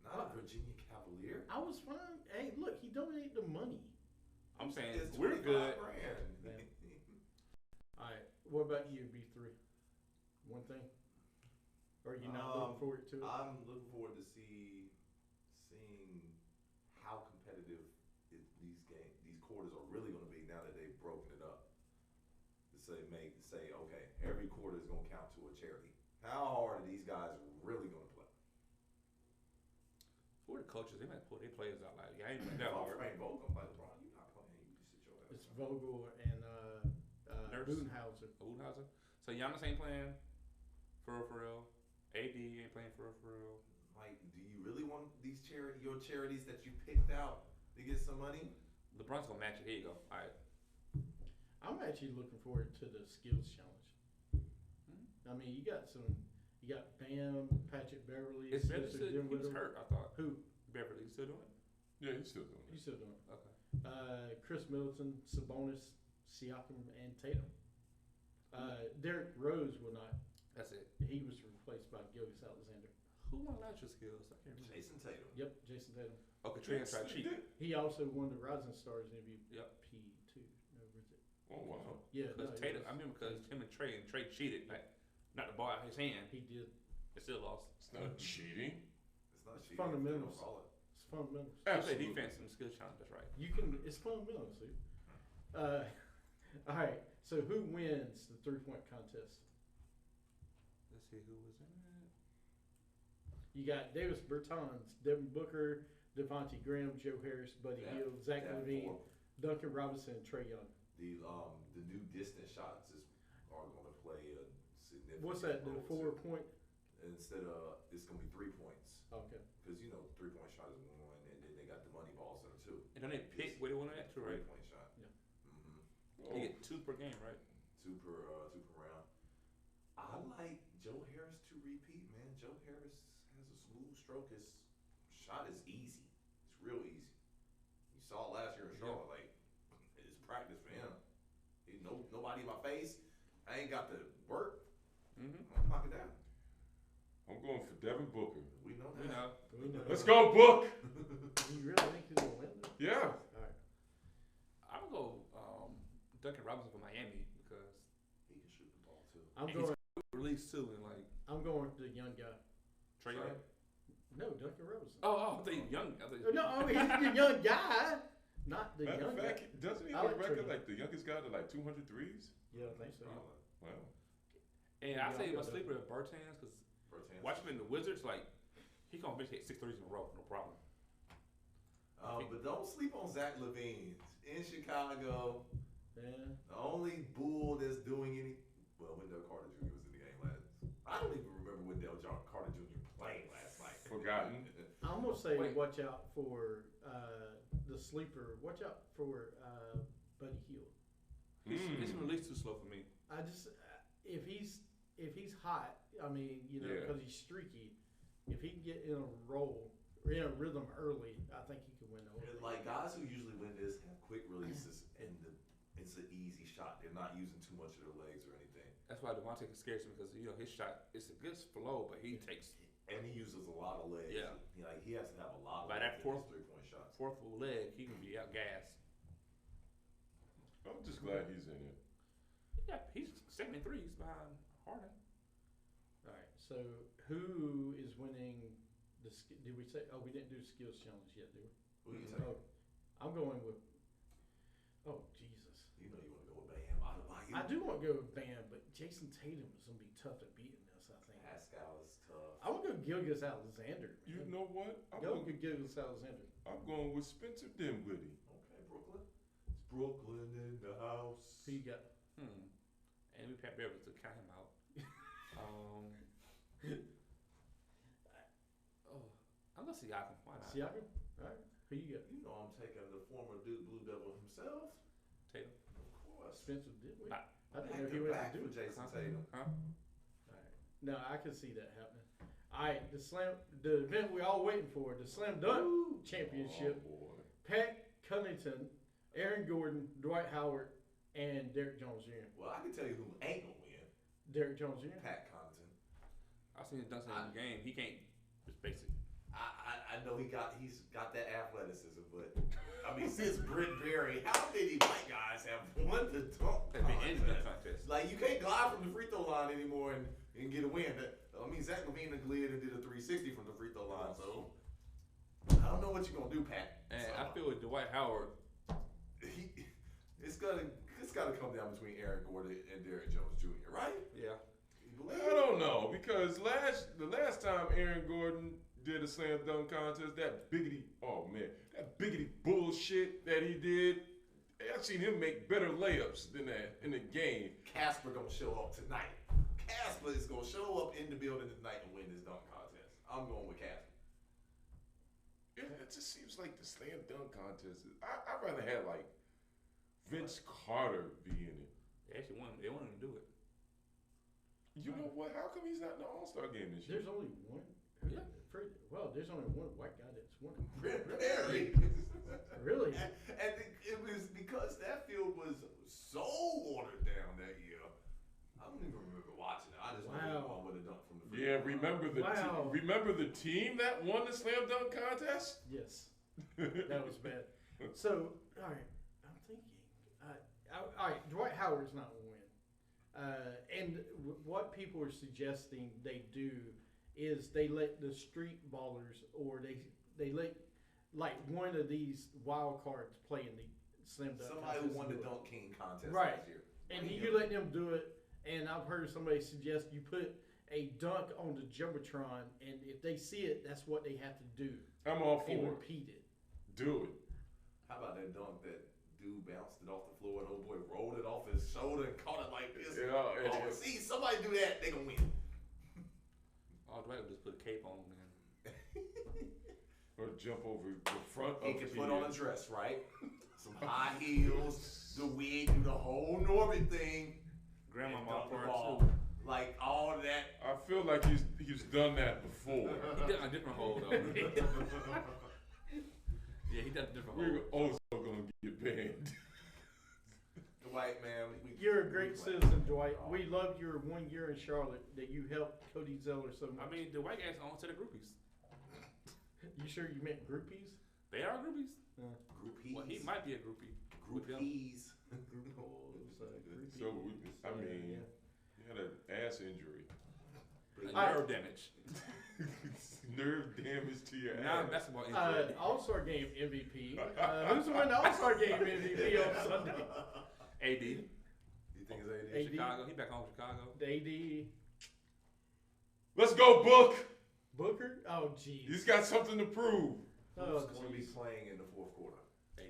Not a Virginia Cavalier. I was fine. Hey, look, he donated the money. I'm saying It's we're 25 good. grand. All right. What about you, B3? One thing? Or are you not looking forward to it? I'm looking forward to seeing how competitive these quarters are really going to be now that they've broken it up. To say, okay, every quarter is going to count to a charity. How hard are these guys really going to play? For the coaches, they might pull their players out like, yeah, I ain't playing that hard. Frank Vogel, like LeBron, you're not playing. You just sit your ass It's down. Vogel and Nurse. Budenhauser. Budenhauser. So Giannis ain't playing for real. AD ain't playing for real. Like, do you really want your charities that you picked out to get some money? LeBron's gonna match it. Here you go. All right. I'm actually looking forward to the skills challenge. I mean, you got Bam, Patrick Beverly, Is Beverly Spencer still? He was Dinwiddie. hurt. I thought. Who? Beverly, you still doing it? Yeah, he's still doing it. He's still doing it. Okay. Chris Middleton, Sabonis, Siakam, and Tatum. Derrick Rose will not. That's it. He was replaced by Gilgeous Alexander. Who won last year's skills? I can't remember. Jason Tatum. Yep, Jason Tatum. Okay, Trey tried cheat. He also won the Rising Stars MVP Yep. too. No, was it? Oh wow. Yeah, Because no, Tatum, it I was- remember because him and Trey cheated. Like, not the ball out of his hand. he did. They still lost. It's not cheating. It's not cheating. Fundamentals. They don't call it. It's fundamentals. They play Absolutely. defense in the skills challenge. That's right. You can. It's fundamentals, dude. All right. So who wins the 3-point contest? Let's see who was in it. You got Davis Bertans, Devin Booker, Devontae Graham, Joe Harris, Buddy That- Hield, Zach that LaVine, four- Duncan Robinson, and Trae Young. The new distance shots are going to play a significant. What's that? The role, 4-point? Instead of it's going to be 3 points Okay. because 3-point shot is one, and then they got the money balls there too. And then they pick where they want to at too, right? 3-point shot. Yeah. Mm-hmm. They get 2 per game, right? Two per round. I like Joe Harris to repeat, man. Joe Harris has a smooth stroke. His shot is easy. It's real easy. You saw it last year in Charlotte. Like it's practice for him. Nobody in my face. I ain't got to work. Mm-hmm. I'm gonna knock it down. I'm going for Devin Booker. We know We that. know. We know. Let's go, Book. You really think he's gonna win? Though? Yeah. All right. I'm gonna go Duncan Robinson for Miami because He can shoot the ball too. I'm he's going. released too, and like I'm going with the young guy. Trae Young. No, Duncan Robinson. Oh, I thought you young. I thought you, No, I mean, he's the young guy, not the Matter young of fact, guy. doesn't he I have a like record Trae. like the youngest guy to like 200 threes? Yeah, I think so. Wow. and I say my sleeper at Bertans because Bertans. watch him in the Wizards, like he gonna bitch hit 6 threes in a row, no problem. But don't sleep on Zach LaVine in Chicago. Yeah. The only bull that's doing any. Well, Wendell Carter Jr. was in the game last. I don't even remember Wendell Carter Jr. playing last night. Forgotten. I'm gonna say Wait. watch out for the sleeper. Watch out for Buddy Hield. He's released too slow for me. I just if he's hot, I mean, you know, Yeah. because he's streaky. If he can get in a roll or in a rhythm early, I think he could win the whole thing. Like guys who usually win this have quick releases and it's an easy shot. They're not using too much of their legs or anything. That's why Devontae scares me because his shot it's a good flow, but he takes And he uses a lot of legs. Yeah. He has to have a lot of By that legs in his fourth- 3-point shots. fourth leg, he can be out gas. I'm just glad he's in it. Yeah, he's 73s behind Harden. All right. So who is winning the? Did we say? Oh, we didn't do skills challenge yet, did we? Who you take? Oh, I'm going with. Oh Jesus! You know you want to go with Bam Adebayo. I do want to go with Bam, but Jason Tatum is going to be tough to beat in this. I think. Pascal is tough. I want to go Gilgeous Alexander. You know what? Go Gilgeous Alexander. I'm going with Spencer Dinwiddie. Okay, Brooklyn. It's Brooklyn in the house. Who you got? And we Pat Beverly to count him out. I'm gonna see Siakam. Why not? Siakam. All right. Who you got? You know I'm taking the former Duke Blue Devil himself. Tatum. Of course. Spencer Dinwiddie. Back I didn't know Back he to went back to do for it. Jason Tatum. Huh? All right. No, I can see that happening. All right, the event we're all waiting for, the Slam Dunk Championship. Oh, boy. Pat Connaughton, Aaron Gordon, Dwight Howard, and Derrick Jones Jr. Well, I can tell you who ain't gonna win. Derrick Jones Jr. Pat Connaughton. I've seen him dunk in the game. He can't. It's basic. I know he's got that athleticism, but I mean since Brent Berry, how many white guys have won the dunk They've been in the contest? contest. Like you can't glide from the free throw line anymore and get a win. I mean Zach LaVine glided and did a 360 from the free throw line, so I don't know what you're gonna do, Pat. And So, I feel with Dwight Howard, it's gotta come down between Aaron Gordon and Derrick Jones Jr., right? yeah. You believe I don't know because the last time Aaron Gordon did a slam dunk contest, that biggity bullshit that he did, I've seen him make better layups than that in the game. Casper gonna show up tonight. Casper is gonna show up in the building tonight and win this dunk contest. I'm going with Casper. It just seems like the slam dunk contest. I'd rather have like Vince Carter be in it. They actually want him to do it. You know what? How come he's not in the All-Star game this year? There's only one. Yeah. There's only one white guy that's won. Brent Berry. Really? And it was because that field was so watered down that year. I don't even remember watching it. I just remember one with a dunk from the free Yeah, throw line. remember the team that won the slam dunk contest? Yes. That was bad. So, all right, I'm thinking. All right, Dwight Howard's not going to win. And what people are suggesting they do is they let the street ballers or they let like one of these wild cards play in the slam dunk Somebody contest who won the and do it. Dunk King contest Right. last year. And you let them do it. And I've heard somebody suggest you put a dunk on the jumbotron, and if they see it, that's what they have to do. I'm all And for it. repeat it. Do it. How about that dunk that dude bounced it off the floor and old boy rolled it off his shoulder and caught it like this? Yeah, See, somebody do that, they gonna win. Oh, Dwight would just put a cape on, man. Or jump over the front He of can the put on a dress, right? Some high heels, the wig, do the whole Norbit thing. Grandma and part dunk the too. ball. Like all that. I feel like he's done that before. He did a different hole though. Yeah, he did a different hole. We're also gonna get banned. Dwight, man. You're a great citizen, Dwight. We loved your 1 year in Charlotte that you helped Cody Zeller so much. I mean, the white guys on to the groupies. You sure you meant groupies? They are groupies. Groupies. Well, he might be a groupie. With them. Groupies. shoulder weakness. I mean, he had an ass injury. Nerve damage. Nerve damage to your Now ass. basketball injury. All-Star Game MVP. Who's winning the All-Star Game MVP on Sunday? AD. You think it's AD? AD. Chicago. He back home Chicago. AD. Let's go, Book. Booker? Oh, jeez. He's got something to prove. Oh, Who's going to be jeez. playing in the fourth quarter? AD.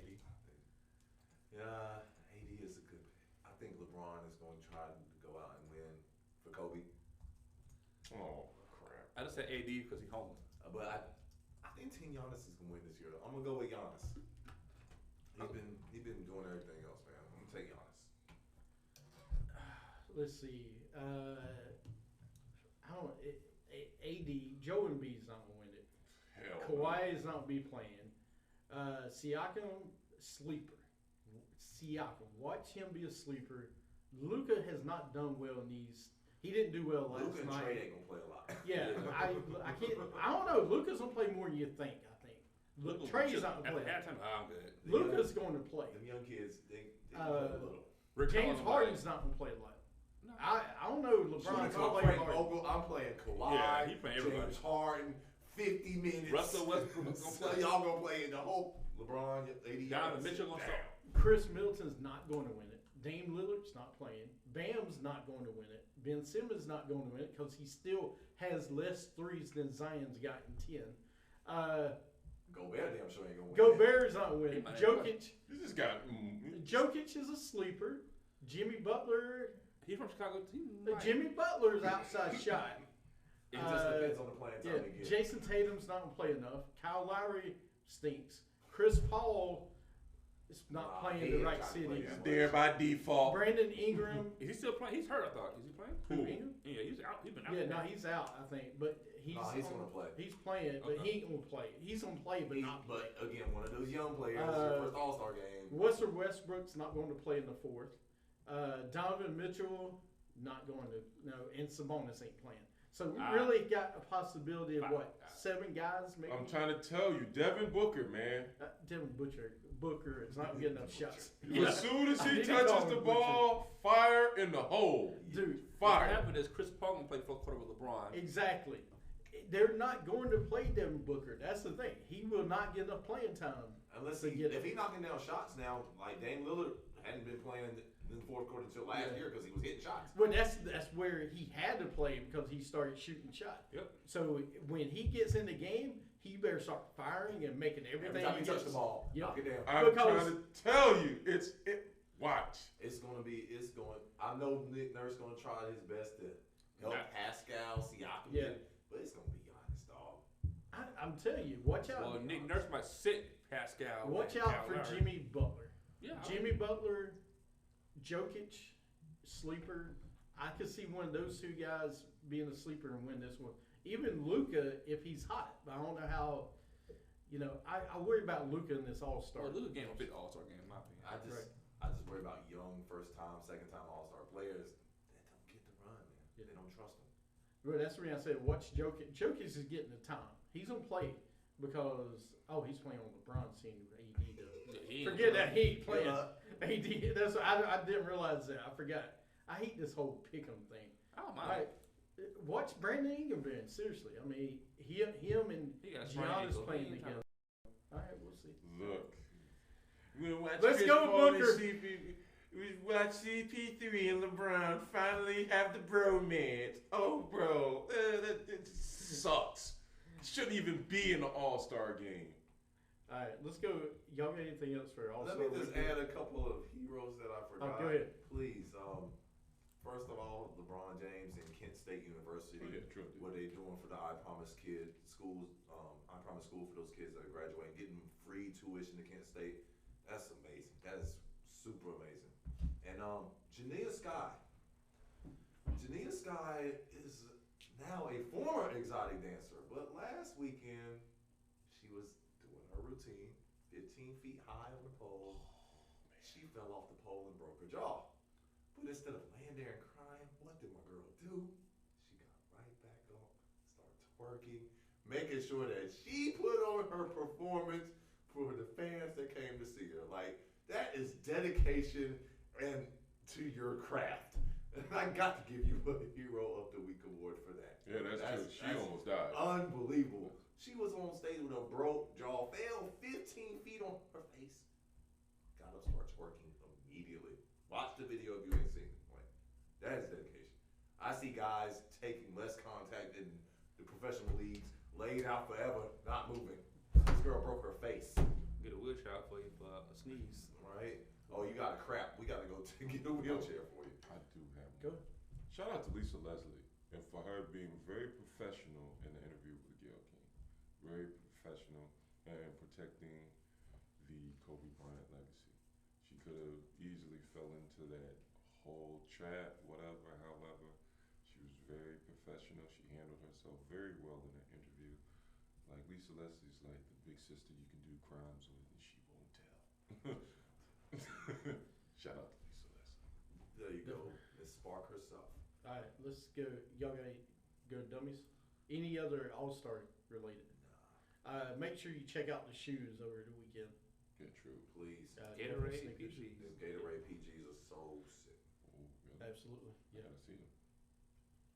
Yeah, AD is a good pick. I think LeBron is going to try to go out and win for Kobe. Oh, crap. I just said AD because he's home. But I think Team Giannis is going to win this year. I'm going to go with Giannis. He's been doing everything else, man. I'm going to take Giannis. Let's see. I don't. AD. Joe Embiid's not gonna win it. Hell. Kawhi is not gonna be playing. Siakam, sleeper. Siakam, watch him be a sleeper. Luka has not done well in these. He didn't do well last Luka and night. Trey ain't going to play a lot. Yeah, I can't. I don't know. Luka's gonna play more than you think. I think. Look, Trey's not gonna play. At halftime, I'm good. Luka's going to play. Them young kids, they play a little. James Harden's not gonna play a lot. No. I don't know. LeBron's not playing Harden. I'm playing Kawhi. Yeah, he playing everybody. James Harden, 50 minutes. Russell Westbrook. So y'all gonna play the whole LeBron, 80 Donovan Mitchell gonna start. Chris Middleton's not going to win it. Dame Lillard's not playing. Bam's not going to win it. Ben Simmons not going to win it because he still has less threes than Zion's got in 10. Gobert damn sure ain't gonna win. Gobert's not winning. He might Jokic. You just got. Jokic is a sleeper. Jimmy Butler. He's from Chicago too. Jimmy Butler's outside shot. It just depends on the playing time they get. Jason Tatum's not gonna play enough. Kyle Lowry stinks. Chris Paul is not playing he the ain't right trying to play cities. that There by default. Brandon Ingram. Is he still playing? He's hurt, I thought. Is he playing? Who, Ingram? Yeah, he's out. He's been out. Yeah, no, he's out, I think. But he's gonna play. He's playing, but Okay. he ain't gonna play. He's gonna play, but not play. But again, one of those young players, your first All-Star game. Russell Westbrook's not going to play in the fourth. Donovan Mitchell not going to. No, and Sabonis ain't playing. So we really got a possibility of what, 7 guys maybe? I'm trying to tell you, Devin Booker, man. Devin Booker is not getting enough shots. As soon as I he need to call touches him the Butcher. ball, fire in the hole. Dude, What Fire. happened is Chris Paul gonna play the fourth quarter with LeBron. exactly. They're not going to play Devin Booker. That's the thing. He will not get enough playing time. Unless to get if it. he knocking down shots now, like Dame Lillard hadn't been playing in the fourth quarter until last year because he was hitting shots. Well, that's where he had to play because he started shooting shots. Yep. So when he gets in the game, he better start firing and making everything Every time he he touch gets. the ball, Yep. knock it down. I'm Because- trying to tell you, watch. It's going. I know Nick Nurse going to try his best to help Yeah. Pascal, Siakam, Yeah. but it's going to be Giannis, dog. I'm telling you, watch out. Well, Nick Nurse might sit Pascal. Watch and out Kyle for Lowry. Jimmy Butler. Yeah. Jimmy Butler, Jokic, sleeper. I could see one of those two guys being a sleeper and win this one. Even Luka, if he's hot. But I don't know how. I worry about Luka in this All-Star. Well, Luka game will fit the All-Star game, in my opinion. I just worry about young first time, second time All-Star players that don't get the run, man. They don't trust them. Well, that's the reason I said watch Jokic. Jokic is getting the time. He's gonna play because he's playing on LeBron's team. AD does. Yeah, he ain't Forget that LeBron. he ain't playing. AD. That's I didn't realize that. I forgot. I hate this whole pick'em thing. I don't mind. All right, watch Brandon Ingram doing. Seriously, I mean him and He got a sprained Giannis ankle. playing He ain't together. All right, we'll see. Look. We're gonna watch Let's Chris go, Paul and Booker. we watch CP3 and LeBron finally have the bromance. Oh, bro, that sucks. Shouldn't even be in the All-Star game. All right, let's go. Y'all got anything else for All-Star? Let me just weekend? add a couple of heroes that I forgot. go ahead. Please. First of all, LeBron James and Kent State University. Oh, yeah, true. What they doing for the I Promise Kid schools? I Promise School for those kids that are graduating, getting free tuition to Kent State. That's amazing. That is super amazing. And Jania Sky. Jania Sky is now a former exotic dancer, but last weekend she was doing her routine, 15 feet high on the pole. She fell off the pole and broke her jaw. But instead of laying there and crying, what did my girl do? She got right back up, started twerking, making sure that she put on her performance for the fans that came to see her. Like, that is dedication, and to your craft. And I got to give you a Hero of the Week award for that. Yeah, that's true. She almost died. Unbelievable. She was on stage with a broke jaw, fell 15 feet on her face. Got up, started twerking immediately. Watch the video if you ain't seen it. Like, that is dedication. I see guys taking less contact in the professional leagues, laid out forever, not moving. This girl broke her face. Get a wheelchair out for you for a sneeze. Right? Oh, you got a crap. We got to go get a wheelchair for you. I do have Go. Shout out to Lisa Leslie and for her being very professional in the interview with Gail King. Very professional and protecting the Kobe Bryant legacy. She could have easily fell into that whole trap, whatever, however. She was very professional. She handled herself very well in that interview. Like Lisa Leslie's like the big sister you can do crimes with and she won't tell. Shout out to Lisa Leslie. There you go. Miss Spark herself. All right, let's go. Y'all gotta go to dummies. Any other All-Star related? Nah. Make sure you check out the shoes over the weekend. Yeah, true. Please. Gatorade definitely sneakers. PGs. These Gatorade PGs are so sick. Ooh, really? Absolutely, I yeah. gotta see them.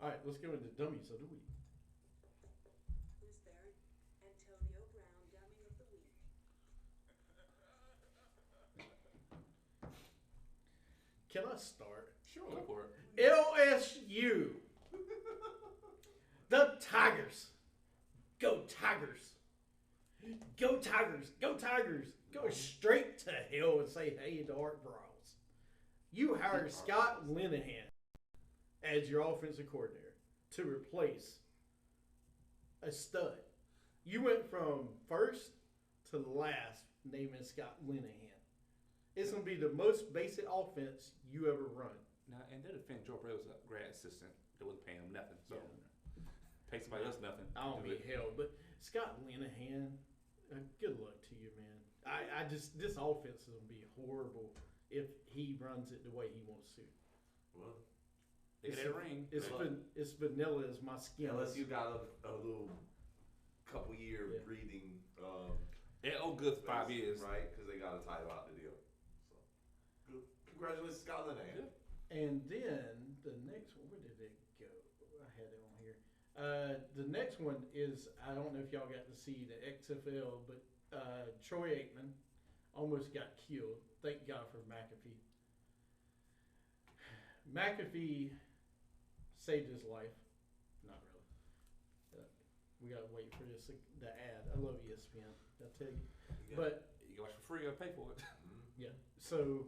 All right, let's go into dummies of the week. Who's there? Antonio Brown, Dummy of the Week. Can I start? Sure. Go for it. LSU. The Tigers. Go Tigers. Go Tigers. Go Tigers. Go straight to hell and say hey to Art Briles. You hired Scott Linehan as your offensive coordinator to replace a stud. You went from first to last naming Scott Linehan. It's going to be the most basic offense you ever run. Now, and their defense, Joe Bray was a grad assistant. They wasn't paying him nothing. So, pay somebody else nothing. I don't mean hell, but Scott Linehan, good luck to you, man. I just, this offense is going to be horrible if he runs it the way he wants to. Well, They get that ring. It's vanilla as my skin. unless you got a little couple year breathing. Good 5 years. Right? Because they got a title out the deal. So, good. Congratulations, Scott Linehan. Yeah. And then the next one, where did it go? I had it on here. The next one is, I don't know if y'all got to see the XFL, but Troy Aikman almost got killed. Thank God for McAfee. McAfee saved his life. Not really. We got to wait for this, the ad. I love ESPN, I tell you. But You can watch for free or pay for it. yeah, so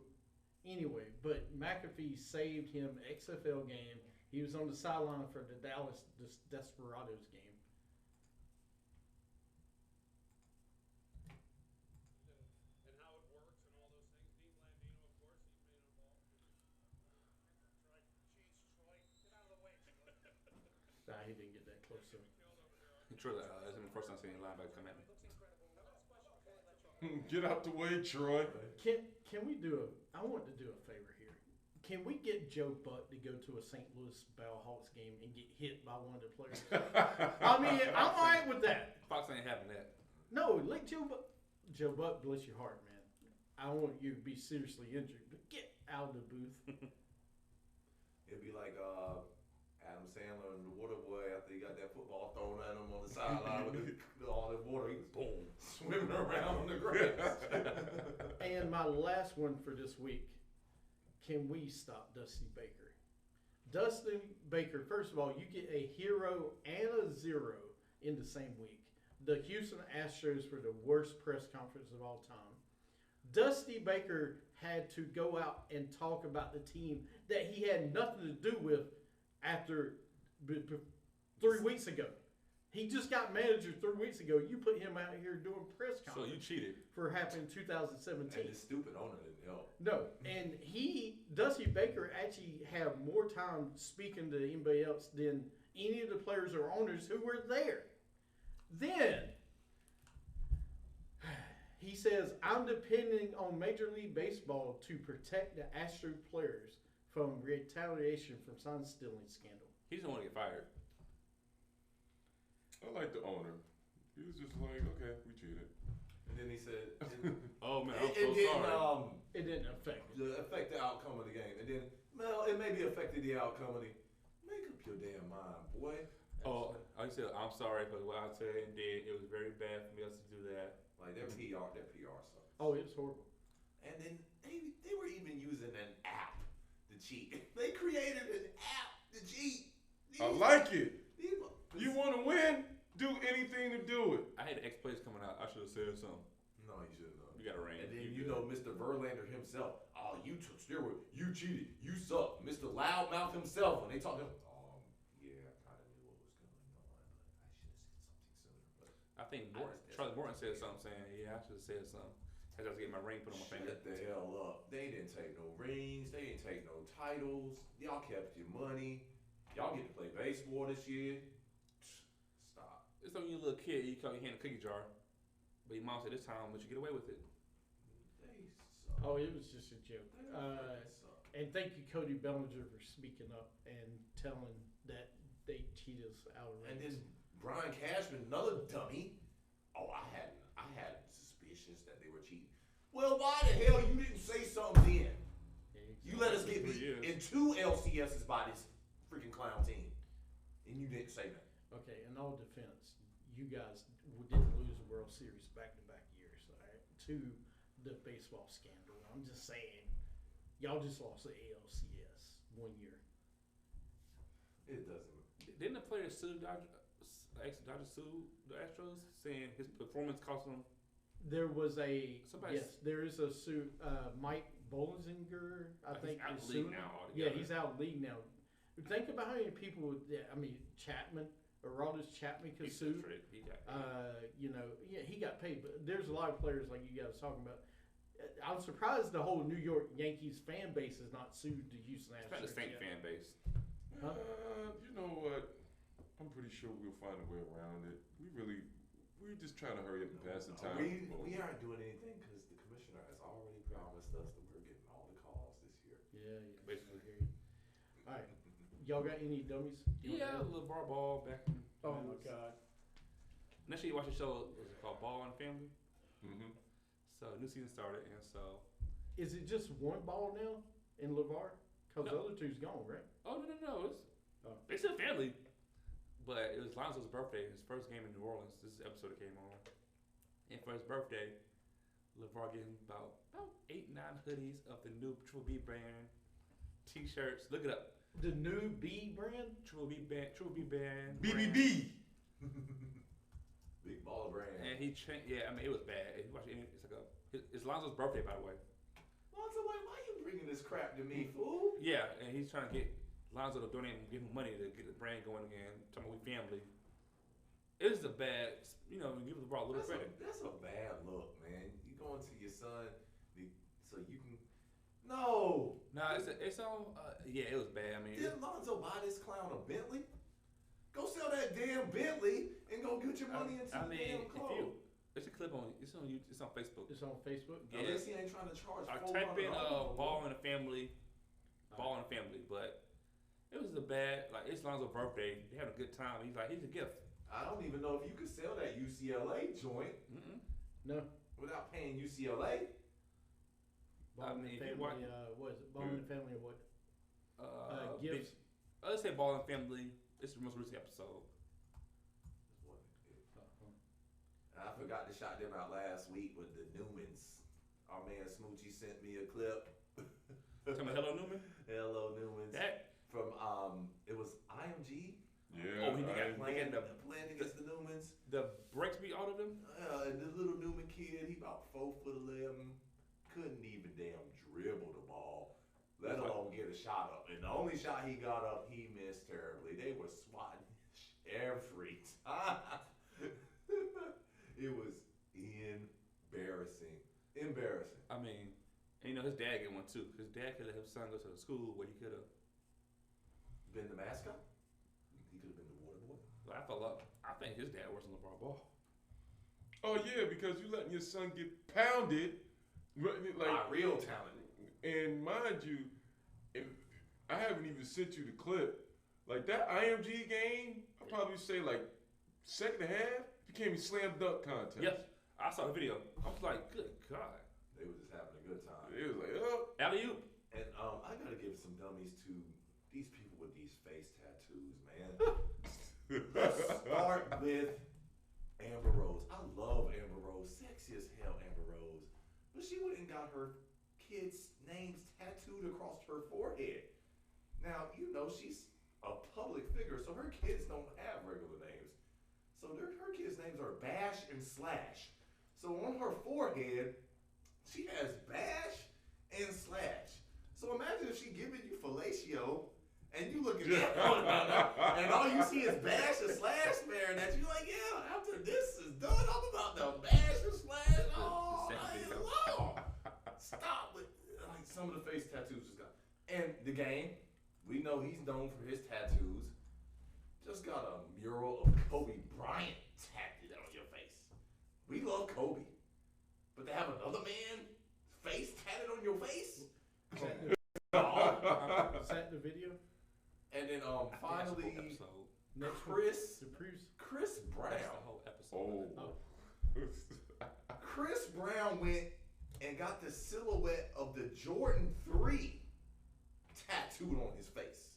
anyway, but McAfee saved him XFL game. He was on the sideline for the Dallas Desperados game. And how it works and all those things. Dean Blandino, of course, he's been involved. Troy, jeez, Troy, get out of the way. Nah, he didn't get that close to him. True, that's the first time seeing a linebacker come at me. Get out the way, Troy. Can we do I want to do a favor here. Can we get Joe Buck to go to a St. Louis Bellhawks game and get hit by one of the players? I mean, I'm all right with that. Fox ain't having that. No, let Joe Buck. Joe Buck, bless your heart, man. I don't want you to be seriously injured, but get out of the booth. It'd be like Adam Sandler and the Water Boy after he got that football thrown at him on the sideline with all the water. He was boom swimming around on the grass. And my last one for this week. Can we stop Dusty Baker? Dusty Baker, first of all, you get a hero and a zero in the same week. The Houston Astros were the worst press conference of all time. Dusty Baker had to go out and talk about the team that he had nothing to do with after 3 weeks ago. He just got manager 3 weeks ago. You put him out here doing press So conference. you cheated. For happening in 2017. And the stupid owner didn't help. No, and Dusty Baker actually had more time speaking to anybody else than any of the players or owners who were there. Then he says, I'm depending on Major League Baseball to protect the Astro players from retaliation from sign stealing scandal. He doesn't want to get fired. I like the owner. He was just like, okay, we cheated. And then he said, Oh man, it I'm so didn't sorry. It didn't affect it. affect the outcome of the game. And then maybe affected the outcome of the. Make up your damn mind, boy. Oh, I said I'm sorry for what I said and did. It was very bad for me to do that. Like their PR sucks. Oh, it's horrible. And then they were even using an app to cheat. They created an app to cheat. I like it. You want to win? Do anything to do it. I had the X Players coming out. I should have said something. No, you shouldn't have. You got a ring. And then you know Mr. Verlander himself. Oh, you took steroids. You cheated. You suck. Mr. Loudmouth himself. When they talk to him, yeah, I kind of knew what was going on, but I should have said something sooner. But I think Charlie Morton said something saying, yeah, I should have said something. I got to get my ring put on my finger. Shut the hell up. They didn't take no rings. They didn't take no titles. Y'all kept your money. Y'all get to play baseball this year. Stop. It's like when you're a little kid, you call your hand a cookie jar. But your mom said this time, but you get away with it. They suck. Oh, it was just a joke. And thank you, Cody Bellinger, for speaking up and telling that they cheat us out of And rings. then Brian Cashman, another dummy. Oh, I had suspicions that they were cheating. Well, why the hell you didn't say something then? You let us get beat in 2 LCSs by this freaking clown team, and you didn't say that. Okay, in all defense, you guys didn't lose the World Series back-to-back years, all right, to the baseball scandal. I'm just saying, y'all just lost the ALCS 1 year. It doesn't. Didn't the player sue Dodgers sue the Astros saying his performance cost them? There was there is a suit. Mike Bollinger, I think, he's out is of the league suing. now Yeah, altogether. he's out of the league now. Think about how many people. Chapman, Aroldis Chapman could sue. He got he got paid, but there's a lot of players like you guys talking about. I'm surprised the whole New York Yankees fan base has not sued the Houston It's Astros. not the same fan base. Huh? You know what? I'm pretty sure we'll find a way around it. We're just trying to hurry up and pass the time. We aren't doing anything because the commissioner has already promised us that we're getting all the calls this year. Yeah, Basically. All right, y'all got any dummies? Yeah, LeVar Ball back in. Oh my God. Next year you watch the show, was it called Ball and Family? Mm-hmm. So new season started, and so. Is it just one ball now in LeVar? Because the No. other two's gone, right? Oh no! They still family, but it was Lonzo's birthday, his first game in New Orleans. This is the episode that came on, and for his birthday, LeVar gave him about 8-9 hoodies of the new Triple B brand T-shirts. Look it up. The new B brand? Triple B band. BBB. Big baller brand. And he changed. Yeah, I mean it was bad. If you watch it, it's like it's Lonzo's birthday, by the way. Lonzo, why you bringing this crap to me, fool? Yeah, and he's trying to get Lonzo to donate and give him money to get the brand going again. Talking about we family. It was a bad, give LeBron a little credit. That's a bad look, man. You going to your son so you can. No. Nah, it's on. Yeah, it was bad. I mean, Didn't Lonzo buy this clown a Bentley? Go sell that damn Bentley and go get your money into the damn clothes. It's a clip on. It's on YouTube. It's on Facebook. It's on Facebook. Yeah. Unless he ain't trying to charge. I type in Ball in the Family, Ball in the Family, but it was a bad. Like it's Lonzo's birthday. They had a good time. He's like, here's a gift. I don't even know if you could sell that UCLA joint. No. Without paying UCLA. Ball in the Family. What is it? Ball in the Family or what? Gifts. Let's say Ball in the Family. It's the most recent episode. I forgot to shout them out last week with the Newmans. Our man Smoochie sent me a clip. Tell me Hello Newman? Hello Newmans. That from it was IMG. Yeah. Oh, he got playing against the Newmans. The brakes beat all of them. And the little Newman kid, he about 4'11", couldn't even damn dribble the ball, let alone get a shot up. And the only shot he got up, he missed terribly. They were swatting every time. It was embarrassing. I mean, and his dad get one too. His dad could have his son go to the school where he could have been the mascot. He could have been the water boy. But I think his dad works on LeVar Ball. Oh yeah, because you letting your son get pounded, like real talent. And mind you, I haven't even sent you the clip. Like that IMG game, I'll probably say like second half became a slam dunk contest. Yep, I saw the video. I was like, good God. They were just having a good time. It was like, oh. Alley-oop. And I gotta give some dummies to these people with these face tattoos, man. Let's start with Amber Rose. I love Amber Rose, sexy as hell, Amber Rose. But she went and got her kids' names tattooed across her forehead. Now, you know she's a public figure, so her kids don't have regular names. So her kids' names are Bash and Slash. So on her forehead, she has Bash and Slash. So imagine if she giving you fellatio, and you look at that, and all you see is Bash and Slash staring at you, like, yeah, after this is done, I'm about to bash and slash all night long. Stop with, like, some of the face tattoos just got. And the game, we know he's known for his tattoos. Just got a mural of Kobe Bryant tattooed on your face. We love Kobe. But to have another man face tatted on your face? Is that the video? And then finally, Next Chris Brown. That's the whole episode. Oh. Chris Brown went and got the silhouette of the Jordan 3 tattooed on his face.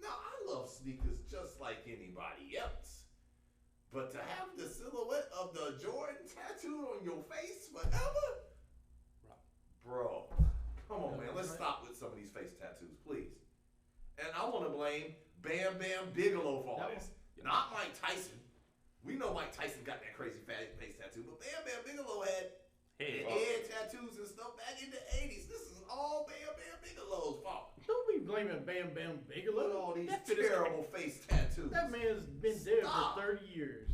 Now, I love sneakers just like anybody else. But to have the silhouette of the Jordan tattooed on your face forever? Bro, come on, man. Let's stop with some of these face tattoos, please. And I want to blame Bam Bam Bigelow for all this. Not Mike Tyson. We know Mike Tyson got that crazy face tattoo, but Bam Bam Bigelow had head tattoos and stuff back in the 80s. This is all Bam Bam Bigelow's fault. Don't be blaming Bam Bam Bigelow. Look at all these terrible face tattoos. That man's been dead for 30 years.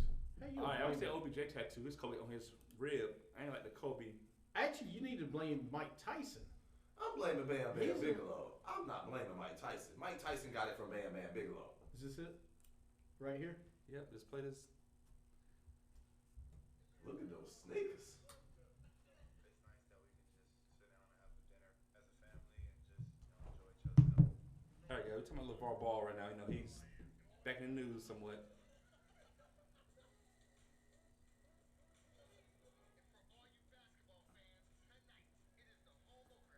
Alright, I would say OBJ tattoo. His Kobe on his rib. I ain't like the Kobe. Actually, you need to blame Mike Tyson. I'm blaming Bam Bam Bigelow. I'm not blaming Mike Tyson. Mike Tyson got it from Bam Bam Bigelow. Is this it? Right here? Yep, just play this. Look at those sneakers. Alright, yeah, we're talking about LeVar Ball right now. You know, he's back in the news somewhat.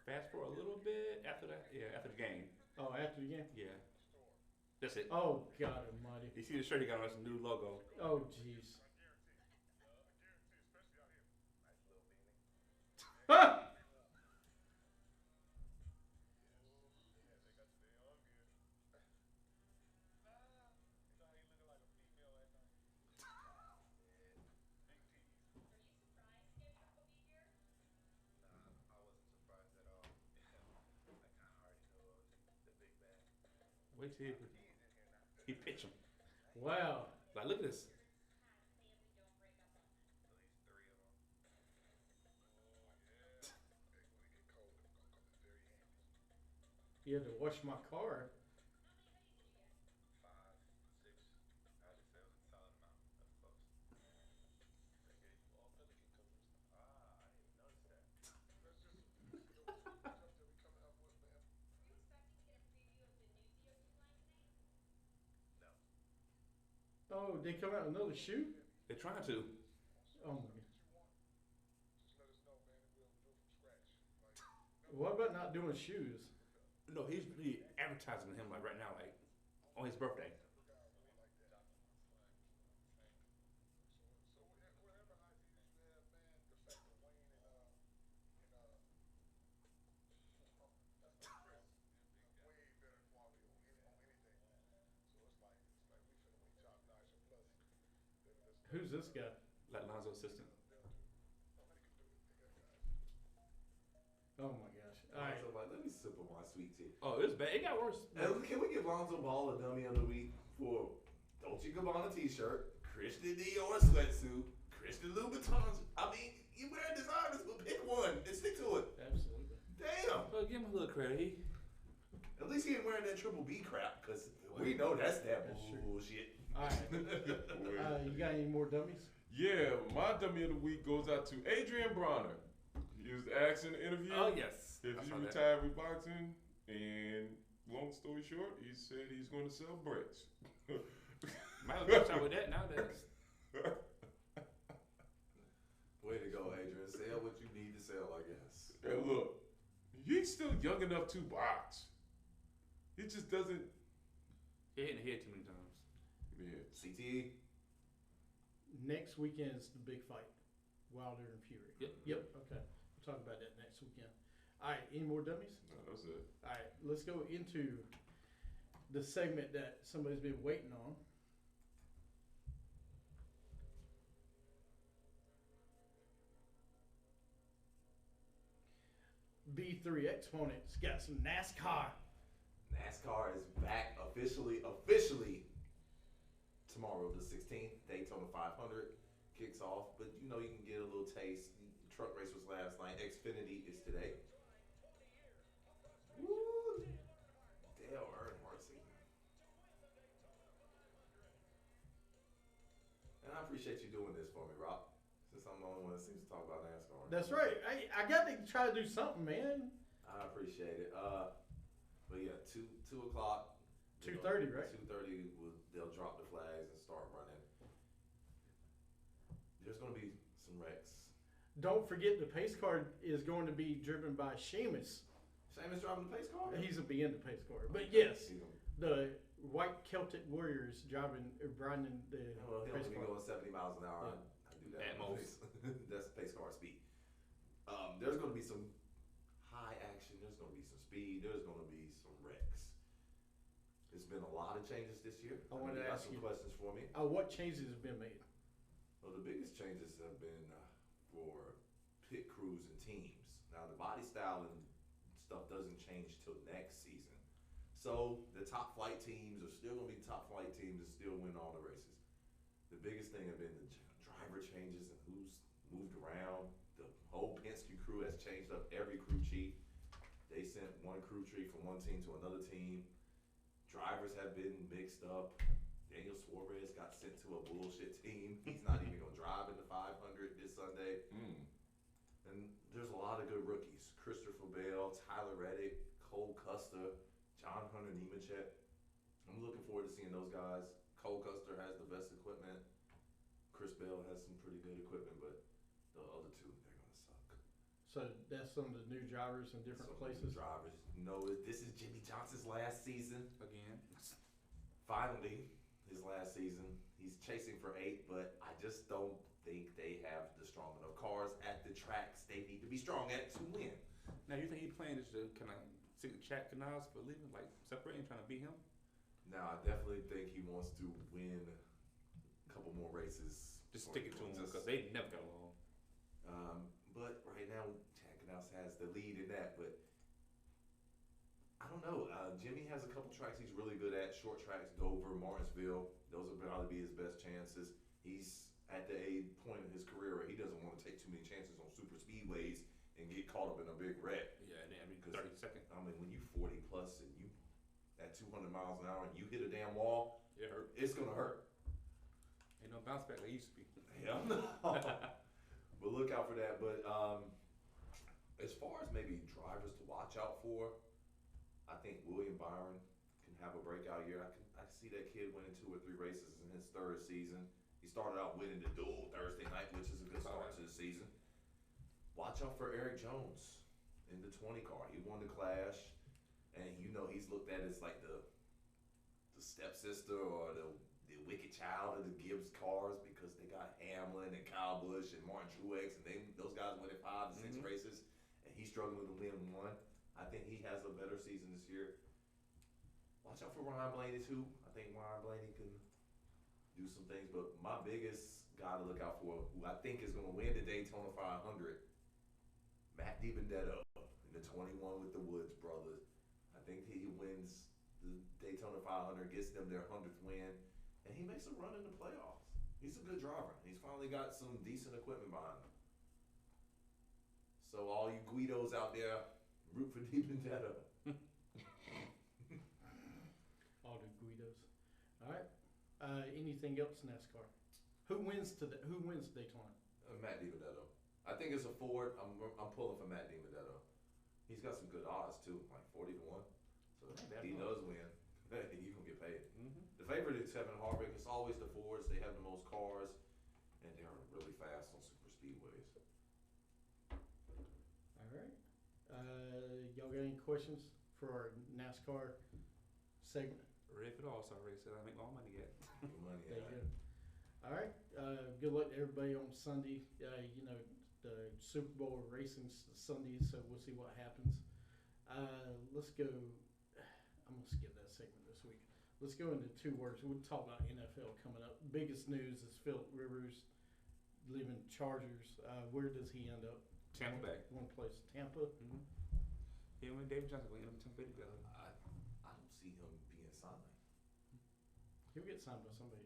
Fast forward a little bit after that. Yeah, after the game. Oh, after the game? Yeah. That's it. Oh, God almighty. You see the shirt he got on, it's a new logo. Oh, jeez. Ha! Wait till he pitch him. Wow. Like, look at this. You had to wash my car. Oh, they come out with another shoe? They're trying to. Oh my God. What about not doing shoes? No, he's really advertising him like right now, like on his birthday. Who's this guy? Like Lonzo's assistant. Oh my gosh. All right. Lonzo, like, let me sip of my sweet tea. Oh, it was bad. It got worse. And can we give Lonzo Ball a dummy of the week for Dolce & Gabbana t-shirt, Christian Dior sweatsuit, Christian Louboutins? I mean, you wear designers, but pick one and stick to it. Absolutely. Damn. Well, give him a little credit. At least he ain't wearing that Triple B crap, because we know that's that bullshit. All right. You got any more dummies? Yeah, my dummy of the week goes out to Adrian Bronner. He was asked in the interview. Oh, yes. If I he saw that. retired with boxing, and long story short, he said he's going to sell bricks. Might have got shot with that nowadays. Way to go, Adrian. Sell what you need to sell, I guess. And look, he's still young enough to box. It just doesn't. He hit the head too many times. Yeah. CTE. Next weekend is the big fight, Wilder and Fury. Yep. Okay, we'll talk about that next weekend. All right, any more dummies? No, that's it. All right, let's go into the segment that somebody's been waiting on. B3 Exponents got some NASCAR. NASCAR is back officially tomorrow, the 16th. Daytona 500 kicks off, but you know you can get a little taste. The truck race was last night. Xfinity is today. Woo! Dale Earnhardt season. And I appreciate you doing this for me, Rob. Since I'm the only one that seems to talk about NASCAR. That's right. I got to try to do something, man. I appreciate it. But yeah, 2 o'clock. 2:30, right? 2:30. They'll drop the flags and start running. There's going to be some wrecks. Don't forget the pace car is going to be driven by Seamus. Seamus driving the pace car? He's a be in the pace car. But yes, He's gonna- the white Celtic Warriors riding the Well, he'll pace only be car. going 70 miles an hour. Yeah. I do that. At most. That's pace car speed. There's going to be some high action. There's going to be some speed. There's going to be some wrecks. There's been a lot of changes this year. I wanted to got ask some you- questions for me. What changes have been made? Well, the biggest changes have been for pit crews and teams. Now, the body style and stuff doesn't change till next season. So the top flight teams are still going to be top flight teams and still win all the races. The biggest thing have been the driver changes and who's moved around. The whole Penske crew has changed up every crew chief. They sent one crew chief from one team to another team. Drivers have been mixed up. Daniel Suarez got sent to a bullshit team. He's not even going to drive in the 500 this Sunday. And there's a lot of good rookies. Christopher Bell, Tyler Reddick, Cole Custer, John Hunter Nemechek. I'm looking forward to seeing those guys. Cole Custer has the best equipment. Chris Bell has some pretty good equipment, but the other two, they're going to suck. So that's some of the new drivers in different Some of the places. drivers. No, this is Jimmy Johnson's last season. Again. Finally, his last season. He's chasing for 8, but I just don't think they have the strong enough cars at the tracks they need to be strong at to win. Now, you think he planned just to kind of stick to Chad Canals for leaving, like separating, trying to beat him? Now, I definitely think he wants to win a couple more races. Just stick it to him because they never got along. But right now, Chad Canals has the lead in that. But I don't know. Jimmy has a couple tracks he's really good at. Short tracks, Dover, Martinsville. Those would probably be his best chances. He's at the point in his career where he doesn't want to take too many chances on super speedways and get caught up in a big wreck. Yeah, and then every 30 seconds. I mean, when you 40 plus and you at 200 miles an hour and you hit a damn wall, It hurt. it's gonna hurt. Ain't no bounce back like it used to be. Hell no. But look out for that. But as far as maybe drivers to watch out for, I think William Byron can have a breakout year. I see that kid winning 2 or 3 races in his 3rd season. He started out winning the duel Thursday night, which is a good start to the season. Watch out for Eric Jones in the 20 car. He won the Clash, and you know he's looked at as like the stepsister or the wicked child of the Gibbs cars because they got Hamlin and Kyle Busch and Martin Truex, and those guys winning 5 to 6 races, and he's struggling to win 1. I think he has a better season this year. Watch out for Ryan Blaney too. I think Ryan Blaney can do some things, but my biggest guy to look out for, who I think is going to win the Daytona 500, Matt DiBenedetto in the 21 with the Woods brothers. I think he wins the Daytona 500, gets them their 100th win, and he makes a run in the playoffs. He's a good driver. He's finally got some decent equipment behind him. So all you Guidos out there, root for DiBenedetto. All the Guidos. All right. Anything else NASCAR? Who wins Daytona? Matt DiBenedetto. I think it's a Ford. I'm pulling for Matt DiBenedetto. He's got some good odds too, like 40 to 1. So he does win. You can get paid. The favorite is Kevin Harvick. It's always the Fords. They have the most cars, and they're really fast on super speedways. All right. Y'all got any questions for our NASCAR segment. Ready for the All-Star race. I make my own money yet. Money, There yeah. you go. All right. Good luck to everybody on Sunday. The Super Bowl racing Sunday, so we'll see what happens. Let's go. I'm gonna skip that segment this week. Let's go into 2 words. We'll talk about NFL coming up. Biggest news is Philip Rivers leaving Chargers. Where does he end up? Tampa Bay. One place, Tampa. Mm-hmm. Him and David Johnson going to Tampa Bay together. I don't see him being signed. He'll get signed by somebody.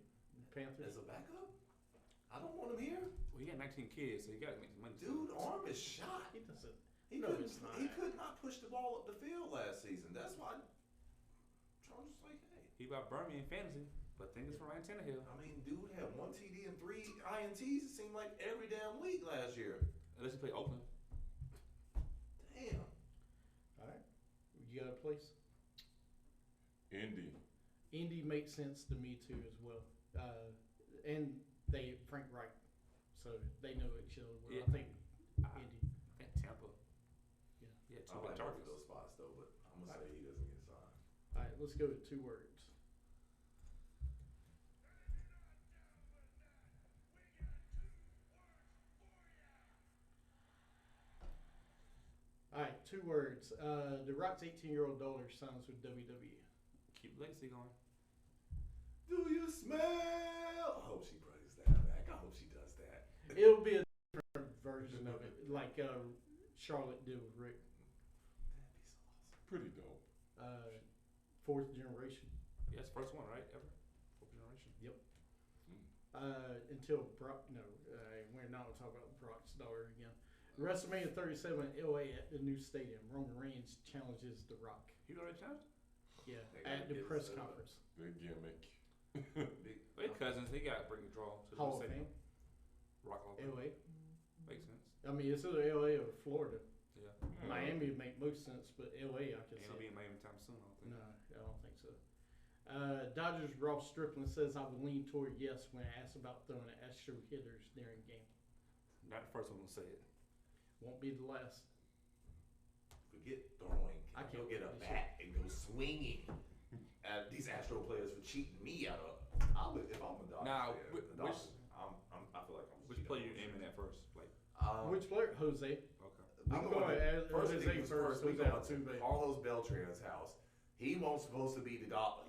Panthers. As a backup? I don't want him here. Well, he got 19 kids, so he got to make some money. Dude, arm is shot. He doesn't. He No, couldn't. it's not. He could not push the ball up the field last season. That's why Chargers like, hey. He about burned me in fantasy, but think it's for Ryan Tannehill. I mean, dude had 1 TD and 3 INTs. It seemed like every damn week last year. Unless he play Oakland. Damn. All right. You got a place? Indy makes sense to me too as well. And Frank Wright, so they know each other well. Yeah. I think Indy. I think Tampa. Yeah. Yeah, I two like big both of targets. those spots though, but I'm gonna say he doesn't get signed. All right, let's go with 2 words. All right, 2 words. The Rock's 18-year-old daughter signs with WWE. Keep legacy going. Do you smell? I hope she brings that back. I hope she does that. It'll be a different version of it, like Charlotte did with Rick. pretty dope. 4th generation. Yeah, it's the first one, right? Ever? 4th generation. Yep. Until Brock, no, we're not going to talk about Brock's daughter again. WrestleMania 37 in LA at the new stadium. Roman Reigns challenges The Rock. He already challenged? Yeah, They gotta at the get press set up. conference. The gimmick. They cousins. They got to bring the draw to the Hall of stadium. Fame, Rock Hall of Fame. LA. Makes sense. I mean, it's either LA or Florida. Yeah. Miami would make most sense, but LA, I could Ain't see. gonna be in Miami time soon, I don't think. No, I don't think so. Dodgers Ross Stripling says I would lean toward yes when asked about throwing extra hitters during game. Not the first one to say it. Won't be the last. Forget throwing. I Go can't get a do this bat and go swinging at these Astro players for cheating me out of. If I'm a Dodgers Now, fan, which- the Dodgers, I feel like I'm. Which player you aiming at first? Like, Which player? Jose. okay. I'm going as first Jose things first. We Jose going to Altuve. Carlos Beltran's house. He was supposed to be the god.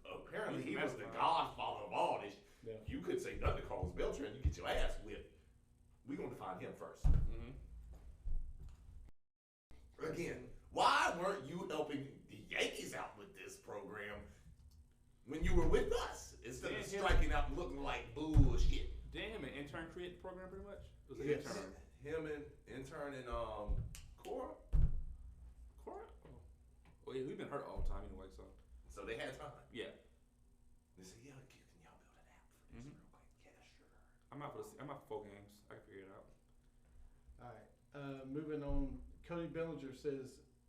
Apparently he He's was the mastermind. godfather of all this. Yeah. You could say nothing to Carlos Beltran. You get your ass whipped. We gonna define him first. Mm-hmm. Again, why weren't you helping the Yankees out with this program when you were with us instead of Damn, striking out and looking like bullshit? Damn, an intern created the program pretty much? It was an Yes. intern. Him and intern and Cora. Cora? Oh. Well, yeah, we've been hurt all the time anyway, so. So they had time. Yeah. They said, "Yeah, can y'all build an app for this Mhm. real quick?" Yeah, sure. I'm out for 4 games. I can figure it out. All right. Moving on. Cody Bellinger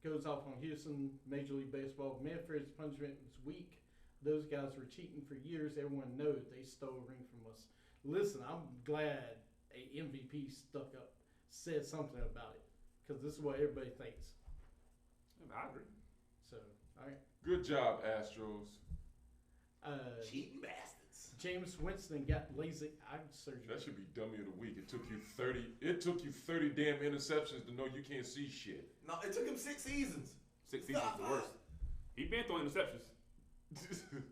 goes off on Houston, Major League Baseball. Manfred's punishment was weak. Those guys were cheating for years. Everyone knows they stole a ring from us. Listen, I'm glad a MVP stuck up, said something about it, because this is what everybody thinks. Yeah, I agree. So, all right. Good job, Astros. Cheating bastards. James Winston got LASIK eye surgery. That should be dummy of the week. It took you 30 damn interceptions to know you can't see shit. No, it took him 6 seasons. 6 seasons is the worst. He been throwing interceptions.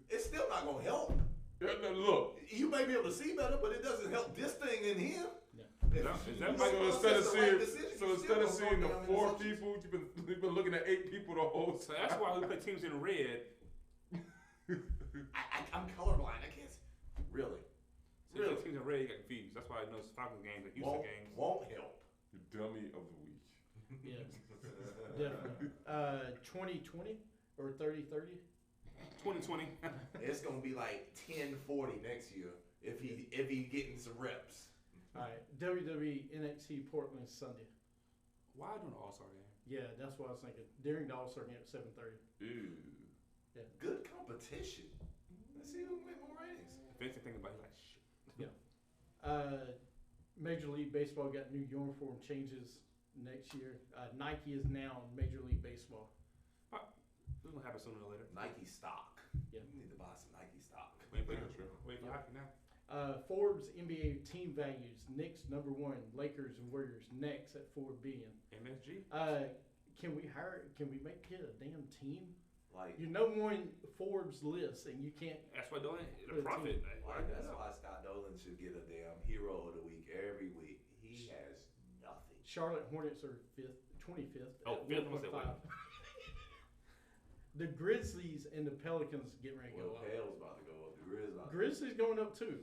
It's still not gonna help. Yeah, no, look. You may be able to see better, but it doesn't help this thing in here. Yeah. Is that So like- instead of the seeing, right decision, you still the gonna go down 4 interceptions. people, you've been looking at 8 people the whole So time. that's why we put teams in red. I'm colorblind. I can't. Really? So you put teams in red, you got confused. That's why I know it's Falcons games and Houston games. Won't help. The dummy of the week. Yeah, definitely. 2020 or 30-30? 2020. It's gonna be like 10-40 next year if he getting some reps. All right. WWE NXT Portland Sunday. Why doing an All-Star game? Yeah, that's what I was thinking. During the All-Star game at 7:30. Ew. Yeah. Good competition. Let's see who can win more ratings. If anything, think about it, like, shit. Major League Baseball got new uniform changes next year. Nike is now Major League Baseball. We're going to have a sooner or later. Nike stock. Yeah. You need to buy some Nike stock. Wait for Yeah, true. wait for hockey now. Forbes NBA team values. Knicks number 1. Lakers and Warriors next at $4 billion. MSG. Can we make it a damn team? Like, You're no one Forbes list, and you can't. That's why Dolan For the a profit. team. like that's why Scott Dolan should get a damn hero of the week every week. He has nothing. Charlotte Hornets are 25th. Oh, at fifth, what's 1.5. that one? The Grizzlies and the Pelicans getting ready to Well, go up. Hale's about to go up. The Grizz about to Grizzlies going up too.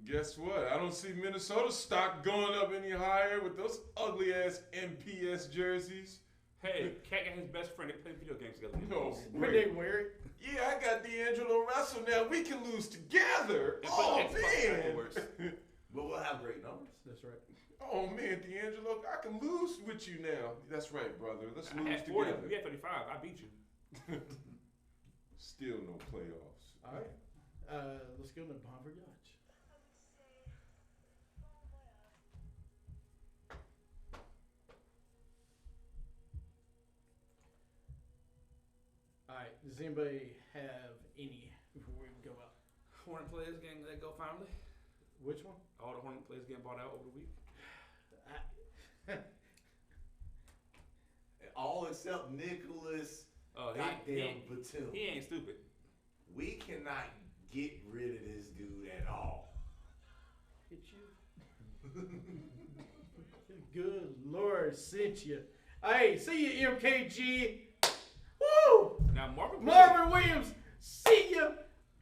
Guess what? I don't see Minnesota stock going up any higher with those ugly ass MPS jerseys. Hey, Cat and his best friend, they play video games together. No, When great. they wear it. Yeah, I got D'Angelo Russell now. We can lose together. And Oh, play Xbox man. afterwards. But we'll have great numbers. That's right. Oh, man, D'Angelo, I can lose with you now. That's right, brother. Let's I lose had 40. together. You had 35. I beat you. Still no playoffs. All right. Let's go to Bon Voyage. All right. Does anybody have any before we go out? Hornet players getting let go finally. Which one? All the Hornet players getting bought out over the week. All except Nicholas Oh, goddamn Batum. he ain't stupid. We cannot get rid of this dude at all. Hit you. Good Lord, sent you. Hey, see you, MKG. Woo! Now Marvin Williams, see you.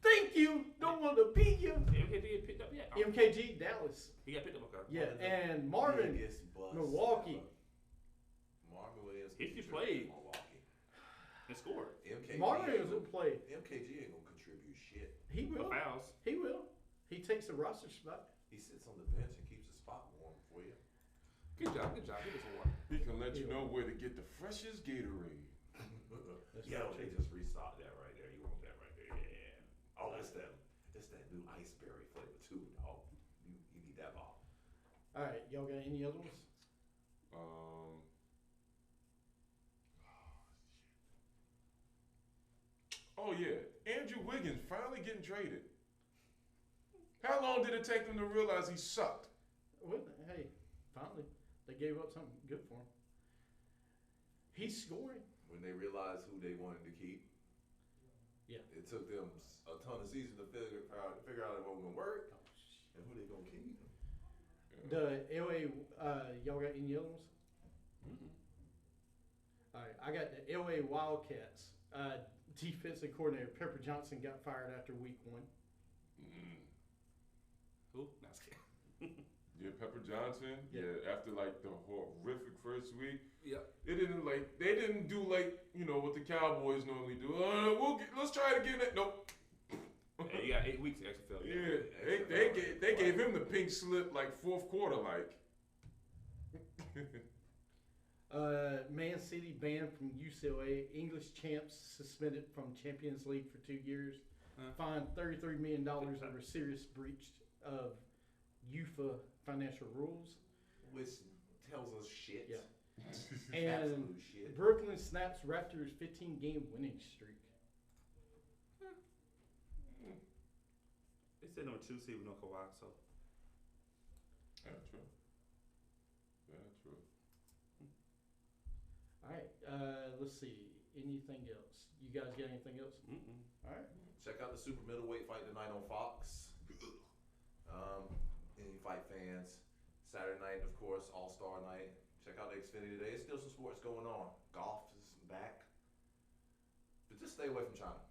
Thank you. Don't want to beat you. MKG picked up yet? MKG, Dallas. He got picked up. Okay. Yeah, and Marvin, Biggest bust Milwaukee. ever. Marvin Williams. He contributed played. to Milwaukee. And scored. MKG Marvin ain't Williams will gonna- play. MKG ain't gonna contribute shit. He No will. fouls. He will. He takes the roster spot. He sits on the bench and keeps the spot warm for you. Good job. Good job. Give us a one. He can let you know where to get the freshest Gatorade. Yo, they just restocked that right there. You want that right there? Yeah. Oh, it's that new ice berry flavor too, dog. You need that ball. All right, y'all got any other ones? Oh yeah, Andrew Wiggins finally getting traded. How long did it take them to realize he sucked? Well, hey, finally, they gave up something good for him. He's scoring. When they realized who they wanted to keep, Yeah. it took them a ton of seasons to figure out if it was gonna work and who they gonna keep. The LA, y'all got any other ones? All right, I got the LA Wildcats. Defensive coordinator Pepper Johnson got fired after week 1. Who? No, I was kidding. Yeah, Pepper Johnson. Yeah. Yeah, after like the horrific first week, Yep. they didn't do like what the Cowboys normally do. Let's try it again. Nope. Hey, you got 8 weeks to extra fill. Yeah, they gave him the pink slip like fourth quarter like. Man City banned from UCLA. English champs suspended from Champions League for 2 years. Fined $33 million over serious breach of UEFA financial rules. Which tells us shit. Yeah. And Absolute shit. Brooklyn snaps Raptors' 15-game winning streak. They said number 2 seed with no Kawhi, so. Yeah, true. Yeah, true. All right, let's see. Anything else? You guys got anything else? All right. Check out the super middleweight fight tonight on Fox. Any fight fans, Saturday night, of course, All-Star night. Check out the Xfinity today. There's still some sports going on. Golf is back. But just stay away from China.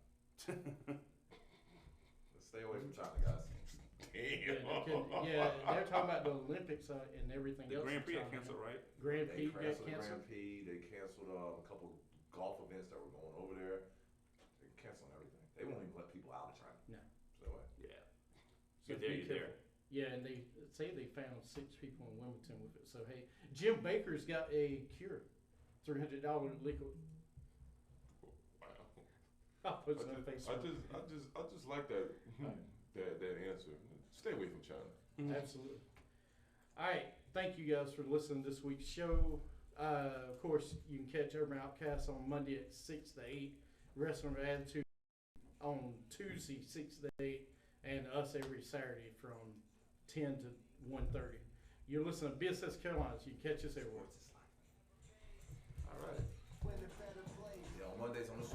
Stay away from China, guys. Yeah, they're talking about the Olympics and everything The else. Grand Prix in got China. canceled, right? Grand They Prix got canceled the canceled. Grand Prix. They canceled a couple golf events that were going over there. They're canceling everything. They won't even let people out of China. No. Stay away. Yeah. So You're there, be you're there. careful. Yeah, and they say they found 6 people in Wilmington with it. So hey, Jim Baker's got a cure, $300 liquid. Wow. I'll put it on Facebook. I just like that that answer. Stay away from China. Absolutely. All right. Thank you guys for listening to this week's show. Of course, you can catch Urban Outcasts on Monday at 6 to 8. Wrestling with Attitude on Tuesday 6 to 8, and us every Saturday from 10 to 1:30. You're listening to BSS Carolinas. You catch us everywhere. All right. Yeah, on Mondays on the